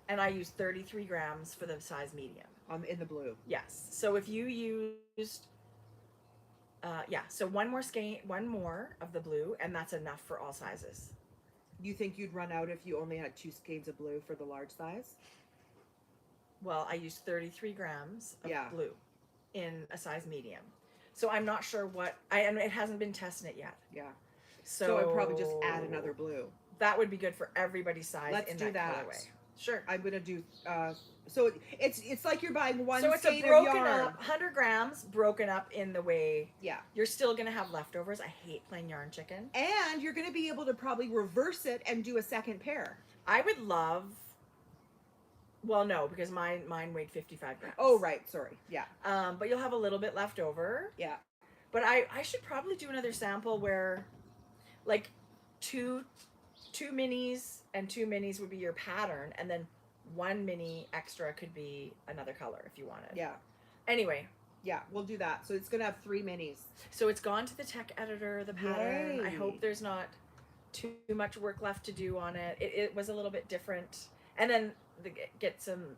And I used 33 grams for the size medium. In the blue. Yes. So if you used Yeah, so one more of the blue, and that's enough for all sizes. You think you'd run out if you only had 2 skeins of blue for the large size? Well, I used 33 grams of Yeah. blue in a size medium. So I'm not sure and it hasn't been tested yet. Yeah. So, So I'd probably just add another blue. That would be good for everybody's size. Let's in do that. colorway. Sure. I'm gonna do. So it's like you're buying one. So it's a skein of broken yarn. up 100 grams, broken up in the way. Yeah. You're still gonna have leftovers. I hate plain yarn chicken. And you're gonna be able to probably reverse it and do a second pair. I would love. Well, no, because mine weighed 55 grams. Oh right, sorry. Yeah. But you'll have a little bit left over. Yeah. But I should probably do another sample where, like, two minis and 2 minis would be your pattern, and then 1 mini extra could be another color if you wanted. Yeah. Anyway. Yeah, we'll do that. So it's gonna have 3 minis. So it's gone to the tech editor, the pattern. Yay. I hope there's not too much work left to do on it. It was a little bit different. And then get some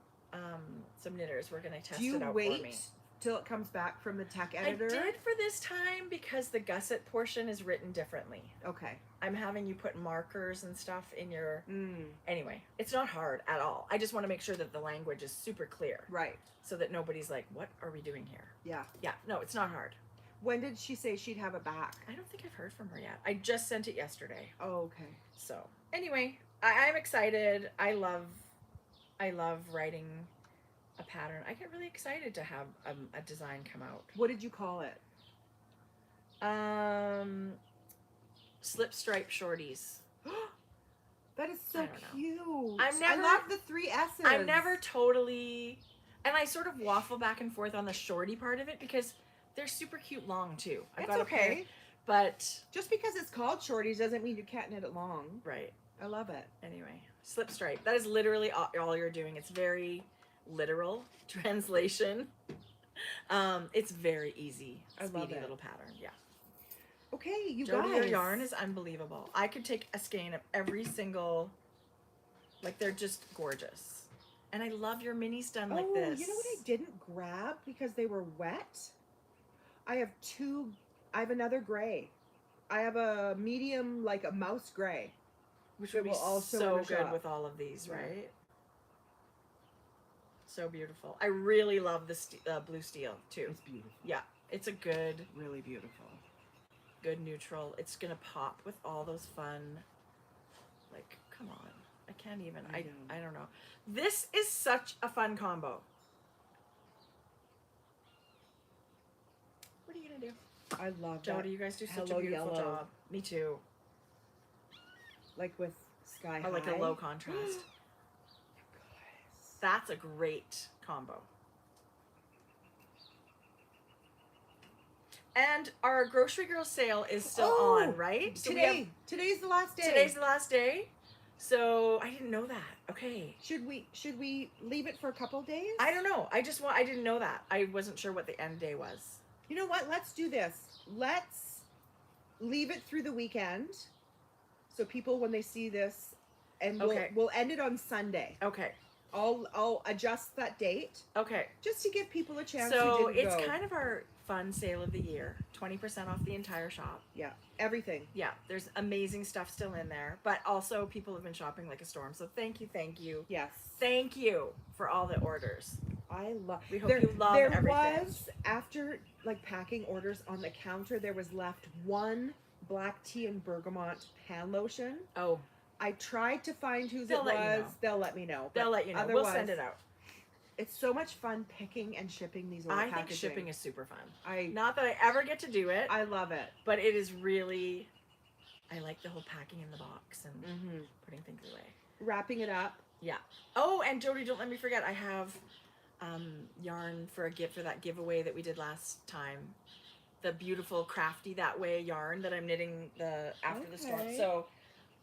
knitters. We're gonna test Do you it out wait for me. till it comes back from the tech editor? I did for this time because the gusset portion is written differently. Okay. I'm having you put markers and stuff in your... Mm. Anyway, it's not hard at all. I just want to make sure that the language is super clear. Right. So that nobody's like, what are we doing here? Yeah. Yeah, no, it's not hard. When did she say she'd have it back? I don't think I've heard from her yet. I just sent it yesterday. Oh, okay. So, anyway, I'm excited. I love writing a pattern. I get really excited to have a design come out. What did you call it? Slip stripe shorties. That is so cute. I love the 3 S's. I'm never totally, and I sort of waffle back and forth on the shorty part of it because they're super cute long too. I've It's got okay. But just because it's called shorties doesn't mean you can't knit it long. Right. I love it. Anyway, slip stripe. That is literally all you're doing. It's very literal translation. It's very easy, speedy little pattern. Yeah. Okay, you Jodi, guys. your yarn is unbelievable. I could take a skein of every single, like they're just gorgeous. And I love your minis done like this. You know what I didn't grab because they were wet? I have another gray. I have a medium, like a mouse gray. Which would be also so in the good shop. with all of these, Yeah. right? So beautiful. I really love the blue steel too. It's beautiful. Yeah, it's a good, Really beautiful. good neutral. It's gonna pop with all those fun, like, come on. I can't even, I don't know. This is such a fun combo. What are you gonna do? I love Jodi, that. you guys do such Hello a beautiful yellow. job. Me too. Like with sky high. I like a low contrast. That's a great combo. And our Grocery Girl sale is still on, right? So Today's the last day. Today's the last day. So I didn't know that. Okay. Should we leave it for a couple days? I don't know. I didn't know that. I wasn't sure what the end day was. You know what? Let's do this. Let's leave it through the weekend. So people, when they see this, and we'll end it on Sunday. Okay. I'll adjust that date. Okay. Just to give people a chance. So who didn't it's go. kind of our fun sale of the year. 20% off the entire shop. Yeah, everything. Yeah, there's amazing stuff still in there, but also people have been shopping like a storm. So thank you. Yes. Thank you for all the orders. I love. We hope you love everything. There was, after like packing orders on the counter, there was left one black tea and bergamot hand lotion. Oh. I tried to find whose They'll it let you was. know. They'll let me know. They'll let you know. We'll send it out. It's so much fun picking and shipping these little I think packaging. shipping is super fun. I Not that I ever get to do it, I love it. but it is really, I like the whole packing in the box and putting things away. Wrapping it up. Yeah. Oh, and Jodi, don't let me forget, I have yarn for a gift for that giveaway that we did last time. The beautiful crafty that way yarn that I'm knitting after the storm. So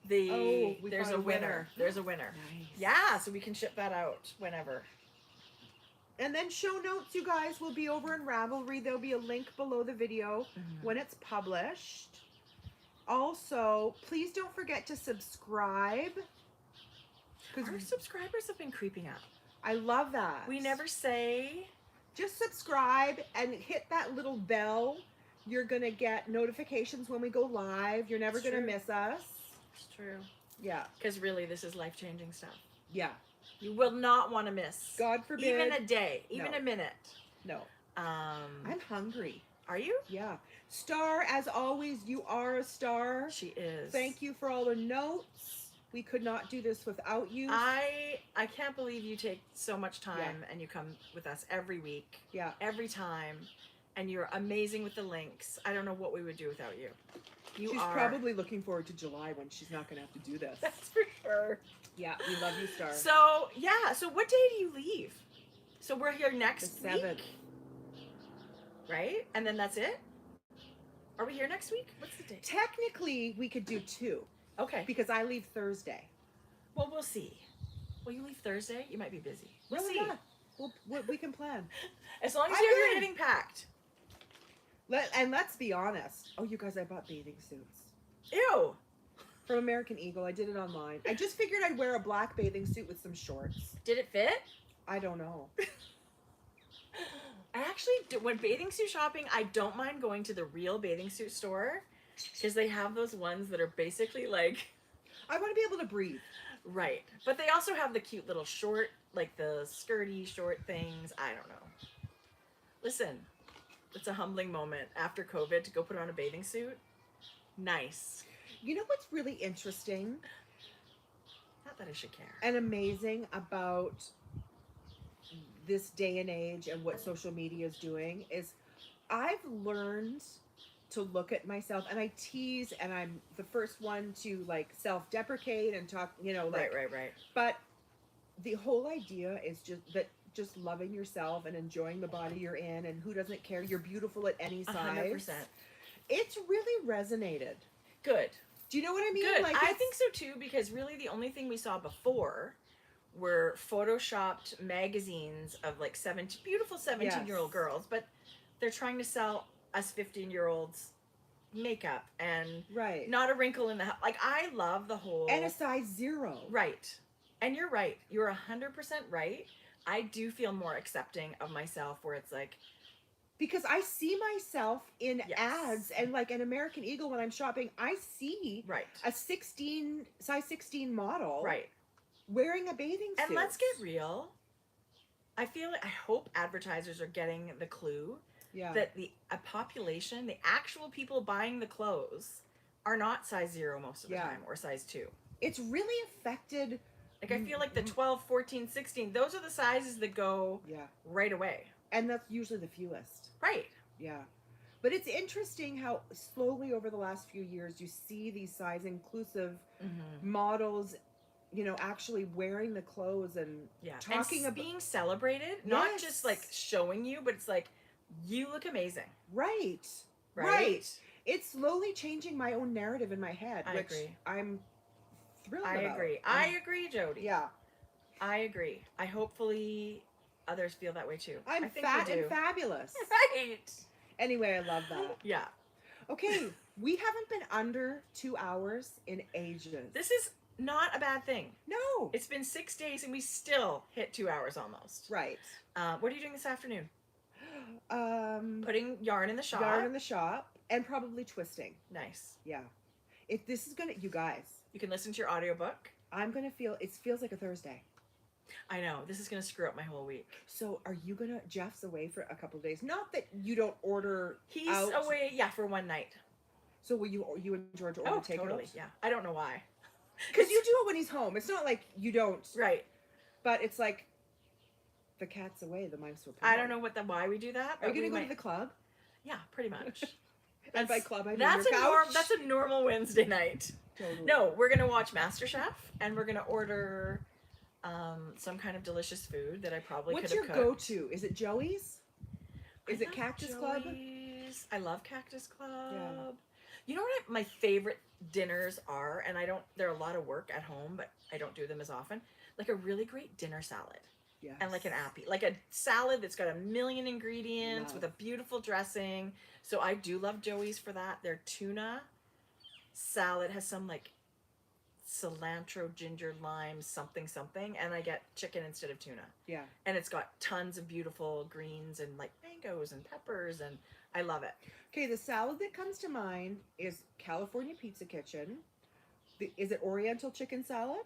there's a winner. There's a winner. Nice. Yeah, so we can ship that out whenever. And then show notes, you guys, will be over in Ravelry. There'll be a link below the video when it's published. Also, please don't forget to subscribe. Our subscribers have been creeping up. I love that. We never say. Just subscribe and hit that little bell You're going to get notifications when we go live. You're never It's going to true. miss us. It's true. Yeah. Because really, this is life-changing stuff. Yeah. You will not want to miss. God forbid. Even a day, even No. a minute. No. I'm hungry. Are you? Yeah. Star, as always, you are a star. She is. Thank you for all the notes. We could not do this without you. I can't believe you take so much time and you come with us every week. Yeah. Every time. And you're amazing with the links. I don't know what we would do without you. She's probably looking forward to July when she's not going to have to do this. That's for sure. Yeah, we love you, Star. So, yeah. So what day do you leave? So we're here next The 7th. week. Right? And then that's it? Are we here next week? What's the date? Technically, we could do 2 Okay. because I leave Thursday. Well, we'll see. Will you leave Thursday? You might be busy. We'll No, see. we're not. We can plan. As long as I'm you have your good. knitting packed. And let's be honest. Oh, you guys, I bought bathing suits. Ew. From American Eagle. I did it online. I just figured I'd wear a black bathing suit with some shorts. Did it fit? I don't know. I actually, when bathing suit shopping, I don't mind going to the real bathing suit store because they have those ones that are basically like... I want to be able to breathe. Right. But they also have the cute little short, like the skirty short things. I don't know. Listen, it's a humbling moment after COVID to go put on a bathing suit. Nice. You know what's really interesting Not that I should care. and amazing about this day and age and what social media is doing is I've learned to look at myself, and I tease, and I'm the first one to like self-deprecate and talk, like, Right. but the whole idea is just loving yourself and enjoying the body you're in, and who doesn't care? You're beautiful at any size. 100%. It's really resonated. Good. Do you know what I mean? Good. Like, I think so too, because really the only thing we saw before were photoshopped magazines of like beautiful 17-year-old Yes. girls, but they're trying to sell us 15-year-olds makeup and right. not a wrinkle in the house. Like, I love the whole... And a size 0. Right. And you're right. You're 100% right. I do feel more accepting of myself where it's like... Because I see myself in Yes. ads, and like an American Eagle when I'm shopping, I see Right. a size 16 model Right. wearing a bathing suit. And let's get real. I hope advertisers are getting the clue that a population, the actual people buying the clothes, are not size 0 most of the time, or size 2. It's really affected. Like, I feel like the 12, 14, 16, those are the sizes that go right away. And that's usually the fewest. Right. Yeah. But it's interesting how slowly over the last few years you see these size inclusive models, actually wearing the clothes and talking about being celebrated, not just like showing you, but it's like, you look amazing. Right. It's slowly changing my own narrative in my head, which agree. I'm thrilled I about. agree. I agree, Jodi. Yeah. I agree. I hopefully others feel that way too. I'm I think fat we do. and fabulous. Right. Anyway, I love that. Yeah. Okay, we haven't been under 2 hours in ages. This is not a bad thing. No. It's been 6 days and we still hit 2 hours almost. Right. What are you doing this afternoon? Putting yarn in the shop. Yarn in the shop and probably twisting. Nice. Yeah. This is gonna, you guys. You can listen to your audiobook. I'm gonna it feels like a Thursday. I know. This is gonna screw up my whole week. So are you gonna, Jeff's away for a couple of days. Not that you don't order He's out. away, for one night. So will you and George order takeout? Totally, yeah. I don't know why. Because you do it when he's home. It's not like you don't. Right. But it's like, the cat's away, the mice will play. I don't know why we do that. Are you gonna go to the club? Yeah, pretty much. And by club, I mean that's your couch. that's a normal Wednesday night. Totally. No, we're gonna watch MasterChef and we're gonna order some kind of delicious food that I probably could have cooked. What's your go-to? Is it Joey's? Is it Cactus Club? I love Cactus Club. Yeah. You know what my favorite dinners are, and they're a lot of work at home, but I don't do them as often. Like a really great dinner salad. Yes. And like an appy, like a salad that's got a million ingredients Love. with a beautiful dressing. So I do love Joey's for that. Their tuna salad has some like cilantro, ginger, lime, something, and I get chicken instead of tuna. Yeah. And it's got tons of beautiful greens and like mangoes and peppers, and I love it. Okay, the salad that comes to mind is California Pizza Kitchen. Is it Oriental Chicken Salad?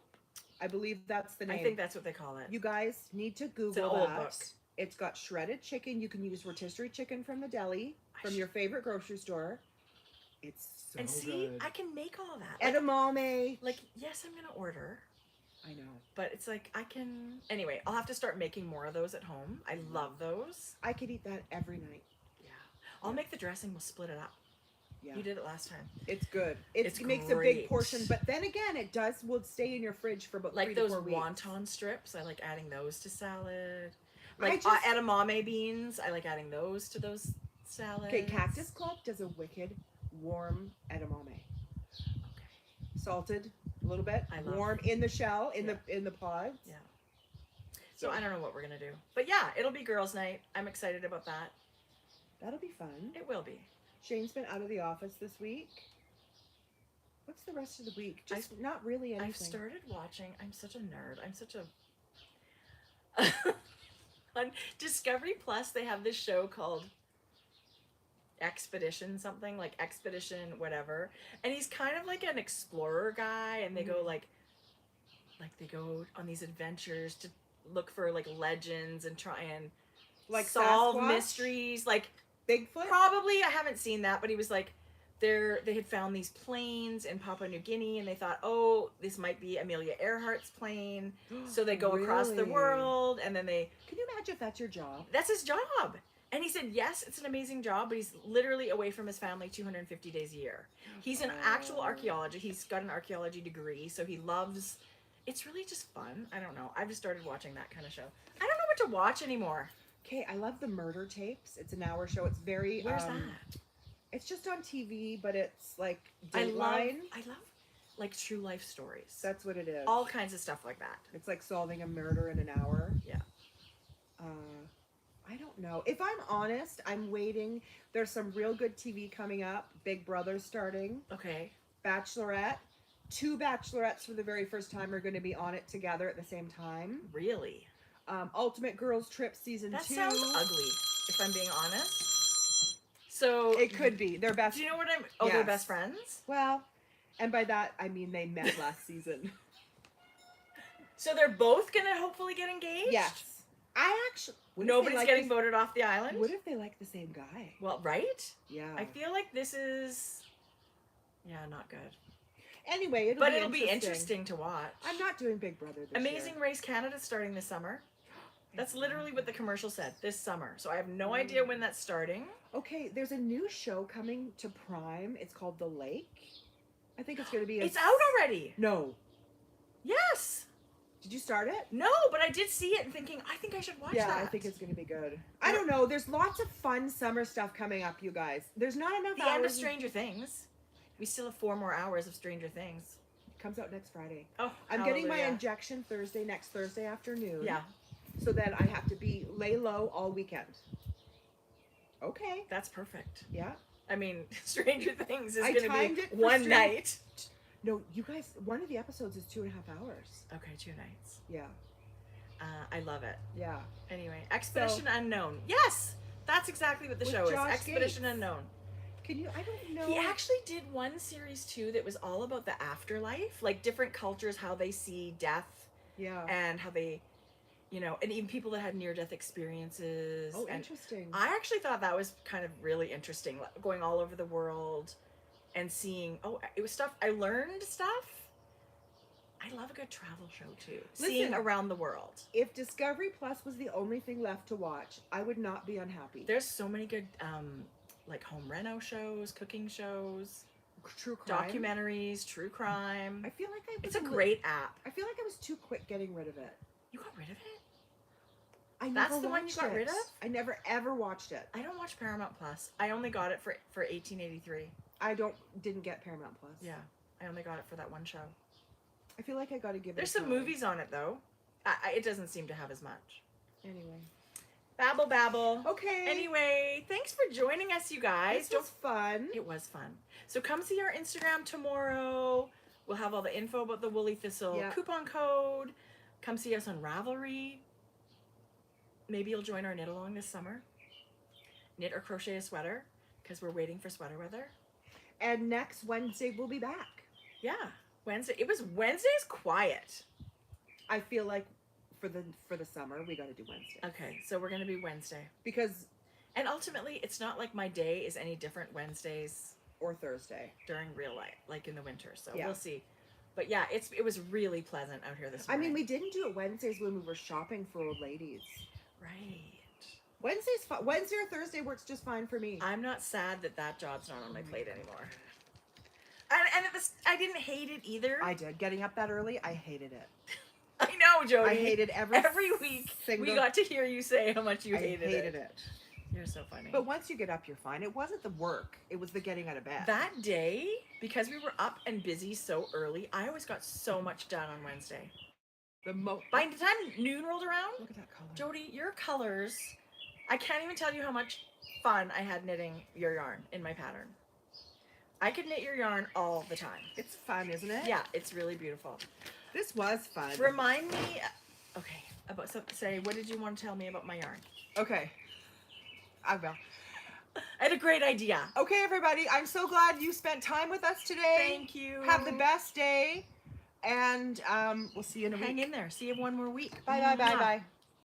I believe that's the name. I think that's what they call it. You guys need to Google It's an that. old book. It's got shredded chicken. You can use rotisserie chicken from the deli, from your favorite grocery store. It's so and see, good. I can make all that. Like, Edamame. like, yes, I'm gonna order, I know. but it's like I can. Anyway, I'll have to start making more of those at home. I love those. I could eat that every night. Yeah, I'll make the dressing. We'll split it up. Yeah. You did it last time. It's good. It makes a great. big portion, but then again, it will stay in your fridge for about 3 Like to those 4 weeks. wonton strips. I like adding those to salad. Like just- edamame beans. I like adding those to those salads. Okay, Cactus Club does a wicked warm edamame. Okay. Salted a little bit, I love- warm in the shell, in the pods. Yeah. So I don't know what we're gonna do, but yeah, it'll be girls' night. I'm excited about that. That'll be fun. It will be. Shane's been out of the office this week. What's the rest of the week? Just not really anything. I've started watching. I'm such a nerd. I'm such a. On Discovery Plus, they have this show called Expedition something, like Expedition whatever, and he's kind of like an explorer guy, and they go like they go on these adventures to look for like legends and try and Like solve Sasquatch? mysteries, like Bigfoot? probably. I haven't seen that, but he was like they had found these planes in Papua New Guinea, and they thought, oh, this might be Amelia Earhart's plane, so they go across the Really? world, and then they Can you imagine if that's your job? that's his job. And he said, yes, it's an amazing job, but he's literally away from his family 250 days a year. He's an actual archaeologist. He's got an archaeology degree, so he loves. It's really just fun. I don't know. I've just started watching that kind of show. I don't know what to watch anymore. Okay, I love the Murder Tapes. It's an hour show. It's very. Where's that? It's just on TV, but it's like I love Dateline. like true life stories. That's what it is. All kinds of stuff like that. It's like solving a murder in an hour. Yeah. I don't know. If I'm honest, I'm waiting. There's some real good TV coming up. Big Brother's starting. Okay. Bachelorette. 2 bachelorettes for the very first time are going to be on it together at the same time. Really? Ultimate Girls Trip season 2. That sounds ugly, if I'm being honest. So It could be. They're best. Do you know what I'm? Oh, they're Yes. best friends. Well, and by that I mean they met last season. So they're both gonna hopefully get engaged. Yes. I actually. Nobody's getting voted off the island. What if they like the same guy? Well, right? Yeah. I feel like this is, not good. Anyway, It'll be interesting to watch. I'm not doing Big Brother this Amazing year. Race Canada starting this summer. That's literally what the commercial said. This summer. So I have no idea when that's starting. Okay, there's a new show coming to Prime. It's called The Lake. I think it's going to be. It's out already. No. Yes. Did you start it? No, but I did see it and thinking I think I should watch that. Yeah, I think it's going to be good. I don't know. There's lots of fun summer stuff coming up, you guys. There's not enough the hours. end of Stranger Things. We still have 4 more hours of Stranger Things. It comes out next Friday. Oh, I'm getting my hallelujah. injection next Thursday afternoon. Yeah, So then I have to lay low all weekend. Okay. that's perfect. Yeah. I mean, Stranger Things is I going to timed be it for one Stran- night. No, you guys, one of the episodes is 2.5 hours. Okay, 2 nights. Yeah. I love it. Yeah. Anyway, Expedition Unknown. Yes, that's exactly what the With show is. Josh Expedition Gates. Unknown. Can you, I don't know. He actually did one series too that was all about the afterlife, like different cultures, how they see death Yeah. and how they, and even people that had near-death experiences. Oh, and interesting. I actually thought that was kind of really interesting, like, going all over the world and seeing. Oh, it was stuff I learned stuff. I love a good travel show too. Seeing around the world. If Discovery Plus was the only thing left to watch, I would not be unhappy. There's so many good, like home reno shows, cooking shows, True crime. documentaries, true crime. I feel like It's a great app. I feel like I was too quick getting rid of it. You got rid of it? I That's never the one you watched got it. rid of? I never ever watched it. I don't watch Paramount Plus. I only got it for 1883. I didn't get Paramount Plus. Yeah, I only got it for that one show. I feel like I got to give it. There's a some try. movies on it though. It doesn't seem to have as much. Anyway. Babble. Okay. Anyway, thanks for joining us, you guys. This was fun. It was fun. So come see our Instagram tomorrow We'll have all the info about the Woolly Thistle Yeah. coupon code. Come see us on Ravelry. Maybe you'll join our knit along this summer. Knit or crochet a sweater because we're waiting for sweater weather. And next Wednesday we'll be back. Yeah, Wednesday. Wednesday's quiet. I feel like for the summer we got to do Wednesday. Okay, so we're gonna be Wednesday. Because And ultimately, it's not like my day is any different Wednesdays or Thursday. during real life, like in the winter. So Yeah. we'll see. But yeah, it was really pleasant out here this I morning. mean, we didn't do it Wednesdays when we were shopping for old ladies. Right. Wednesday's Wednesday or Thursday works just fine for me. I'm not sad that job's not on my plate anymore. And I didn't hate it either. I did. Getting up that early, I hated it. I know, Jodi. I hated every week. We got to hear you say how much you hated it. You're so funny. But once you get up, you're fine. It wasn't the work. It was the getting out of bed. That day, because we were up and busy so early, I always got so much done on Wednesday. By the time noon rolled around, Look at that color. Jodi, your colors, I can't even tell you how much fun I had knitting your yarn in my pattern. I could knit your yarn all the time. It's fun, isn't it? Yeah, it's really beautiful. This was fun. Remind me, okay, what did you want to tell me about my yarn? Okay. I will. I had a great idea. Okay, everybody. I'm so glad you spent time with us today. Thank you. Have the best day. And we'll see you in a week. Hang in there. See you one more week. Bye, bye, bye, Mwah. bye.